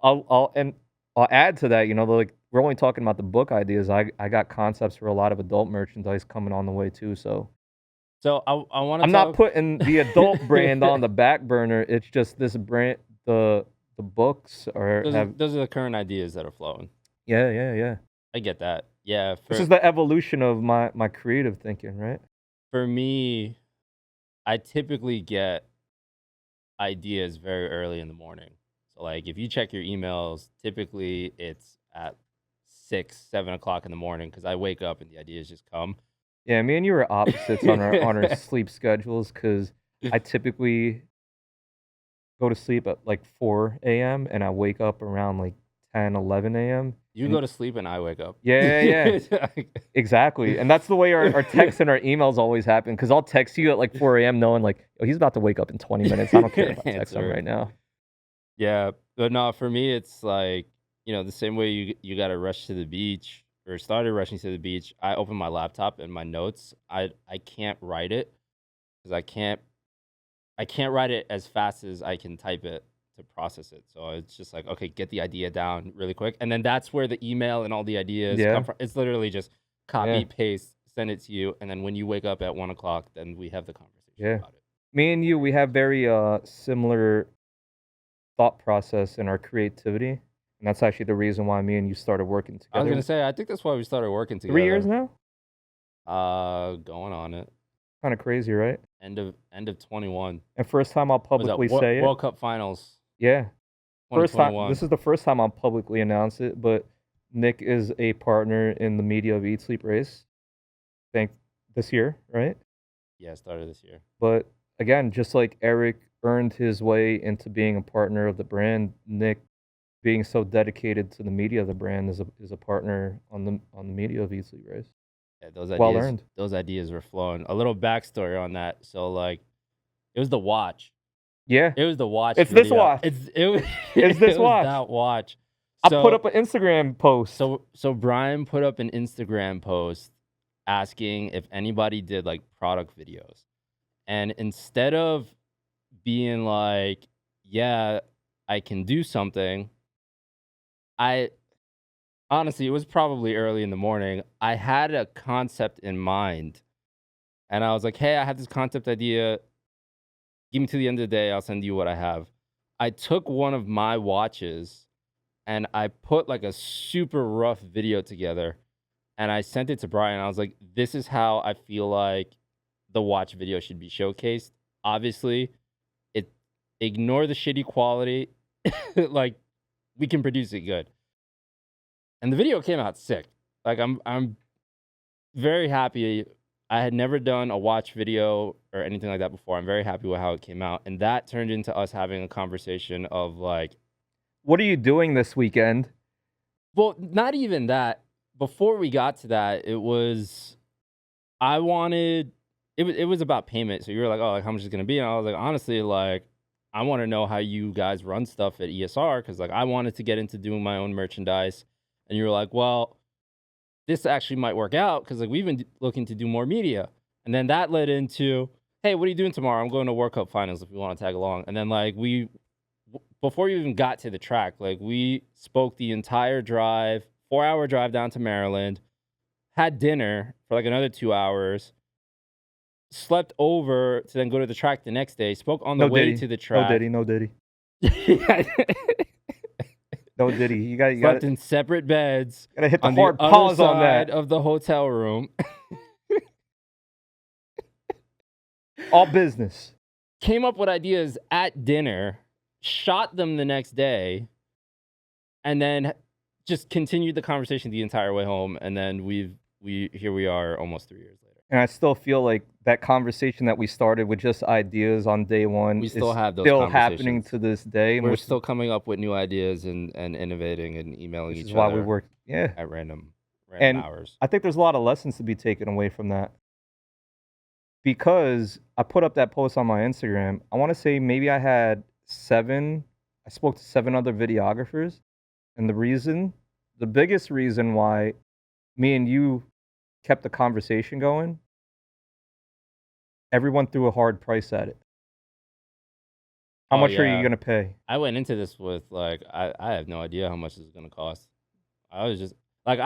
I'll add to that, like, we're only talking about the book ideas. I got concepts for a lot of adult merchandise coming on the way too, so So I want to I'm not talk. putting the adult brand on the back burner. It's just this brand, the books are have Those are the current ideas that are flowing. yeah, yeah, yeah. I get that. Yeah, This is the evolution of my creative thinking, right? for me, I typically get ideas very early in the morning. So like if you check your emails, typically it's at 6, 7 o'clock in the morning because I wake up and the ideas just come. Yeah, me and you are opposites on our sleep schedules because I typically go to sleep at like 4 a.m. and I wake up around like 10, 11 a.m. You And go to sleep and I wake up. yeah, yeah, yeah, exactly. And that's the way our texts and our emails always happen. Because I'll text you at like 4 a.m. knowing like, oh, he's about to wake up in 20 minutes. I don't care if I text him Answer. right now. Yeah, but no, for me, it's like, the same way you got to rush to the beach or started rushing to the beach. I open my laptop and my notes. I can't write it because I can't write it as fast as I can type it to process it. So it's just like, okay, get the idea down really quick, and then that's where the email and all the ideas come Yeah, from. It's literally just yeah, copy paste, send it to you, and then when you wake up at 1 o'clock, then we have the conversation yeah. about it. Me and you, we have very similar thought process in our creativity. And that's actually the reason why me and you started working I was together. gonna say, I think that's why we started working 3 years together. now? Going on it. Kind of crazy, right? End of 21. And first time I'll Was that publicly say it. World Cup Finals Yeah. First time, this 2021? is the first time I'll publicly announce it, but Nick is a partner in the media of Eat Sleep Race. Think this year, right? Yeah, started this year. But again, just like Eric earned his way into being a partner of the brand, Nick being so dedicated to the media of the brand is a partner on the media of Eat Sleep Race. Yeah, Well earned. those ideas were flowing. A little backstory on that. So like, it was the watch. Yeah. It was the watch It's this video. watch. It was It's this it was watch. that watch. I put up So an Instagram post. so Brian put up an Instagram post asking if anybody did like product videos. And instead of being like, yeah, I can do something, I honestly, it was probably early in the morning. I had a concept in mind and I was like, hey, I have this concept idea. Give me to the end of the day. I'll send you what I have. I took one of my watches and I put like a super rough video together and I sent it to Brian. I was like, this is how I feel like the watch video should be showcased. Obviously, it ignore the shitty quality. Like we can produce it good. And the video came out sick. Like I'm very happy. I had never done a watch video or anything like that before. I'm very happy with how it came out. And that turned into us having a conversation of like, What are you doing this weekend? well, not even that. Before we got to that, I wanted it was about payment. So you were like, oh, like how much is it gonna be? And I was like, honestly, like I want to know how you guys run stuff at ESR because like I wanted to get into doing my own merchandise. And you were like, well, this actually might work out because like we've been looking to do more media. And then that led into, hey, what are you doing tomorrow? I'm going to World Cup Finals if you want to tag along. And then like before you even got to the track, like we spoke the entire drive, 4-hour drive down to Maryland, had dinner for like another 2 hours, slept over to then go to the track the next day, spoke on the No way Diddy. to the No track. Diddy. No Diddy. No Diddy. You got Slept to in separate beds hit the on the hard other pause on side that. of the hotel room. All business. Came up with ideas at dinner, shot them the next day, and then just continued the conversation the entire way home. And then here we are almost 3 years later. And I still feel like that conversation that we started with just ideas on day one We is still have those still happening conversations. to this day. We're still coming up with new ideas and innovating and emailing which each is why we other work. Yeah. at random And hours. I think there's a lot of lessons to be taken away from that. Because I put up that post on my Instagram, I want to say maybe I spoke to 7 other videographers. And the biggest reason why me and you kept the conversation going, everyone threw a hard price at it. How Oh, much are you yeah. going to pay? I went into this with like I have no idea how much this is gonna cost. I was just like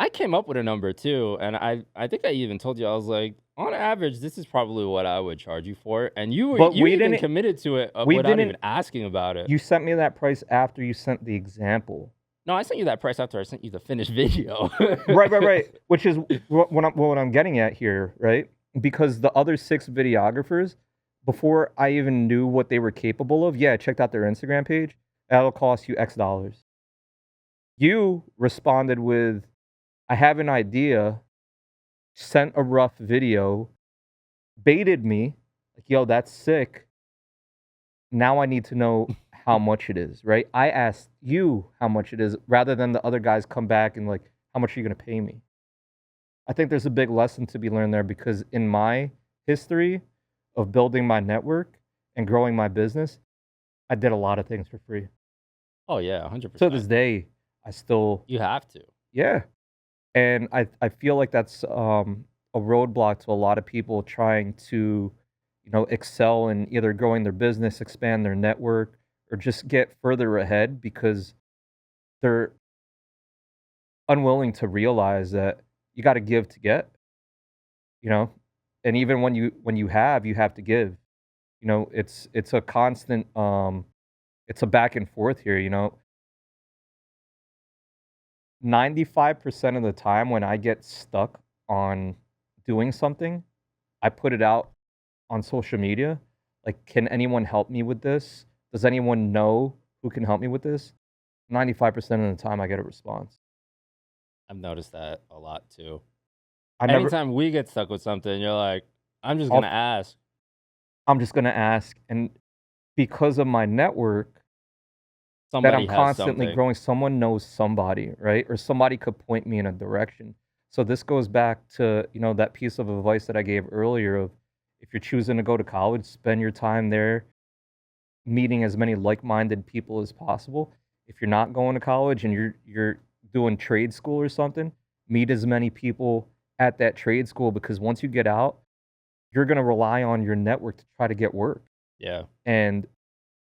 I came up with a number too, and I think I even told you I was like, on average, this is probably what I would charge you for, and But you we even didn't committed to it we without didn't even asking about it. you sent me that price after you sent the example. No, I sent you that price after I sent you the finished video. Right. Which is what I'm getting at here, right? Because the other 6 videographers, before I even knew what they were capable of, I checked out their Instagram page. That'll cost you X dollars. You responded with, I have an idea, sent a rough video, baited me, like, yo, that's sick. Now I need to know how much it is, right? I asked you how much it is rather than the other guys come back and like, how much are you going to pay me? I think there's a big lesson to be learned there because in my history of building my network and growing my business, I did a lot of things for free. Oh yeah, To 100%. this day, I still, You have to. yeah. And I feel like that's a roadblock to a lot of people trying to, excel in either growing their business, expand their network, or just get further ahead because they're unwilling to realize that you got to give to get, you know? And even when you have to give. It's a constant it's a back and forth here, 95% of the time when I get stuck on doing something, I put it out on social media. Like, can anyone help me with this? Does anyone know who can help me with this? 95% of the time I get a response. I've noticed that a lot too. I never Anytime we get stuck with something, you're like, I'm just I'll gonna ask. I'm just gonna ask, and because of my network that I'm Somebody has constantly something. growing, someone knows somebody, right? Or somebody could point me in a direction. So this goes back to, that piece of advice that I gave earlier of if you're choosing to go to college, spend your time there meeting as many like-minded people as possible. If you're not going to college and you're doing trade school or something, meet as many people at that trade school because once you get out, you're going to rely on your network to try to get work. Yeah. And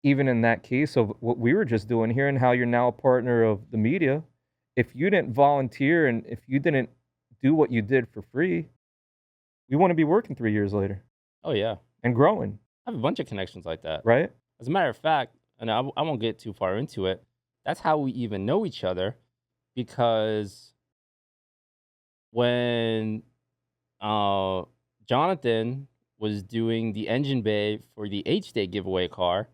even in that case of what we were just doing here and how you're now a partner of the media, if you didn't volunteer and if you didn't do what you did for free, we want to be working 3 years later Oh yeah. and growing, I have a bunch of connections like that. right? As a matter of fact, and I won't get too far into it, that's how we even know each other because when Jonathan was doing the engine bay for the H-Day giveaway car,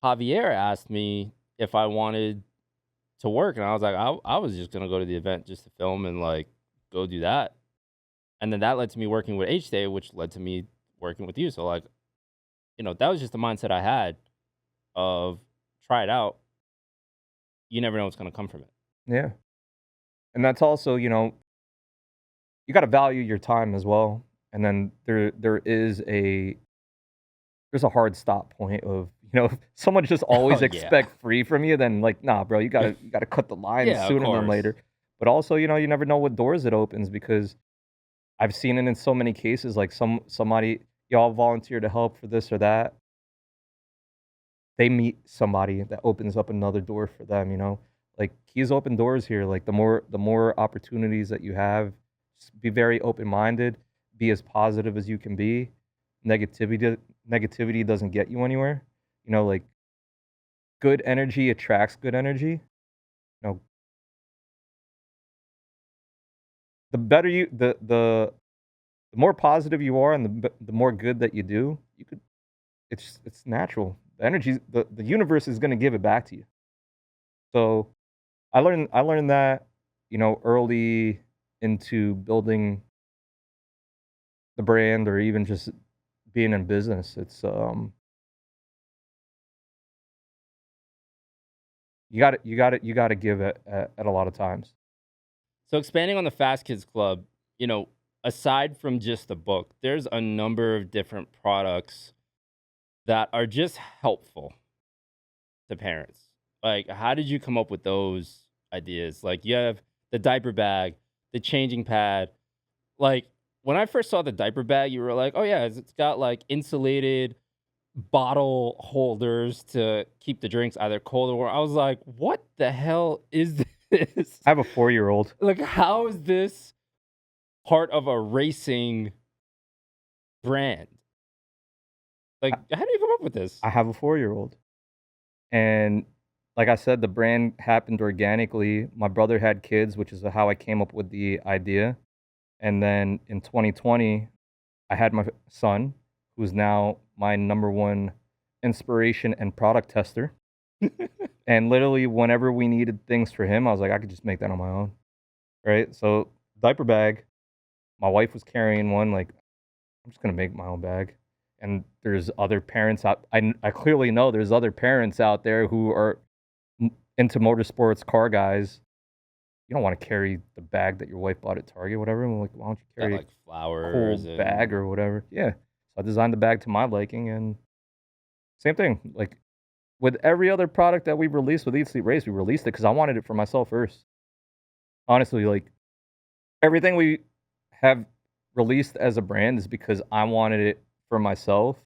Javier asked me if I wanted to work, and I was like, I was just gonna go to the event just to film and like go do that, and then that led to me working with H-Day, which led to me working with you. So like, that was just the mindset I had of try it out. You never know what's gonna come from it. Yeah. And that's also, you got to value your time as well. And then there's a hard stop point of, if someone just always Oh yeah. expect free from you, then like, nah, bro, you gotta cut the line Yeah, of sooner than course. later. But also, you never know what doors it opens because I've seen it in so many cases, like somebody, y'all volunteer to help for this or that. They meet somebody that opens up another door for them, Like keys open doors here. Like the more opportunities that you have Just be very open-minded, be as positive as you can be. Negativity doesn't get you anywhere. Like, good energy attracts good energy. You know, the better you the more positive you are and the more good that you do, you could it's natural. The universe is gonna give it back to you. So, I learned that, early into building the brand or even just being in business. You gotta give at a lot of times. So expanding on the Fast Kids Club, you know, aside from just the book, there's a number of different products that are just helpful to parents. Like, how did you come up with those ideas? Like, you have the diaper bag, the changing pad. Like, when I first saw the diaper bag, you were like, oh, yeah, it's got like insulated bottle holders to keep the drinks either cold or warm. I was like, what the hell is this? I have a 4-year-old. Like, how is this part of a racing brand? Like, how do you come up with this? I have a 4-year-old. And like I said, the brand happened organically. My brother had kids, which is how I came up with the idea. And then in 2020, I had my son, who's now my number one inspiration and product tester. And literally, whenever we needed things for him, I was like, I could just make that on my own. Right. So, diaper bag, my wife was carrying one. Like, I'm just going to make my own bag. And there's other parents out. I clearly know there's other parents out there who are into motorsports, car guys. You don't want to carry the bag that your wife bought at Target, whatever. I'm like, why don't you Got carry like a flowers cool bag and or whatever? Yeah. So I designed the bag to my liking, and same thing. Like with every other product that we released with Eat Sleep Race, we released it because I wanted it for myself first. Honestly, like everything we have released as a brand is because I wanted it for myself.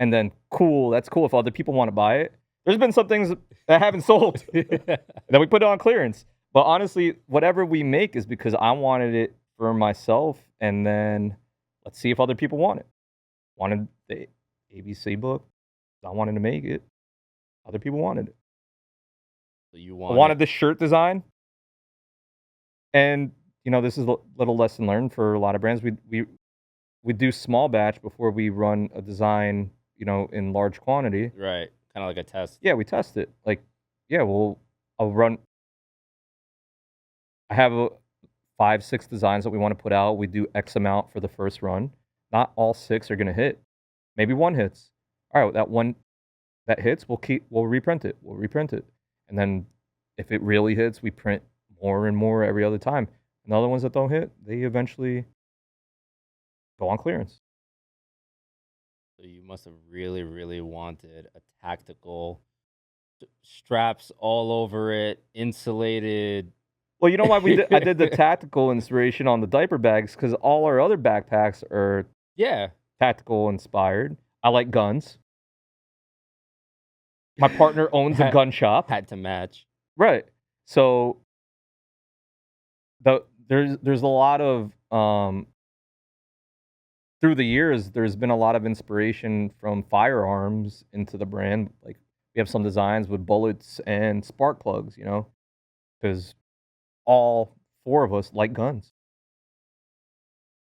And then cool, that's cool if other people want to buy it. There's been some things that haven't sold that we put on clearance. But honestly, whatever we make is because I wanted it for myself, and then let's see if other people want it. Wanted the ABC book, I wanted to make it. Other people wanted it. so you I want wanted it. the shirt design, and this is a little lesson learned for a lot of brands. We do small batch before we run a design, in large quantity. Right. Kind of like a test. Yeah, we test it. Like, yeah, I'll run. I have 5, 6 designs that we want to put out. We do X amount for the first run. Not all 6 are gonna hit. Maybe 1 hits. All right, that one that hits, we'll reprint it. We'll reprint it. And then if it really hits, we print more and more every other time. And the other ones that don't hit, they eventually go on clearance. So you must have really, really wanted a tactical straps all over it, insulated. Well, you know why I did the tactical inspiration on the diaper bags because all our other backpacks are Yeah. tactical inspired. I like guns. My partner owns a Had, gun shop. had to match. Right. So there's a lot of through the years there's been a lot of inspiration from firearms into the brand. Like we have some designs with bullets and spark plugs, because all 4 of us like guns.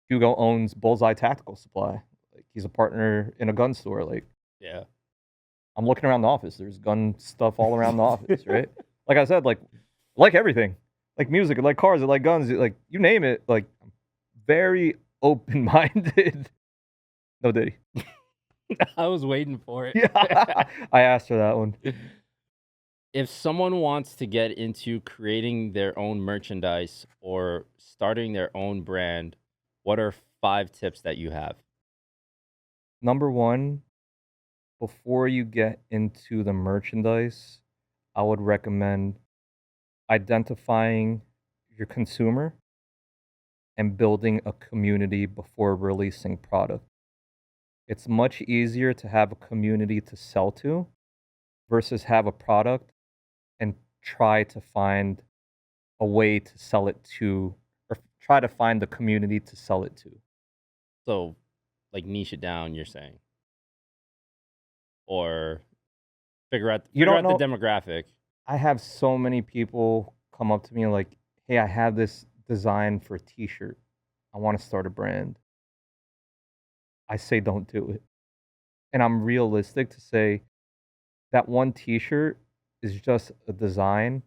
Hugo owns Bullseye Tactical Supply. Like he's a partner in a gun store. Like Yeah. I'm looking around the office. There's gun stuff all around the office, right? Like I said, like everything, like music, I like cars, I like guns, like you name it. Like I'm very open minded. No Diddy. I was waiting for it. Yeah, I asked her that one. If someone wants to get into creating their own merchandise or starting their own brand, what are 5 tips that you have? Number one, before you get into the merchandise, I would recommend identifying your consumer and building a community before releasing product. It's much easier to have a community to sell to versus have a product and try to find a way to sell it to, or try to find the community to sell it to. So, like niche it down, you're saying, or You figure don't out the know. demographic. I have so many people come up to me like, "Hey, I have this design for a T-shirt. I want to start a brand." I say, "Don't do it." And I'm realistic to say that one T-shirt is just a design.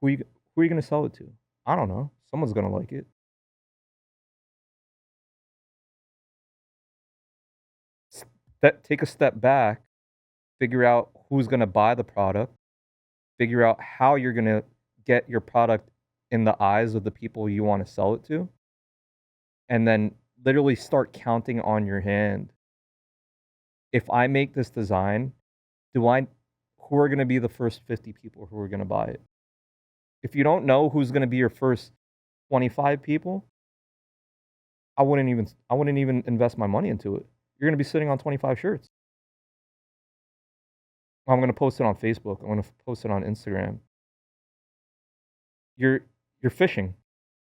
Who are you gonna sell it to? I don't know. Someone's gonna like it. Take a step back, figure out who's gonna buy the product, figure out how you're gonna get your product in the eyes of the people you wanna sell it to, and then literally start counting on your hand. If I make this design, do I who are gonna be the first 50 people who are gonna buy it? If you don't know who's gonna be your first 25 people, I wouldn't even invest my money into it. You're gonna be sitting on 25 shirts. I'm gonna post it on Facebook. I'm gonna post it on Instagram. You're you're fishing.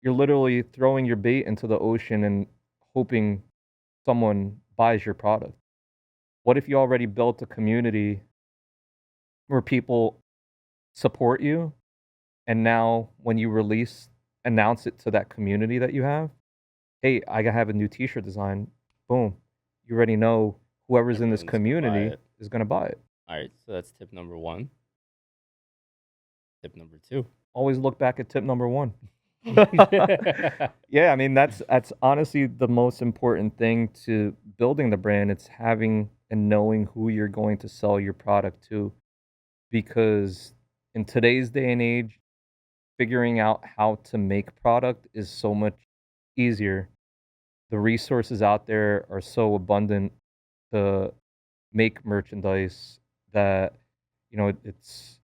You're literally throwing your bait into the ocean and hoping someone buys your product. What if you already built a community where people support you, and now when you announce it to that community that you have, "Hey, I have a new T-shirt design." Boom. You already know whoever's in this Everyone's gonna buy community it. is gonna buy it. All right, so that's tip number one. Tip number two. Always look back at tip number 1. Yeah, I mean, that's honestly the most important thing to building the brand. It's having and knowing who you're going to sell your product to, because in today's day and age, figuring out how to make product is so much easier. The resources out there are so abundant to make merchandise that, it's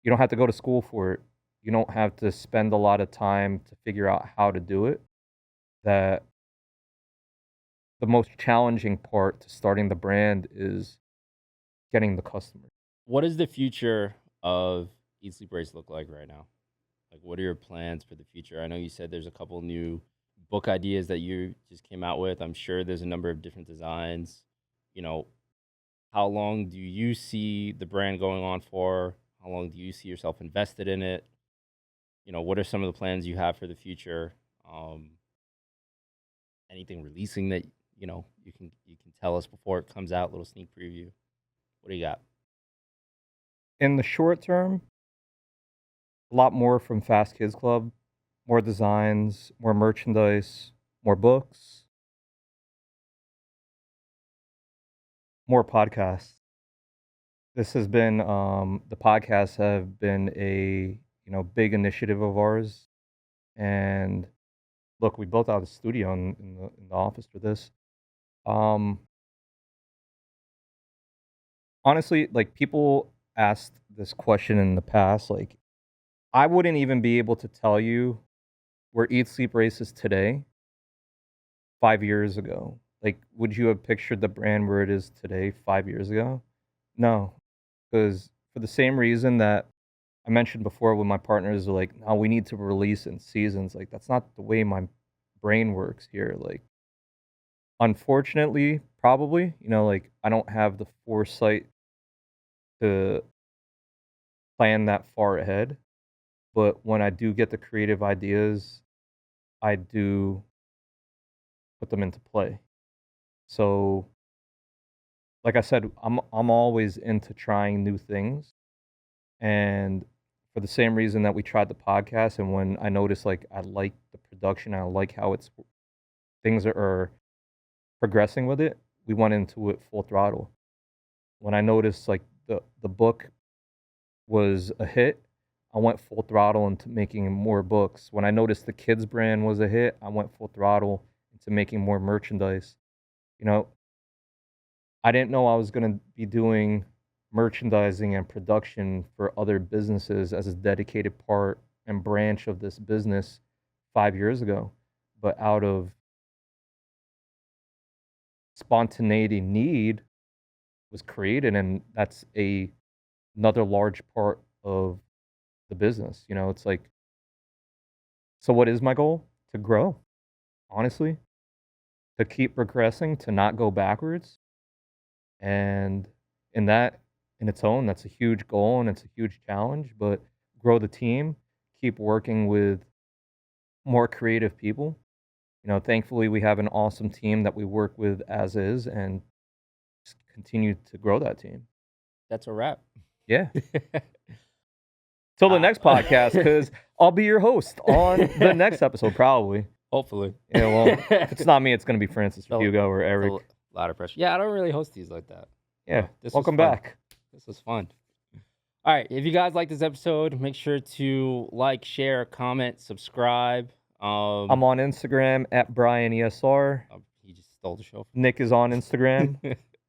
you don't have to go to school for it. You don't have to spend a lot of time to figure out how to do it. That the most challenging part to starting the brand is getting the customer. What does the future of Eat Sleep Race look like right now? Like, what are your plans for the future? I know you said there's a couple new book ideas that you just came out with. I'm sure there's a number of different designs. You know, how long do you see the brand going on for? How long do you see yourself invested in it? What are some of the plans you have for the future? Um, Anything releasing that you can tell us before it comes out? Little sneak preview. What do you got? In the short term, a lot more from Fast Kids Club, more designs, more merchandise, more books, more podcasts. This has been the podcasts have been a big initiative of ours, and look, we built out a studio in the office for this. Um, Honestly, like, people asked this question in the past, like, I wouldn't even be able to tell you where Eat Sleep Race is today 5 years ago. Like, would you have pictured the brand where it is today 5 years ago? No, because for the same reason that I mentioned before when my partners are like, "No, we need to release in seasons." Like, that's not the way my brain works here. Like, unfortunately, probably, like, I don't have the foresight to plan that far ahead, but when I do get the creative ideas, I do put them into play. So, like I said, I'm always into trying new things, and for the same reason that we tried the podcast, and when I noticed, like, I like the production, I like how things are progressing with it, we went into it full throttle. When I noticed, like, the book was a hit, I went full throttle into making more books. When I noticed the kids brand was a hit, I went full throttle into making more merchandise. You know, I didn't know I was gonna be doing merchandising and production for other businesses as a dedicated part and branch of this business 5 years ago, but out of spontaneity need was created, and that's another large part of the business. It's like, so what is my goal? To grow. honestly, to keep progressing, to not go backwards. And in that, in its own, that's a huge goal and it's a huge challenge. But grow the team, keep working with more creative people. Thankfully, we have an awesome team that we work with as is, and just continue to grow that team. That's a wrap. Yeah. Till the next podcast, because I'll be your host on the next episode, probably. Hopefully. Yeah, well, if it's not me, it's going to be Francis or So- Hugo or Eric. A lot of pressure. Yeah, I don't really host these like that. Yeah, This was welcome fun. back. This was fun. All right. If you guys like this episode, make sure to like, share, comment, subscribe. I'm on Instagram at BrianESR. He just stole the show. Nick is on Instagram.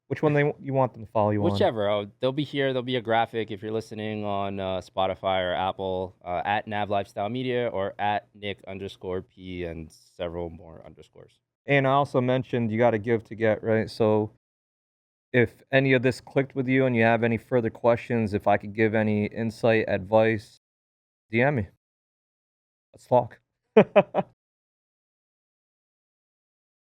Which one you want them to follow you on? Whichever. They'll be here. There'll be a graphic if you're listening on Spotify or Apple, at Nav Lifestyle Media or at Nick_P and several more underscores. And I also mentioned you got to give to get, right? So if any of this clicked with you and you have any further questions, if I could give any insight, advice, DM me. Let's talk.